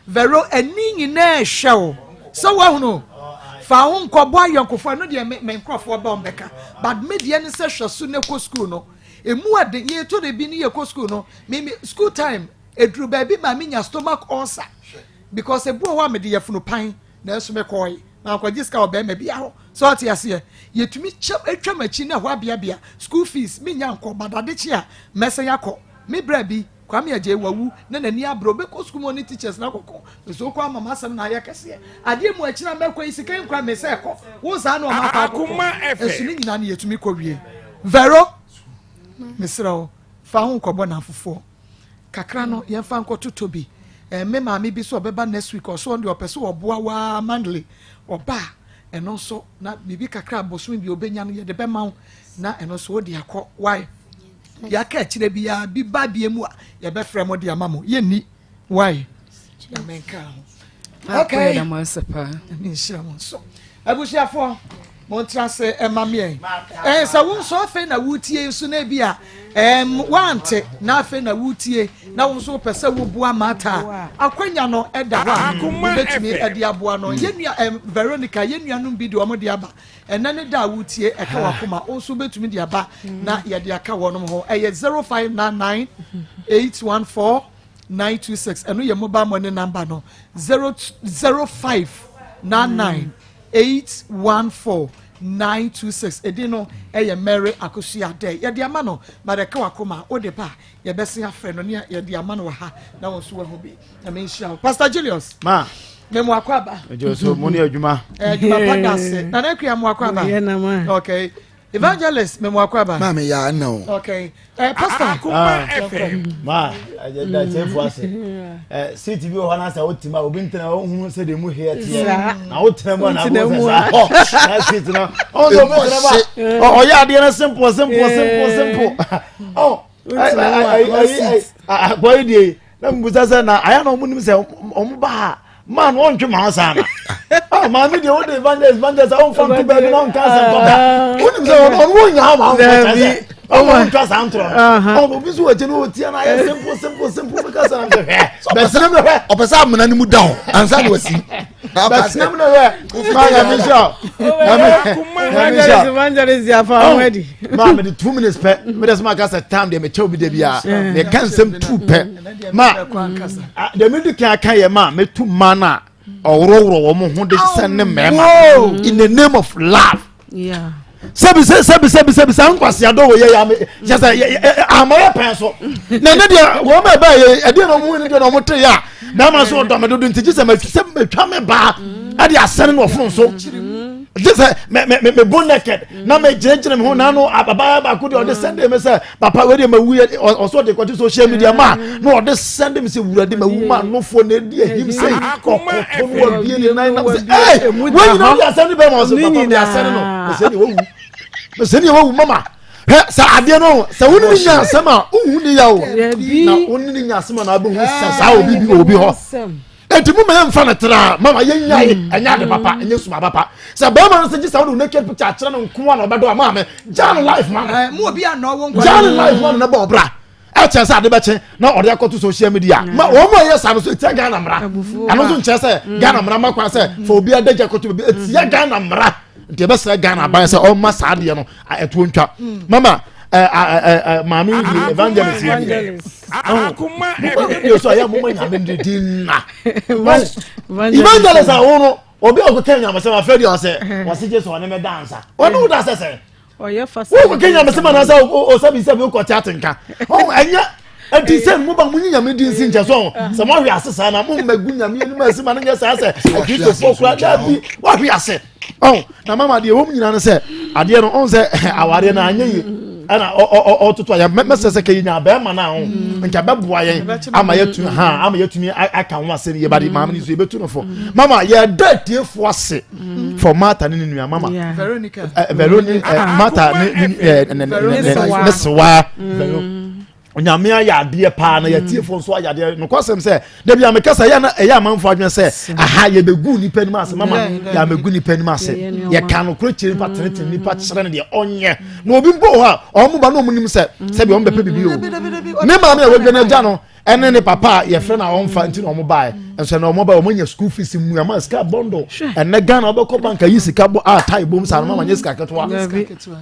[SPEAKER 3] vero ani nyina ehwe so wa hunu fa ho nkobo ayonkofo no de me nkrofo ba ombeka but media ne se hwe so ne ko school no emu ade ye to de bi ne ye ko school no me school time edru ba bi ma me nya stomach ulcer because ebu wa me de ye funu pan na eso me koi na kwa jiska obema bia ho so ati ase yetumi atwa machi na ho abia school fees me nya nko badade chi a mese yakọ me bra bi kwa me aje wawu na nani abro be ko school money teachers na kokko so kwa mama asem na ya kese ade mu achi na mekwa isika nkwa me se ko wo za na o maka
[SPEAKER 4] Akoma FM
[SPEAKER 3] esu ni nyina na yetumi ko wie vero mesra fa ho nkobo na afofo kakra no ye fa nko totobi me maami bi so obeba next week or so on the opeso oboa wa mandle oba eno so na bibi kakra boso bi obenya no ye de be ma na eno so odi akọ why ya ka kire bi ya bi ba bi emu a ye be frem odi amamo ye ni why ya menka
[SPEAKER 11] okay na masepa
[SPEAKER 3] ni shira mo so abusiafo montrase emamie sa won so fe na wutie nso na bia wante na afe na wutie na won so pese wo bua mata akwanya no eda ho betumi edi aboa no yenua Veronica yenuanum bi de omo de aba enane da wutie eka wakoma onso betumi de aba na ye de aka wonom ho 0599 814 926 eno ye mobile money number no 0599 814 926 edino eye Mary Akosia Day ye de ama no madeka Akoma o de pa ye bese afre no ne ye de ama no ha na won so ho bi na me hia Pastor Julius
[SPEAKER 1] ma
[SPEAKER 3] me mo akwaba
[SPEAKER 1] ejo mo ni adwuma
[SPEAKER 3] padase na na kwa mo akwaba
[SPEAKER 6] ye na ma
[SPEAKER 3] okay Evangelist me mo akwaba
[SPEAKER 7] ma me ya no
[SPEAKER 3] okay Pastor
[SPEAKER 4] Akoma FM
[SPEAKER 1] ma agenda chefo ase CTV o hana sa otima obi ntena o hu se de mu here tie na o tena mu na go sa na sit na o so mo tena ba o ya de na simple oh boy dey na mbuza se na aya na omunim se omu ba man won twe ma sa na ma me dey o dey evangelist o fam to be na on cancer baba onim se on won nya ma oh my trust antro oh bi so we no tie na simple because I'm the but na me o pesa amna ni mu down ansa na wasi but na me no ma ya me sure
[SPEAKER 6] evangelist ya fa ready
[SPEAKER 1] ma me 2 minutes pe me dey ma kasa time dey me chew bi dey bia me kan sem 2 pe ma dey me du kan ye ma me tu mana owro wo mo ho dey send ne mema in the name of love
[SPEAKER 6] yeah
[SPEAKER 1] Sebi ankwasi ado wo ye ya me just amara pen so na ne dia wo ma ba ye e dia no mu ni dia no mo te ya na ma so do me do ntiji se ma twa me ba ade asene no fun so just me born naked na me jejere me ho na no ababa ba ko de o send me say papa we de ma wu o so de ko social media ma no o de send me say wura de ma wu ma no fo na di him say
[SPEAKER 4] Akoma
[SPEAKER 1] FM bi ni na say we you know ya send be ma so papa ya send no say ni wo send ni wo mama sa ade no sa woni ni nya sama hu ni ya o na woni ni nya sama na abu hu sa obi ho enti mu me mfa na tra mama yenya enya de papa enye suma papa sa ba ma no se gisa wo naked picture akira no nko na obedo ama me jan life man
[SPEAKER 3] mu obi an no wo nko
[SPEAKER 1] jan life man na ba obra e che sa de be che na ode akoto social media ma wo mo ye sa no so tia Ghana mra ano so nche se Ghana mra makwa se for obi adaja akoto be tia Ghana mra nti be se Ghana ba se o ma sa de no eto ntwa mama mami evangelist
[SPEAKER 4] Akoma
[SPEAKER 1] FM so ya mo nya mendin na evangelist a wono obi o Kenya ma se ma fedi o se wasi je so na me dance onu da se
[SPEAKER 6] oye fast
[SPEAKER 1] wo Kenya ma se ma na sa o sabi ko tiatenka o enya enti se mo ba munyi nya mendin sin je so se mo hwe asesa na mo magu nya me ni ma se ma na nya sa se akito fokura da bi wa hwe ase oh na mama de wo nyina no se ade no on se aware na anya yi ana o tutu ya mesese ke nya ba ma na ho nka beboa yen ama yatumi aka ho ase ye ba de mama ni so yebetu no fo mama ye date fo ase for mata ni nua mama
[SPEAKER 3] Veronica
[SPEAKER 1] mata ni neswa onyame ya ade pa na yatiefo nso ayade no kwasem se da bia me kasa ya na eya manfo adwen se aha ye begu ni pani ma se mama ya megu ni pani ma se ye kan no kro chiri patrete ni pa chere ne de onye na obi mbo ha o mu ba no mu nim se bi on be pe bibi o me ma me we na ja no ene ne papa ye fre na on fa nti no mo bae enso na mo ba o manya school fees mu ya ma ska bondo ene Ghana obekọ banka yi sika bo tai bom sa no mama nya sika ketwa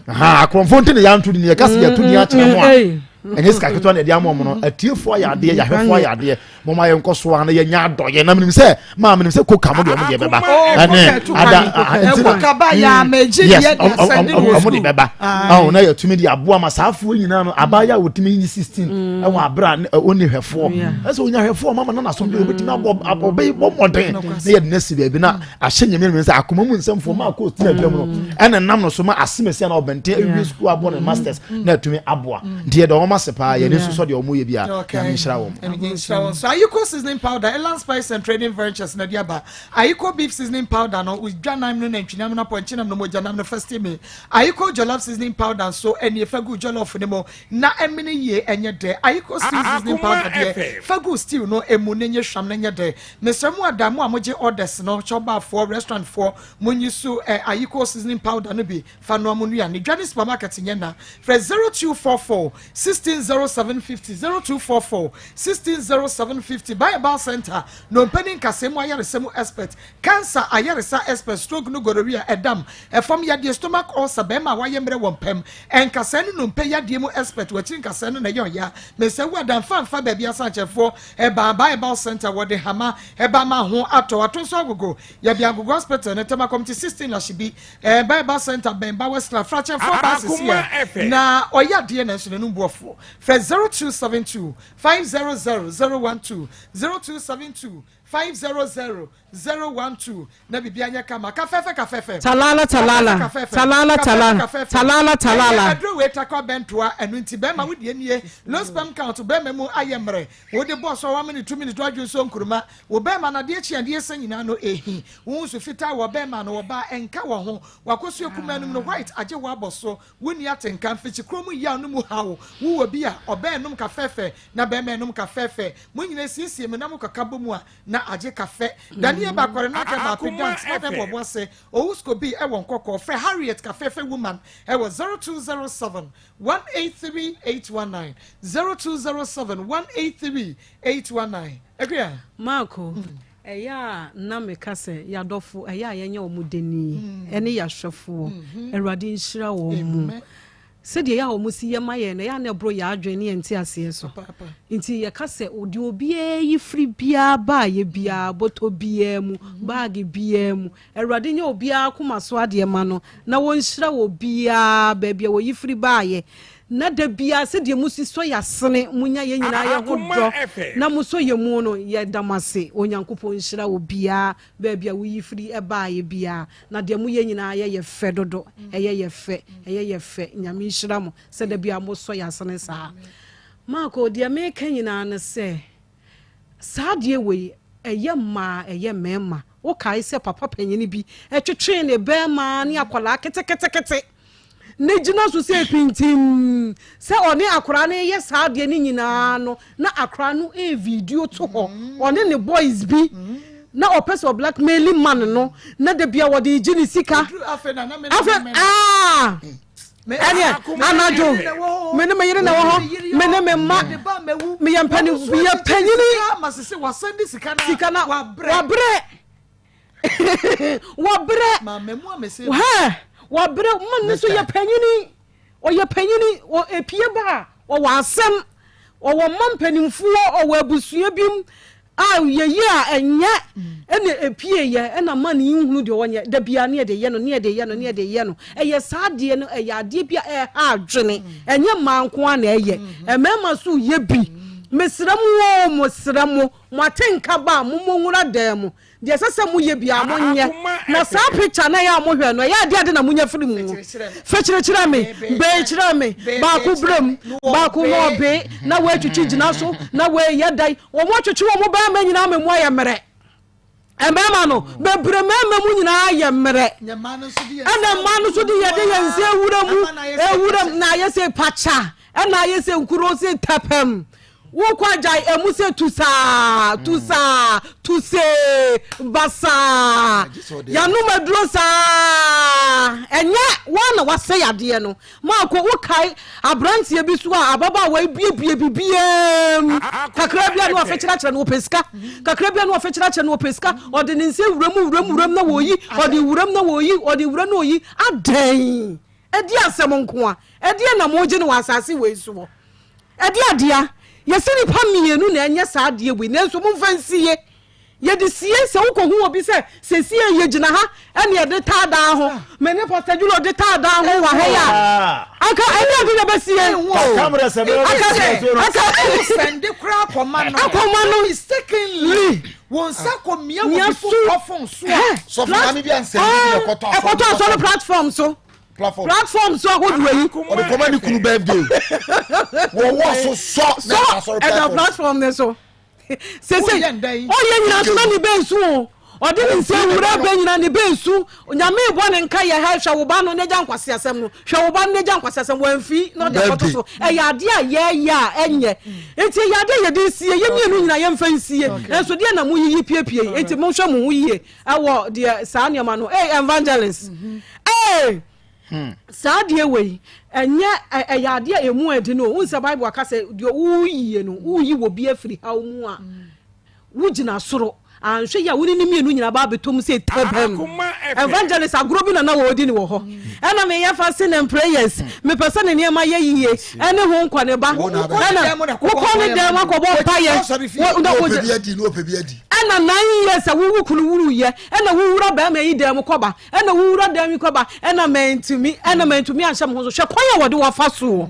[SPEAKER 1] ha akromfo nti ne ya ntu ni ye kase ya tu ni a chere mo a enye sika ketwa na dia mom no atiefo ya de ya hwefo ya de mama ye nkoso ana ye nya adoye na menim se ma menim se koka mo de mo de beba ene ada
[SPEAKER 3] koka ba ya meji ye
[SPEAKER 1] mo de beba na ya tumi de aboa masafo nyina no abaya wotimi 16 e wa abra oni hwefo ese onya hwefo mama na so de obetimi abobe bo modern na ye de nasi be bi na ahye nyame se akoma mu nsamfo ma akọ tina dwam no ene nam no so ma asemesi na obente ewi school abo na masters na tumi aboa de sepa ye ne so de omo ye bia ya nshira wo
[SPEAKER 3] so Ayiko seasoning powder Elan Spice and Trading Ventures na diaba Ayiko beef seasoning powder no with janam no ntwinam na ponchinam no mojanam no first me Ayiko jollof seasoning powder so eni fagu jollof ne mo na emini ye enye de Ayiko seasoning powder de fagu stew no emu nenye hwam nenye de Mr. Mu adamu amoje orders no choba for restaurant for munyisu Ayiko seasoning powder no bi fa no amu nua ne dwane supermarket nye na for 0244 160750 0244 160750 Bible Center no penning kasemu ayaresemu expert cancer ayaresa expert stroke no gonorrhea edam efom yade stomach ulcer bema wayemre wompem enkasenu no mpe yade mu expert wachin kasenu na yoya mesewu adam fanfa ba bia sanchefo eba Bible Center wode hama eba ma ho ato so agogo ya bia agogo hospital ne tema committee 16 la shibi Bible Center Bemba Westland fraction 4 passes here na oyade na so no buofo for 0272 500 012 0272 500-012 na bibianya kama kafefe
[SPEAKER 6] talala
[SPEAKER 3] adro we takwa bentoa enu nti bema wodie nie low spam count bema mu ayemre wo de boss o 1 minute 2 minute adwo so nkuruma wo bema na de chia de sanyina no ehi wo so fita wo bema no wo ba enka wo ho wakoso ekuma num no white age wo aboso woni atenka fichi kromu ya no mu hawo wo bi a obenum kafefe na bema enum kafefe mu nyina siesie me na mu kakabo mu a na aje kafe Daniel bakware na ka dance na dem bobo se ousko bi e won kokko fre Harriet kafefe woman e was 0207 183819 0207 183819 agree
[SPEAKER 6] Marco eya na me kase ya dofo eya yenye omudeni ene ya hwefo Erade nhira wo mu sede ya omusi ye maye na ya na bro ya adwen ne enti ase so nti ye kase odi obi yi free bia ba ye bia boto bia mu bag bia mu Erade nya obi akoma so ade ma no na won hira wo bia ba bia wo yi free ba ye na da bia sede musi so ya sene munya ye nyina ye hoddo na muso ye mu no ye damase onyankopon hira wo bia ba bia wo yi free e ba ye bia na de mu ye nyina ye fe dodo ye fe nyame hira mo sede bia mo so ya sene sa Marco de me kan nyina na se sa de we eye ma eye mema wo kai se papa panyini bi twetwe ne be ma ne akola kete ne jina so se pintim se oni akora ne ye saade ni nyina no na akora no e video to ho oni ne boys bi na opeso blackmailing man no na de bia wo de jini sika afa anajo mene me yire na wo ho mene me ma me yampani biya panyini masese wasandi sika na wabre
[SPEAKER 3] ma memu amese
[SPEAKER 6] wabre man so ye panyini o epie ba o wasem o wo mampanimfuo o wo abusua bim a ye a enye ene epie ye ena man yinhunu de wonye da bia ne de ye no eye saade no eye ade bia ha adwene enye manko a na eye emema so ye bi mesramu matenka ba mumonwura demu de sese mu ye bia monye na sa picture na ya mo hwe no ya de na munya firi mu fechire me ba ku brem ba ku no be na we twitwi gina so na we ye dai wo mo twitwi wo mo ba ma nyina me mu aye mere emema no be brem mu nyina aye mere ana manu so di ye de ye nse ewuram na ye se pacha ana ye se nkuro se tapem wo kwa jai emuse tusa basa ya no maduro sa enye wana wase yade no Marco wo kai abrantie bi so a ababa wa bie bibiem kakra bia no afechira no peska ode ne nse wuram na woyi ode wuram na woyi adan edi asem nko a edi na moje no wasase we so edi adia yesini pamienu na enye saade we nenso mumfansiye ye de sie se wo ko hu obi se sie ye gina ha ene ye de tada ho mene pastor julo de tada ho wa he ya aka ene de be sie
[SPEAKER 1] camera se
[SPEAKER 3] aka send kra akoma no mistakenly won sa ko mia wo fu ofon so
[SPEAKER 7] na mi bia nsem ni
[SPEAKER 6] ekoto so platform so platform so go do yi
[SPEAKER 7] o be come ni kunu birthday wo so
[SPEAKER 6] na platform ne so se o ye nyina so ni bensu o de nse wura be nyina ni bensu nyame bo ne nka ye ha hwa wo ba no ne gya nkwase asem no hwa wo ba no ne gya nkwase asem wanfi no de foto so e ya de a ye ya enye enti ya de ye de sie ye mienu nyina ye mfa nsie enso de na mu yi piepie enti mo hwa mo hu yie awo de saa ne ma no evangelist Sadia way, and yet a yadia a more to know. Once a Bible, I say, your woo, will be a free how more. Would you not sorrow? And she wouldn't mean about the tomb say, evangelists are growing an hour in war. And I may have fasting and prayers. Me person near my year, and a home corner back. Who call it them about pious? And a 9 years a woo kulu ye, and a woo rubber may them cover, and a woo rubber cover, and a man to me, and a man to me, and some who shall quite what do a fasu.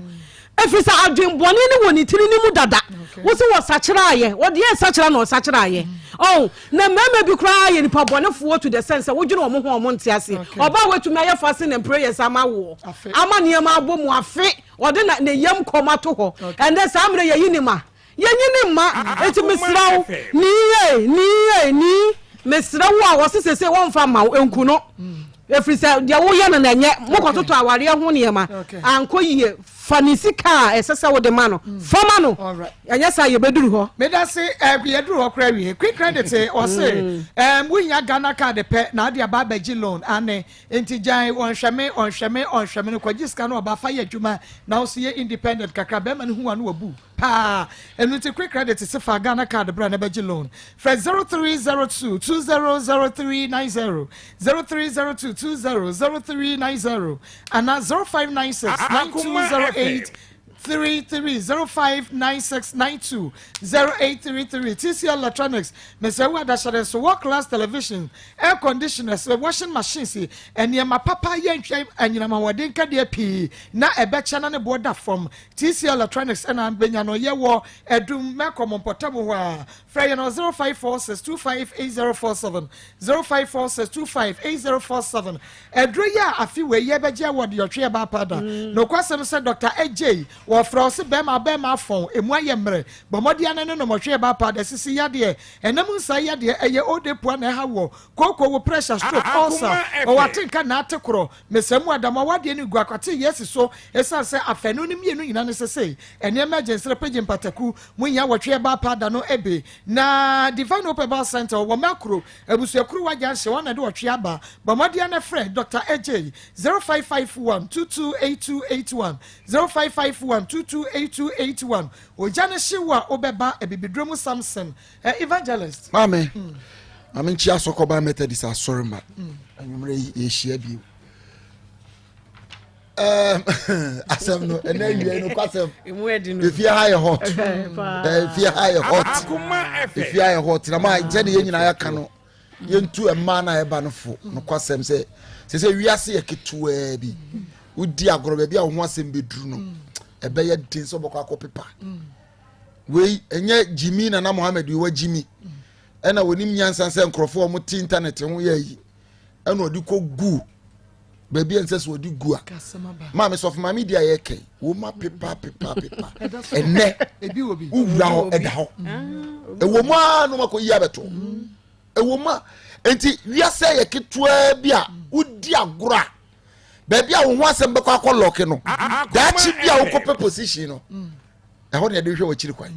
[SPEAKER 6] If it's a dream, one anyone, it's in Mudada. What's what such a what yes, such a no such a oh, no, maybe crying, pop one of what to the sense of what you know, Montiasi, or about what to my fasting and prayers. I'm a war. I'm a near my boom, or fit, or then the young coma to her, and that's I'm the Yanima. Yanima, it's Miss Row, ni, Miss Row was to say one from my uncle. If it's a Yawoyan and yet, Moko to our Yahuniama, and Koye. Fanisika esesa wo de mano famano all right anyasa ye beduru ho
[SPEAKER 3] me da say be eduru ho kra wi quick credit o say we nya Ghana card pe na de aba baji loan ane enti jan on hweme no kwajiska no oba fa ye adwuma na o say independent kakra be man hu anu abu pa enti quick credit se fa Ghana card bra na baji loan for 0302 200390 0302 200390 and 0596 9208 33059692 0833 TCL Electronics Mesewa Dashare so work class television air conditioners washing machines and yema papa yenhwem anyina mawade nka de pi na ebecha na ne border from TCL Electronics and ambenya no ye wo edum mekom portable wa frey no 0546258047 0546258047 edro ya afi we ye beje award your twe ba pada no kwasem se Dr. AJ wo frose bema fon emu ayemre bomodia ne no mohwe ba pada sisi yade enam nsa yade eye odepo na ha wo koko wo pressure stroke ulcer o watinka na atekoro mesemu adama wade ni guakwate yes so esa se afenu ni mienu nyina ne sese ene emergency repage mpataku munya wohwe ba pada no ebe na Divine Hope Herbal Center wo makro ebusuakuru wajanse wana de wohwe aba bomodia na friend Dr. AJ 0551228281 0551228281 ojane shiwa obeba ebibidromu Samson evangelist
[SPEAKER 7] mame ame nchi asokoba Methodist asorema anwumre ehia bi asem no ena wie no kwasem if you high hot if you high hot na ma jede ye nyina ya ka no yentu ema na eba no fo no kwasem se wiase ye ketua bi udi agoro bia wo ho asem beduru no ebe ye din so boko akopepa we enye Jimmy na Mohammed we Jimmy ena wonim nyansan se nkrofo mo ti internet ho ye yi ena odi ko gu baby ense so odi gu a ma me so for my media ye kai wo ma pepa enne ebi obi uwura ho eda ho e wo ma no makoyi abeto e wo ma enti wiase ye ketua bia udi agoro a baby a wo ho asem be kwa lock no da chi bia wo ko position no e ho ne de hwe wo chiri kwan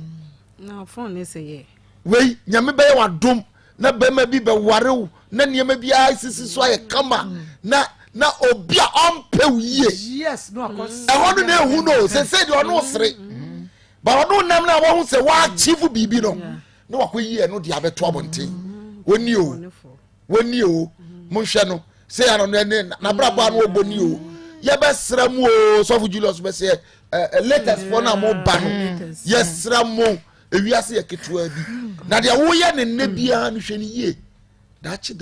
[SPEAKER 6] na phone ne say ye
[SPEAKER 7] we nyame be wa dom na be ma bi be warew na niam bia sisi so aye kama na obia ompe wiye
[SPEAKER 3] yes no akos
[SPEAKER 7] e ho ne hu no se de ono sere ba ono nam na wo hu se wa achieve bibi no na wa koyi no de abeto abonten woni o mo hwe no se ya no na brabo anu oboni o ye be sra mu o so fu Julius be se latest for na mo ba no yes sra mu ewiase ye ketua bi na de wo ye ne bia no hwe ni ye dachi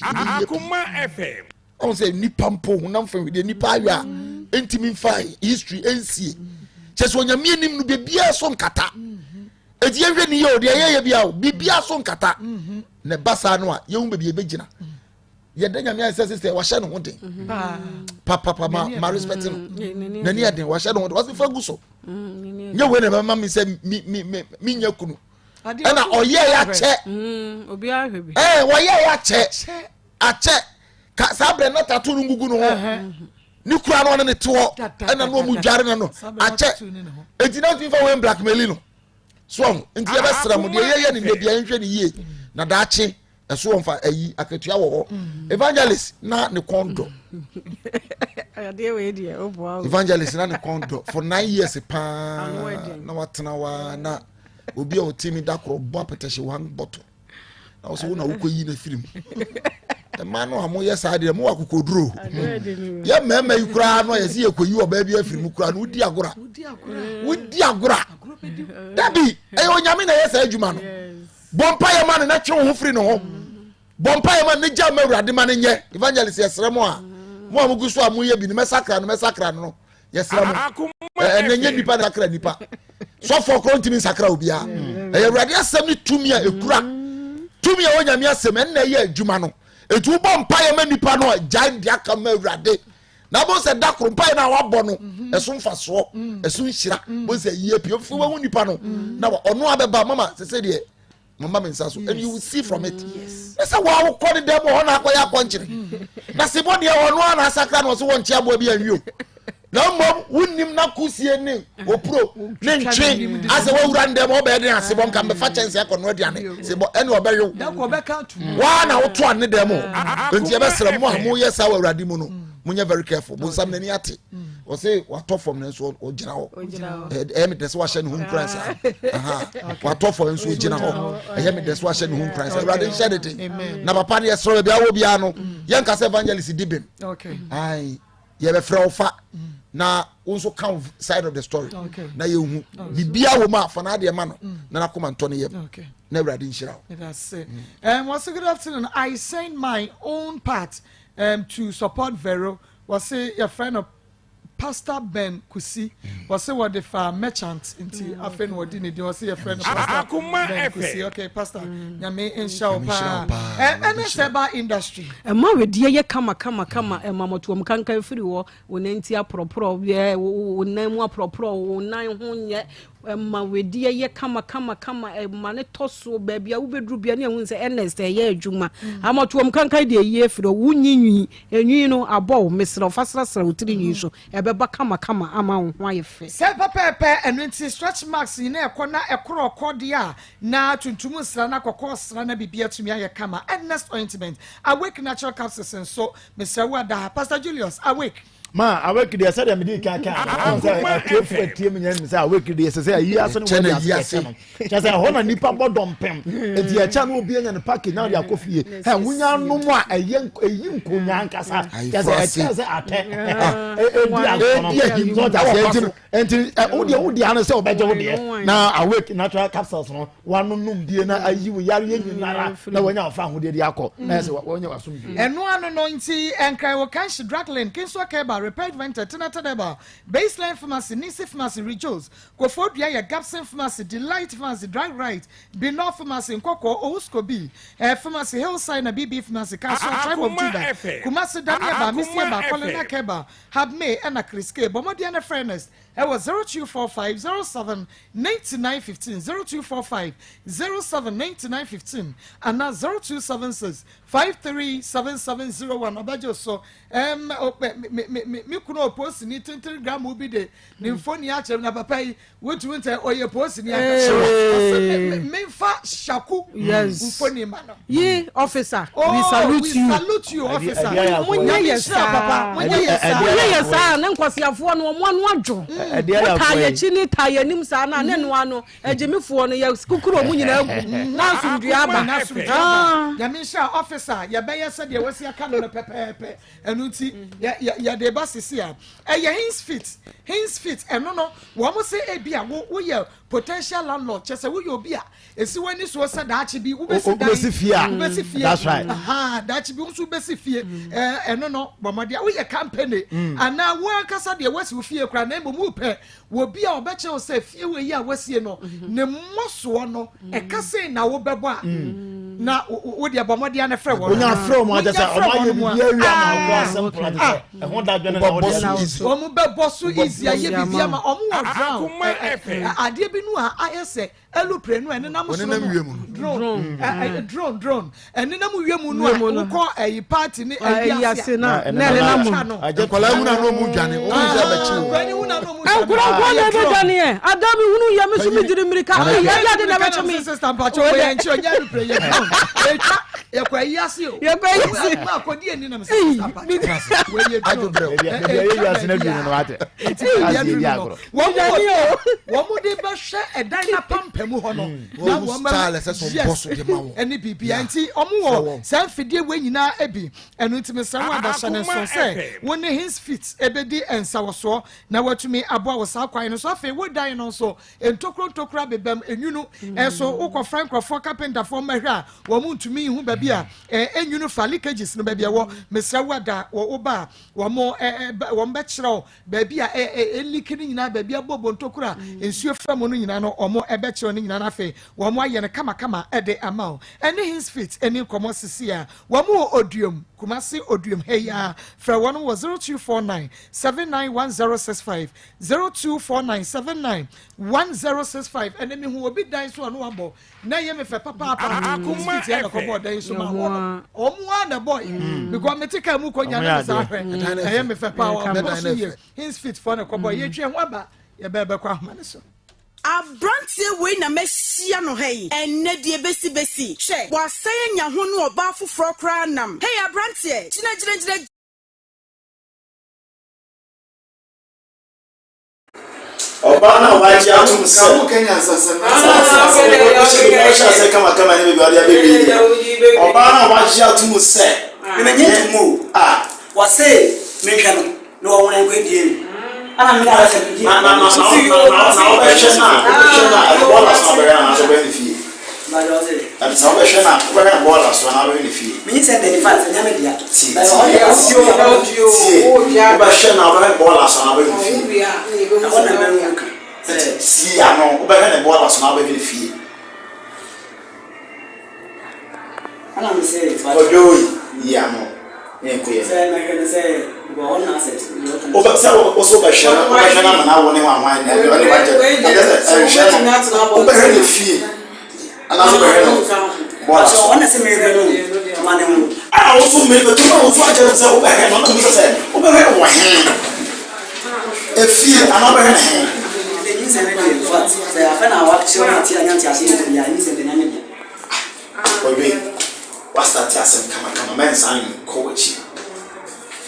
[SPEAKER 4] Akoma FM
[SPEAKER 7] on say nipa mpo hunam fa de nipa awa entimi fine history ensie cheso nyame nim no bebia so nkata edi ehwe ni ye o de ye bia o bibia so nkata ne basa no a ye hu bebia begina ye de nyame anse se wa hye no ho den papa ma respect no na ni ade wa hye no ho was fa gu so ye we ne mama mi se mi nya kunu ana oye ya che
[SPEAKER 6] obi ahwe bi
[SPEAKER 7] wo ye ya che ache ka sabre na tatu ngugu no ho ni kura no ne to ana no mu dware na no ache etina tin fa wen blackmail no so nti e be sra mu de ye ne bia nhwe ne ye na da ache eso on fa ayi akatua wo ho evangelist na ne kondo evangelist na ne kondo for 9 years pa na watena wa na obi o timi da kro bo apetehye one bottle na so na wukoyi na firim e ma no amo yesa de mo wakokoduro ye mema yikura no yesi yekoyi oba bia firim kura no udi agora dabi e onyame na yesa adwuma no bompa ye ma na twe ho firi no ho bompa ye ma ne ja ma awurade ma ne nye evangelist yesere mo a mo amuguso amuye bi ne mesakra no yesere mo enenye nipa na kra nipa so for continue sakra obia e awurade asem ni tumi a ekura tumi a onyame asem en na ye adwuma no etu bompa ye ma nipa no jan dia ka ma awurade na bo se da kro mpa na wabɔ no ɛso mfaso ɛso nhira bo se yie pio fu wa hu nipa no na ɔno abeba mama se de mama mensaso and you will see from it yes say wa wo kɔ dem ho na akɔya akɔnkyere na se bo de ɔno ana sakra no so won chia bo bi anwio na mom wunnim na kusie ni opro ne ntwe ase wa wura ndem oba de ase bom kan be fa chance akɔno aduane se bo ɛne ɔbɛyo
[SPEAKER 3] da ko bɛka tu
[SPEAKER 7] wa na wo to ane dem nti e bɛsere mo a mo yɛ sa wa wurade mu no munye very careful bo sam nani ate o say wa to from na so o gina ho me des wa hye ne hu price wa to from so o gina ho me des wa hye ne hu price wurade hye de na papa ne yesro bia wo bia no yen ka say evangelist dibem
[SPEAKER 3] okay
[SPEAKER 7] ai ye be frɛ ofa na also count side of the story na ye hu bibia wo ma fa na de ma no na na koma nto ne ye na wurade nhira ho
[SPEAKER 3] that's it what's good afternoon I send my own part to support Vero was say your friend of Pastor Ben Kusi was say what the merchant into afen wodi ne was say your friend of Pastor Ben Kusi okay Pastor nyame inshallah and seba industry
[SPEAKER 6] ma we die ye kama mamoto am kankan firi wo wonanti apropro we wonan mu apropro wonan ho nye ma we die ye kama ma ne toso ba bia wo bedru bia ne hu se Ernest ye adwuma amoto am kankan de ye firi wo nyinyi enyi no abo mesra fasra wotiri nyi so beba kama ama ho ayefe
[SPEAKER 3] se pepepe enu stretch marks ni na ekona ekoro kode a na tuntum sra na kokko sra na bibia tumi aye kama Ernest ointment awake natural capsules and so Mr. Wada Pastor Julius awake
[SPEAKER 1] ma awake dey said me dey kan say tie me nyam say awake dey say yi aso ne wo dey say no say ho na nipa bodom pem enti e cha no obi anya ne package na dey akofie ha wunya no mu a eyi nkonya nkasa say ate enti wo dey an say obeje wo dey na awake natural capsules no wanu num die na ayi wo yare nyinara na wonya ofa ho dey akọ na say wonya wasum bi
[SPEAKER 3] eno anu no nti enkai wo kan Draglin kinso akeba repaired venture tinatadeba baseline pharmacy nisi pharmacy rituals kofodua ya Gapson pharmacy delight pharmacy dry right bino pharmacy nkoko ouskobi pharmacy hillside na bb pharmacy kaso tribe of Judah kumasi daniaba misiaba kolena keba habme and kriske bomodia na fairness it was 0245079915 0245079915 and now 0276537701 abajo so me kuno post ni 20 gram obi de ni phone ya chem na papa yi wotu nte oye post ni aka me fa shaku
[SPEAKER 6] yes
[SPEAKER 3] phone ma no
[SPEAKER 6] ye officer we salute you
[SPEAKER 3] officer
[SPEAKER 6] munya yes papa munya yes na nkwasiafo no mo anu adwo taye chini taye nim sa na ne no ano ejemifo no ya kukuro mu nyina agu na sundua aba
[SPEAKER 3] ya me sha officer ya be yesa de wasi aka no pepepe enu ti ya de basisi a ya hins fit eno no wo mo se e bia wo ye potential landlord chese wo ye obi a esi wani so se da achi bi wo be si
[SPEAKER 1] fie that's right
[SPEAKER 3] da achi bi wo so be si fie eno no bomodia wo ye company ana wo akasa de wasi wo fie kra na mu pe wo bia obeche o se fie we yi a wasie no ne moso no e kase na wo bebo a na wo de bomodia na frɛ wo
[SPEAKER 1] onya frɛ mo aja say o ma ye bia wi ama wo asem plan e ho da dwene na wo de
[SPEAKER 3] o mu be bosso easy aye bibia ma o mu wa ground ade bi nu a ayese elupre nu ene nam so drone ene nam wiemu nu a ko ayi party ni
[SPEAKER 6] ayase na ene nam
[SPEAKER 7] aje kola hu na no mu dwane o mu se abachi
[SPEAKER 3] kwani hu na no mu
[SPEAKER 6] kwa na be dwane e adami hunu ye me so me diri mirika ya de na be chimi
[SPEAKER 3] sister mpacho we enchi onya elupre ye ya kwa yasi o
[SPEAKER 6] ya kwa yasi
[SPEAKER 3] ma ko die ni na me say papa we ye
[SPEAKER 7] ajo bre
[SPEAKER 13] ye yasi na dunu no ate
[SPEAKER 3] wo mo de ba hwe edan na pampam ho no na wo ma
[SPEAKER 7] style se so boss de ma wo
[SPEAKER 3] eni bibi anti omo wo san fidie we nyina ebi enu ntime san wa da hye ne so say wo ne his feet ebedi ensa wo so na watumi aboa wo sa kwan no so afi wo dan no so entokro bebam enwunu enso ukọ frankrofo carpenter for mahwa wo mu ntumi hu ba bia enwunu falicages no ba bia wo mesra wada wo ba wo mo wo mbe kyerɛ ba bia elikini nyina ba bia bobo ntokro ensuo fam no nyina no omo ebe kyerɛ no nyina na afi wo mo aye ne kama ede amount ene his feet eni komo sisi a wo mo odium Kumasi Odium Heya fra 0249 791065 0249 791065 and me who will be dying so no abo na ye me fe papa Akoma fit ya ko board dey so ma omo na boy because me take mu ko nya na sa hwe na ye me fe power his fit for na ko boy ye twe ho aba ye be kwa homa ne so
[SPEAKER 14] Abrantie we na mehia no hey enne die besi hwe waseye nya ho no oba foforo kra nam hey abrantie gina
[SPEAKER 1] oba na waji atum se
[SPEAKER 7] kamu Kenya sasa
[SPEAKER 1] se kama ni bi wadi abebe oba na waji atum se
[SPEAKER 2] me nyɛ tumu wase mehwɛ no wo wona kwedie ana mi na se bi
[SPEAKER 1] na o be bola so be na so be ni fi
[SPEAKER 2] ba yo se
[SPEAKER 1] and so be na o be bola so na be ni fi
[SPEAKER 2] mi se de fact nya me dia
[SPEAKER 1] si o be na o be bola so na be ni fi
[SPEAKER 2] na ona me nka
[SPEAKER 1] si ano o be na bola so na be ni fi
[SPEAKER 2] ana mi se
[SPEAKER 1] o do ya no enkoye
[SPEAKER 2] se na hwe se go on asset
[SPEAKER 1] o ba se o so ba hwe na na wo ne wa wan na o ne wa je o ba hwe ni fi ana so ba hwe no bola
[SPEAKER 2] so ona se me hwe no ma ne mu
[SPEAKER 1] o so me be to o so aje se o ba hwe no na mi se o ba hwe wa he e fi ana ba hwe na he
[SPEAKER 2] ni se me de fat se afa na wa che na ti anya ti ase ni ya ni se de na me dia
[SPEAKER 1] o be wasta ti asem kama men san ko chi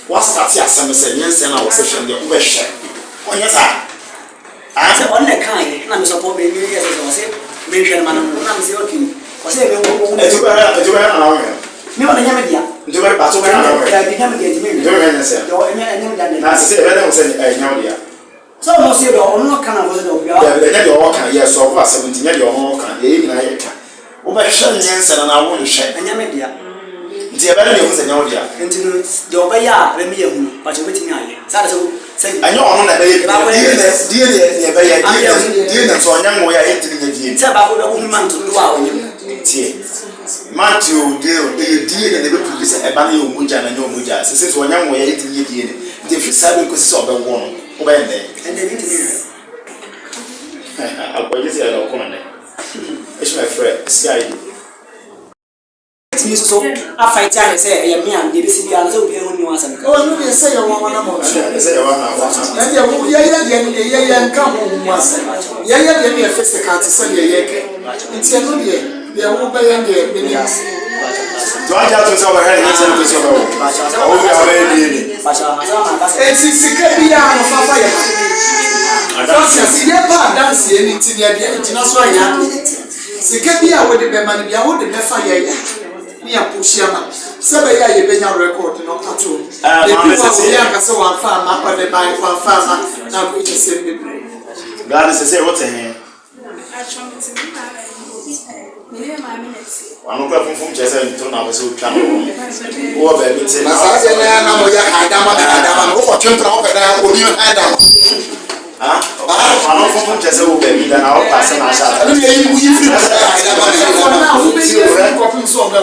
[SPEAKER 1] wasta ti asem se nyense na wo se hwe de wo be hwe onya sa
[SPEAKER 2] se onne kan na me support be ni yes so se me hwe na na me se okay o se be wo
[SPEAKER 1] e to na wo
[SPEAKER 2] mi ona nya me dia
[SPEAKER 1] njo be ba to be na wo
[SPEAKER 2] ya bi nya me dia mi
[SPEAKER 1] njo be nya se
[SPEAKER 2] do nya nya dia
[SPEAKER 1] na se be na wo se nya wo dia
[SPEAKER 2] so mo se do ono kan na wo se do bia
[SPEAKER 1] ya nya de wo kan yes over 70 nya de wo kan e nyina ye ka wo be hwe nyense na wo nhwe
[SPEAKER 2] nya me dia
[SPEAKER 1] nti e be na wo se nya wo dia
[SPEAKER 2] nti no de oba ya be mi ye hu ba che betimi aye sa da so
[SPEAKER 1] anyo ono na be ye die ne be ye die na so nya mo ya ye tiri nya die
[SPEAKER 2] se ba ko be ko man to do a onye
[SPEAKER 1] tie Matthew die ne be produce e ba na ye omuja na nya omuja se so nya mo ya ye tiri nya die ne de fi sabe ko se so be wo no o be ne
[SPEAKER 2] ende ni tiri
[SPEAKER 1] akwaje se ya ko na ne it's my friend sky
[SPEAKER 2] mi so a fight ya say ya me am de bi si bi an so bi hu ni wa san
[SPEAKER 3] o no be say ya wa na mo
[SPEAKER 1] say ya wa na wa
[SPEAKER 3] na ya wo ya de ne ya nka ho mu asa ya de ne physical ti say ya ke nti no de ya wo ba ya de be ni asa
[SPEAKER 1] to aja to so ba he ni se no so ba o ya wa ni ni
[SPEAKER 3] enti sika bi ya no fafa ya so si ya pa dance ni ti ya de nti na so ya sika bi a wo de be man bi a wo de me fa ya ni apushia sebe ya ye benya record no ato e bi wa ya ka se wa fa ma pa de bai wa fa ma na ko ti se be
[SPEAKER 1] God say what here anu kwa funfun chese nto na so twa wo ba bi te
[SPEAKER 7] na sa je na mo ya adama no ko twempra wo da o ni adama
[SPEAKER 1] anu funfun chese wo ba bi da na wo pass na sha
[SPEAKER 7] ni ye yi free adama
[SPEAKER 3] na wo be ye ko pin so ba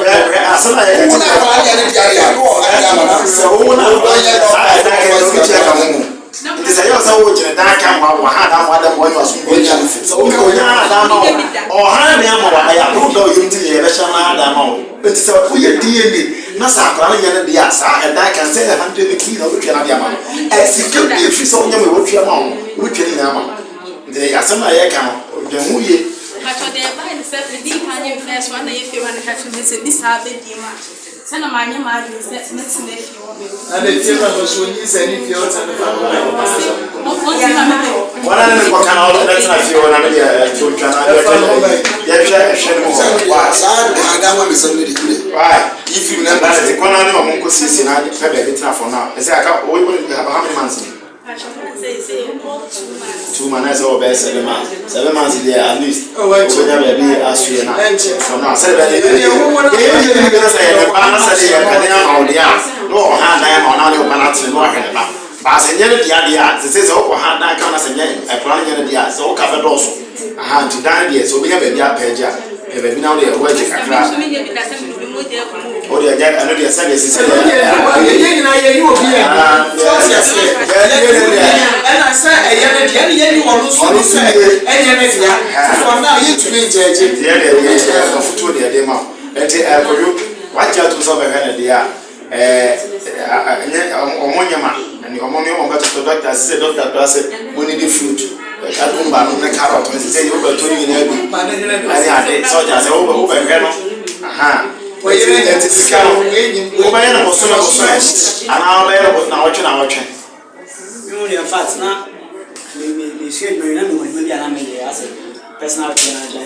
[SPEAKER 1] asana ye
[SPEAKER 7] na ba ya ni dia ya no adama
[SPEAKER 1] so wo na wo ya da ka so che ka mo ndi sa yo sa wo jina da ka wa ha da wa da mo ni wasu ko nya so wo nya da ma o ha ne ama wa ya ko do yum ti ye be sha na da ma o ndi sa wo ye DNA na sa akra na nya na dia sa e da kan say 100 kilo wo twa na dia ma e si ke bi fi so nya me wo twa ma o wo twa ni na ma ndi ya sa na ye ka de hu ye
[SPEAKER 15] But the Bible says the deep and you first one if you want to catch this habit, you must. Send a man, you might be set next to if you want.
[SPEAKER 1] And if you have a show, you say if you're on the family. What are the canal that's not you on a children? Why? If you never let the corner of Monco Sissi, I have for now. As I got, we will have how many months? 2 months or best 7 months. 7 months there at least. Oh, wait, so never be asked you now. So now, say that you want to say the balance of the academy on the ass. No, hand I am on our balance in Warhammer. But as a young idea, this is all hand I can as a planning idea, so covered also. I had to die there, so we have a year page. Have been out there working a class. Oh, they are I know they are saying this. And I said, I want to say, for now, you to be judging the other of 2 years. What you have to solve a idea. And the ammonium to doctor said, Doctor said, we need the fruit. Akumba no ne carrot we say you go to you na bi ani ade so ja say wo be hwe no aha we yire na tisika no wo ba na boso ana wo be na wo twe you in fact na me share me na me bi ana me as personal I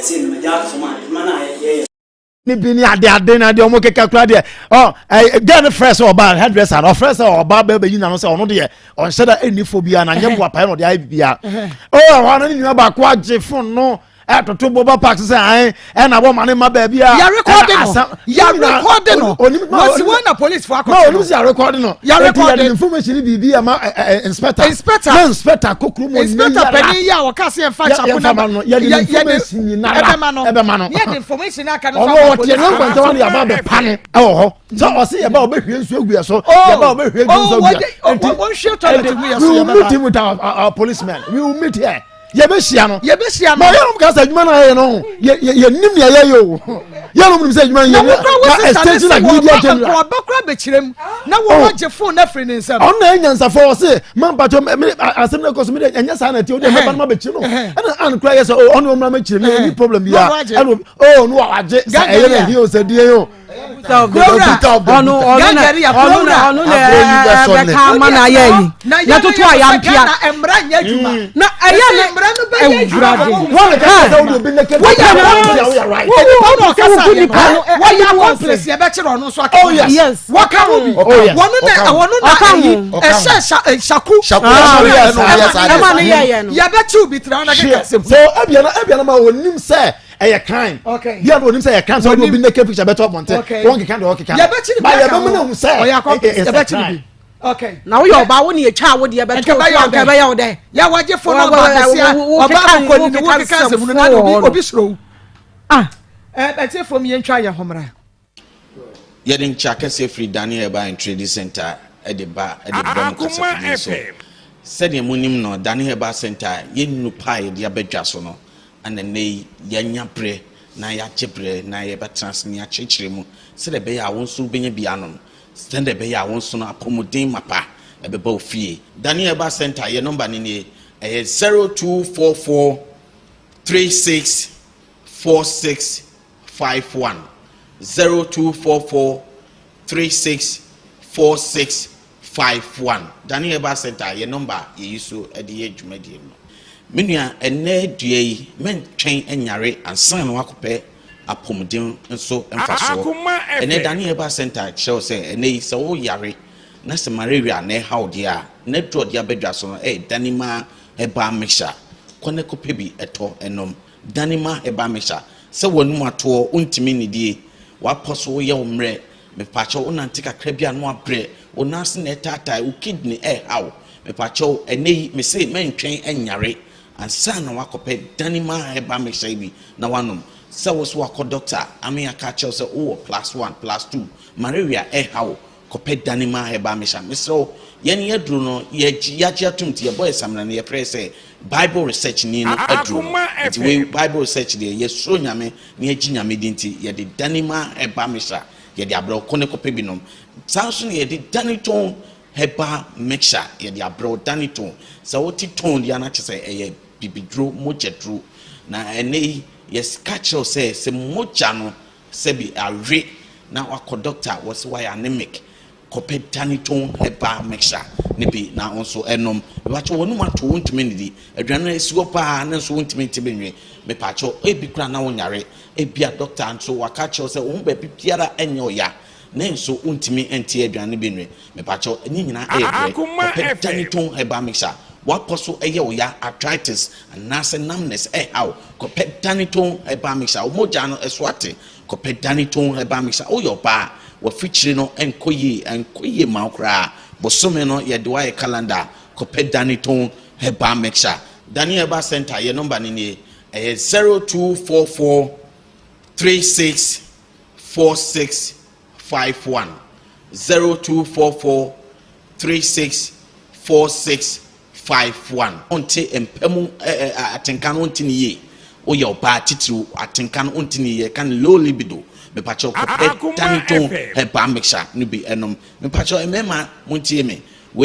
[SPEAKER 1] say me ja so man na ye
[SPEAKER 13] ni bi ni ade na de omo keka kura de oh get fresh or bad hairdresser or fresh or bad baby you na no say ono de on say that any phobia na nyem wa pa no de ai bia oh wa na ni nwa ba ko age phone no to boba park say ai na bo mane ma ba bia
[SPEAKER 3] ya recording no was when the police for akọ
[SPEAKER 13] no you recording no
[SPEAKER 3] ya recording
[SPEAKER 13] information bi bia ma inspector kokru mo
[SPEAKER 3] inspector pani ya wo ka say en fa chapo na
[SPEAKER 13] ya information ni na ebe ma no
[SPEAKER 3] ya the information aka no
[SPEAKER 13] so what you know when someone ya ba be pane ho so o say ya ba obehwe nsu agu ya so ya ba obehwe nsu agu ya
[SPEAKER 3] won shoot toilet we ya
[SPEAKER 13] so ya ba meet with our policemen we will meet here ye be hia no ma ye no ka sa adwuma na ye no ye nim ne ye yo ye no nim sa adwuma ye na stage like media general
[SPEAKER 3] ko ba kra be kirem na wo wage phone na free nsam
[SPEAKER 13] on na nyansa for say man pa to asem na koso me enya sa na ti o de me ba na be kiro na an kra ye so on wo ma kire me any problem ya oh no wage sa ye na hi o sa die yo a crime. Okay. You have to say a crime. So you be naked picture better up on te. One can do okay. Yeah, but you be say. Oh yeah,
[SPEAKER 3] okay.
[SPEAKER 6] Now you ba woni e twa wo de be to ka ba ya wo de.
[SPEAKER 3] Ya waje phone number besia. Oba ko ni wo ka se mu na obi sro. Ete from ye ntwa ye homra.
[SPEAKER 16] Ye den chaka se free Daniel ba in trading center e de ba bom kasa so. Said ye munim no Daniel ba center ye nu pai de abedwa so no. And then they yanya pre na ya chepre na ya betrans ni achechire mu se de be ya wonso benye bia no stand de be ya wonso no apomodin mapa e be ba ofie Daniel ba center your number ni 0244 364651 0244 364651 Daniel ba center your number ye so e de adwumadi no Minua ene due yi men twen enyare ansan no akopɛ apomden nso mfaso ene Daniel ba center show say ene se wo yare na se malaria na how dia na dro dia bedwa so danima eba mixture kone kopɛ bi eto enom danima eba mixture se wonu ato untimi nidie waposo ye omre me pacho unante kakra bia no abre onase na tata u kidney how me pacho ene me say men twen enyare and son wakope danima eba mixture bi na wanom se wo so wakọ doctor ame akache say oh +1 +2 malaria how kope danima eba mixture mesro yen yadru no ye atum tie boy samna na ye pray say Bible research ni no adru the way Bible research dey ye so nyame na agi nyame dinti ye de danima eba mixture ye de abro kone kope binom sanso ye de daniton heba mixture ye de abro daniton so what ton dia na che say bibidro mojedro na ene yes catch you say moja no say be awe na wakɔ doctor was why anemic kɔpɛ taniton heba mixture ne bi na nso ɛnom mepacho wonu ato wontumi ne di aduane esi wo pa na nso wontumi ntebe nwe mepacho ebi kura na wonyare ebia doctor nso waka kyerɛ sɛ wo ba biara enye oya na nso wontumi enti aduane bi nwe mepacho ni nyina kɔpɛ taniton heba mixture waposo eye oya arthritis anase numbness how kɔpɛ taniton heba mixture wo moja no eswate kɔpɛ taniton heba mixture o yo ba wafikyire no enkoye ma okra bosome no ye de waye calendar kɔpɛ taniton heba mixture Daniel Heba Center ye number ni 0244 364651 0244 364651 onte empemu atenkan ontini ye o ye oba titiru atenkan ontini ye kan low libido me pacho kɔpɛ taniton heba mixture ni bi enom me pacho emema montie me